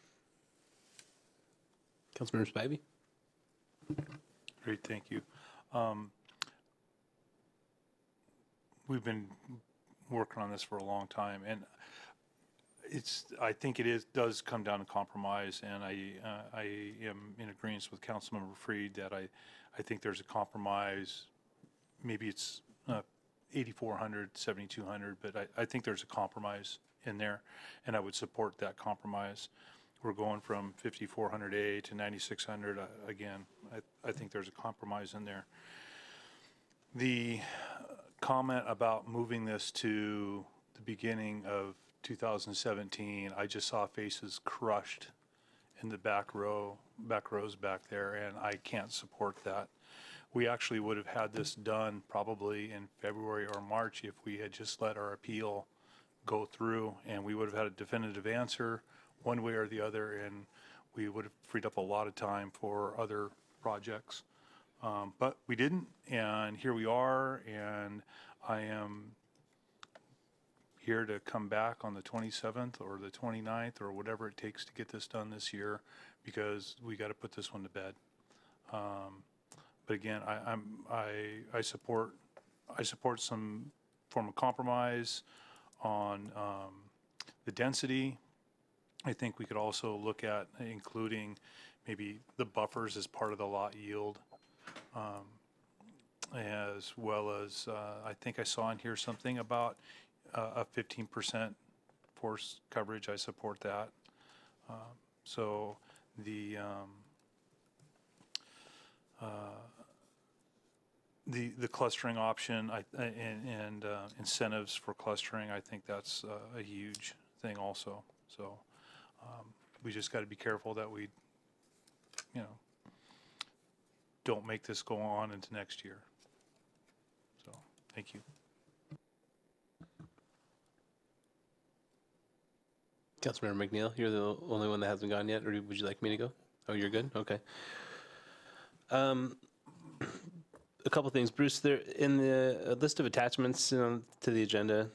Councilmember Spivey? Great, thank you. We've been working on this for a long time, and I think does come down to compromise, and I am in agreement with Councilmember Freed that I think there's a compromise. Maybe it's 8,400, 7,200, but I think there's a compromise in there, and I would support that compromise. We're going from 5,400A to 9,600. Again, I think there's a compromise in there. The comment about moving this to the beginning of 2017, I just saw faces crushed in the back rows back there, and I can't support that. We actually would have had this done probably in February or March if we had just let our appeal go through, and we would have had a definitive answer one way or the other, and we would have freed up a lot of time for other projects. But we didn't, and here we are, and I am here to come back on the 27th or the 29th or whatever it takes to get this done this year, because we got to put this one to bed. But again, I support some form of compromise on the density. I think we could also look at including maybe the buffers as part of the lot yield. as well as, I think I saw in here something about a 15% forest coverage. I support that. So the clustering option and incentives for clustering, I think that's a huge thing also. So we just got to be careful that we, don't make this go on into next year. So, thank you. Councilmember McNeil, you're the only one that hasn't gone yet, or would you like me to go? Oh, you're good? Okay. A couple things. Bruce, there in the list of attachments to the agenda,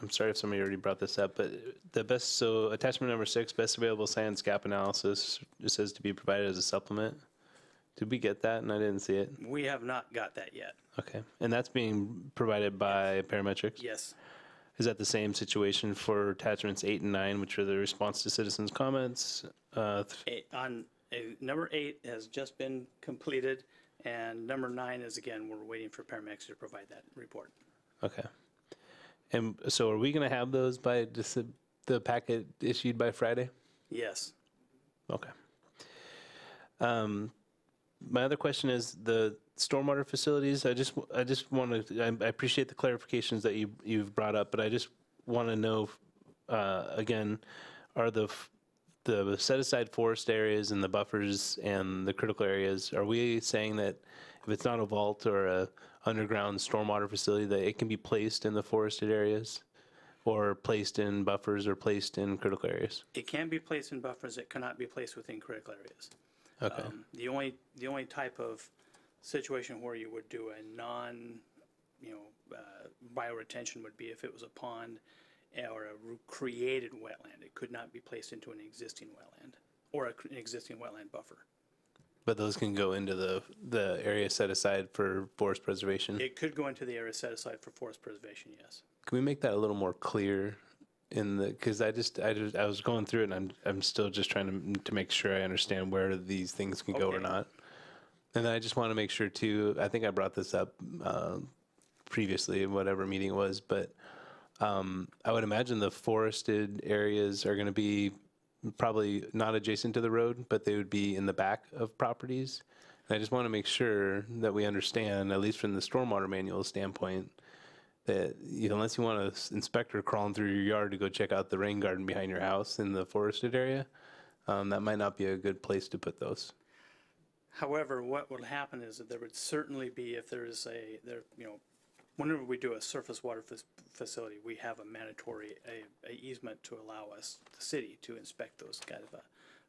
I'm sorry if somebody already brought this up, but so attachment number 6, best available science gap analysis, it says to be provided as a supplement. Did we get that? And I didn't see it. We have not got that yet. Okay. And that's being provided by parametrics? Yes. Is that the same situation for attachments 8 and 9, which are the response to citizens' comments? Number 8 has just been completed, and number 9 is, again, we're waiting for paramedics to provide that report. Okay. And so are we going to have those by the packet issued by Friday? Yes. Okay. My other question is the stormwater facilities. I just want to, I appreciate the clarifications that you've brought up, but I just want to know, again, are the set aside forest areas and the buffers and the critical areas, are we saying that if it's not a vault or a underground stormwater facility that it can be placed in the forested areas or placed in buffers or placed in critical areas? It can be placed in buffers. It cannot be placed within critical areas. Okay. The only type of situation where you would do a bioretention would be if it was a pond or a created wetland. It could not be placed into an existing wetland or an existing wetland buffer. But those can go into the area set aside for forest preservation? It could go into the area set aside for forest preservation, yes. Can we make that a little more clear because I was going through it and I'm still just trying to make sure I understand where these things can go or not. And then I just want to make sure too, I think I brought this up previously in whatever meeting it was, but I would imagine the forested areas are going to be probably not adjacent to the road, but they would be in the back of properties. And I just want to make sure that we understand, at least from the stormwater manual standpoint, that unless you want an inspector crawling through your yard to go check out the rain garden behind your house in the forested area, that might not be a good place to put those. However, what would happen is that there would certainly be, if there is whenever we do a surface water facility, we have a mandatory easement to allow us, the city, to inspect those kind of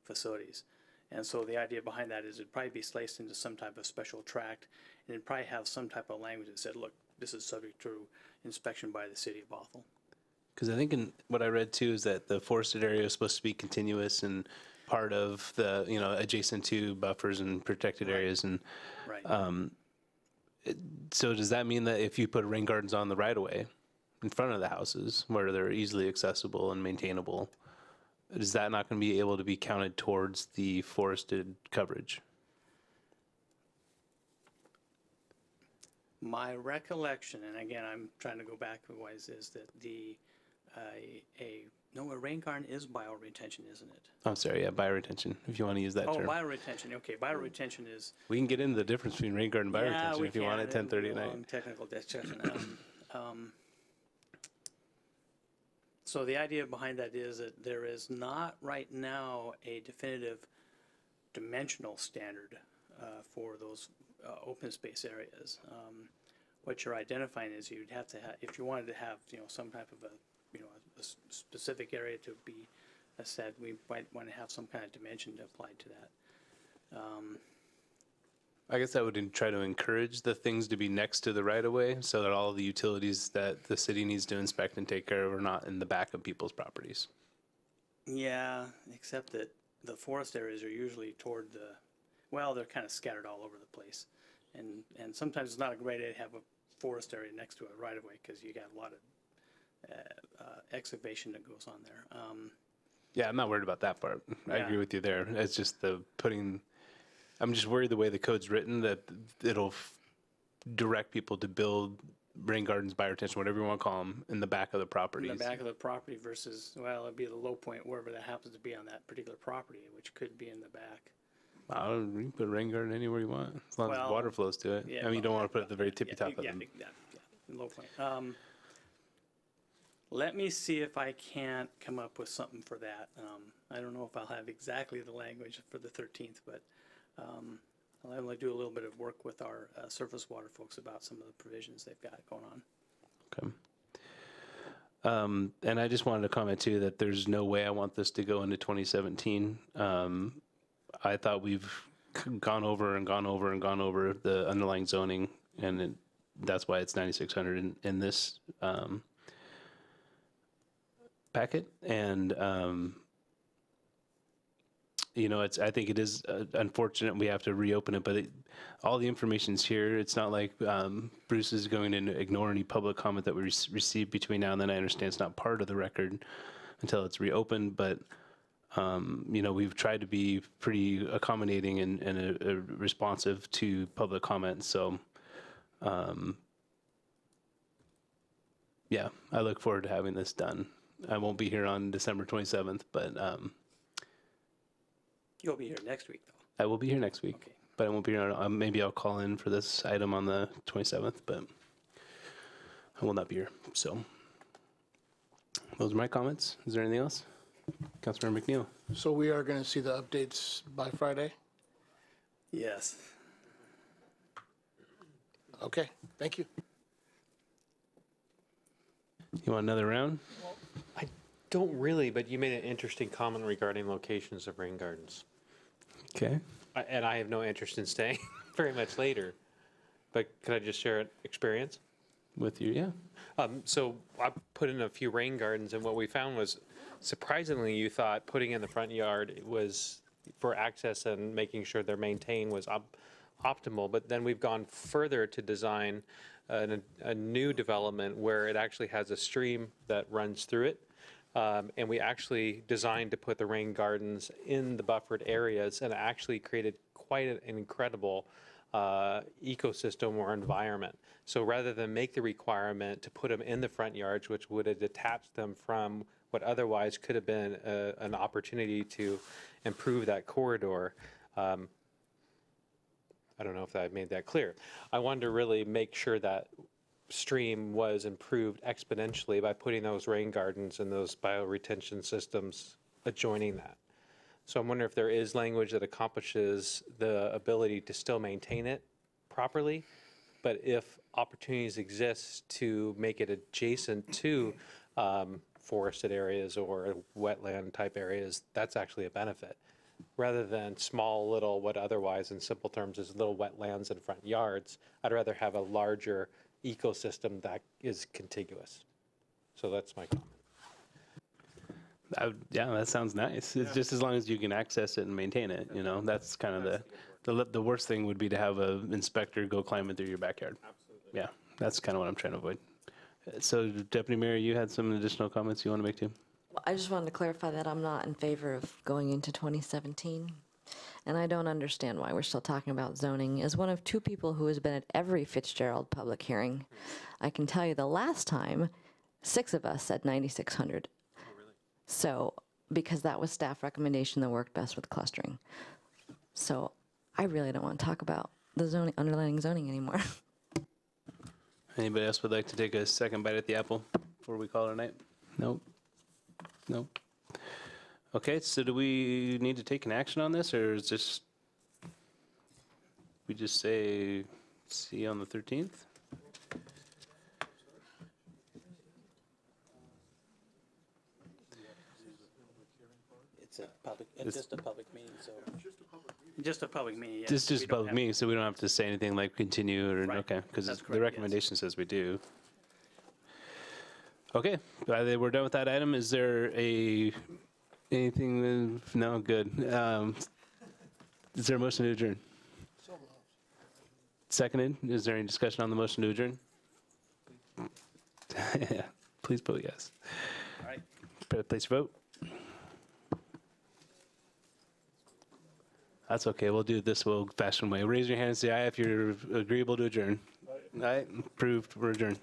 facilities. And so the idea behind that is it'd probably be sliced into some type of special tract, and it'd probably have some type of language that said, look, this is subject to inspection by the city of Bothell. Because I think in what I read too is that the forested area is supposed to be continuous and part of the, adjacent to buffers and protected areas. And so does that mean that if you put rain gardens on the right of way in front of the houses where they're easily accessible and maintainable, is that not going to be able to be counted towards the forested coverage? My recollection, and again, I'm trying to go back a ways, is that a rain garden is bioretention, isn't it? I'm sorry, yeah, bioretention, if you want to use that term. Oh, bioretention, okay, bioretention is... We can get into the difference between rain garden and bioretention if you want at 10:30 at night. Technical discussion. So the idea behind that is that there is not right now a definitive dimensional standard for those open space areas. What you're identifying is you'd have to have, if you wanted to have, some type of a specific area to be said, we might want to have some kind of dimension applied to that. I guess I would try to encourage the things to be next to the right-of-way so that all of the utilities that the city needs to inspect and take care of are not in the back of people's properties. Yeah, except that the forest areas are usually toward they're kind of scattered all over the place. And sometimes it's not a great idea to have a forest area next to a right-of-way because you got a lot of excavation that goes on there. Yeah, I'm not worried about that part. I agree with you there. It's just I'm just worried the way the code's written that it'll direct people to build rain gardens, bioretention, whatever you want to call them, in the back of the In properties. the back of the property versus, well, it'd be the low point wherever that happens to be on that particular property, which could be in the back. You can put a rain garden anywhere you want, as long as Well, water flows to it. yeah, I mean, you don't well, want to put it at the very tippy Yeah, top of yeah, them. yeah, low point. Let me see if I can't come up with something for that. I don't know if I'll have exactly the language for the 13th, but I'll have to do a little bit of work with our surface water folks about some of the provisions they've got going on. Okay. And I just wanted to comment too that there's no way I want this to go into 2017. I thought we've gone over the underlying zoning, and that's why it's 9,600 in this packet. And I think it is unfortunate we have to reopen it, but all the information's here. It's not like Bruce is going to ignore any public comment that we received between now and then. I understand it's not part of the record until it's reopened, but we've tried to be pretty accommodating and responsive to public comments. So, yeah, I look forward to having this done. I won't be here on December 27th, but You'll be here next week, though. I will be here next week. Okay. But I won't be here. Maybe I'll call in for this item on the 27th, but I will not be here. So those are my comments. Is there anything else? Councilmember McNeil. So we are going to see the updates by Friday? Yes. Okay, thank you. You want another round? I don't really, but you made an interesting comment regarding locations of rain gardens. Okay. And I have no interest in staying very much later, but could I just share an experience? With you, yeah. So I put in a few rain gardens, and what we found was, surprisingly, you thought putting in the front yard was for access and making sure they're maintained was optimal, but then we've gone further to design a new development where it actually has a stream that runs through it. And we actually designed to put the rain gardens in the buffered areas, and actually created quite an incredible ecosystem or environment. So rather than make the requirement to put them in the front yards, which would have detached them from what otherwise could have been an opportunity to improve that corridor, I don't know if I made that clear. I wanted to really make sure that stream was improved exponentially by putting those rain gardens and those bioretention systems adjoining that. So I'm wondering if there is language that accomplishes the ability to still maintain it properly, but if opportunities exist to make it adjacent to forested areas or wetland type areas, that's actually a benefit. Rather than small little, what otherwise in simple terms is little wetlands and front yards, I'd rather have a larger ecosystem that is contiguous. So that's my comment. Yeah, that sounds nice. It's just as long as you can access it and maintain it, that's kind of the worst thing would be to have an inspector go climbing through your backyard. Absolutely. Yeah, that's kind of what I'm trying to avoid. So Deputy Mayor, you had some additional comments you want to make too? Well, I just wanted to clarify that I'm not in favor of going into 2017. And I don't understand why we're still talking about zoning. As one of two people who has been at every Fitzgerald public hearing, I can tell you the last time, 6 of us said 9,600. Oh, really? So, because that was staff recommendation that worked best with clustering. So, I really don't want to talk about the zoning, underlying zoning anymore. Anybody else would like to take a second bite at the apple before we call it a night? Nope. Nope. Okay, so do we need to take an action on this, or is this, we just say, see you on the 13th? It's a public, it's just a public meeting, so. Just a public meeting, yes. This is just We a don't public have- meeting, so we don't have to say anything like continue or, Right. okay, because That's the correct, yes. recommendation says we do. Okay, we're done with that item. Is there anything, no, good. Is there a motion to adjourn? Seconded. Is there any discussion on the motion to adjourn? Yeah, please vote yes. All right. Place your vote. That's okay. We'll do it this old-fashioned way. Raise your hand and say aye if you're agreeable to adjourn. Aye. Aye, approved. We're adjourned.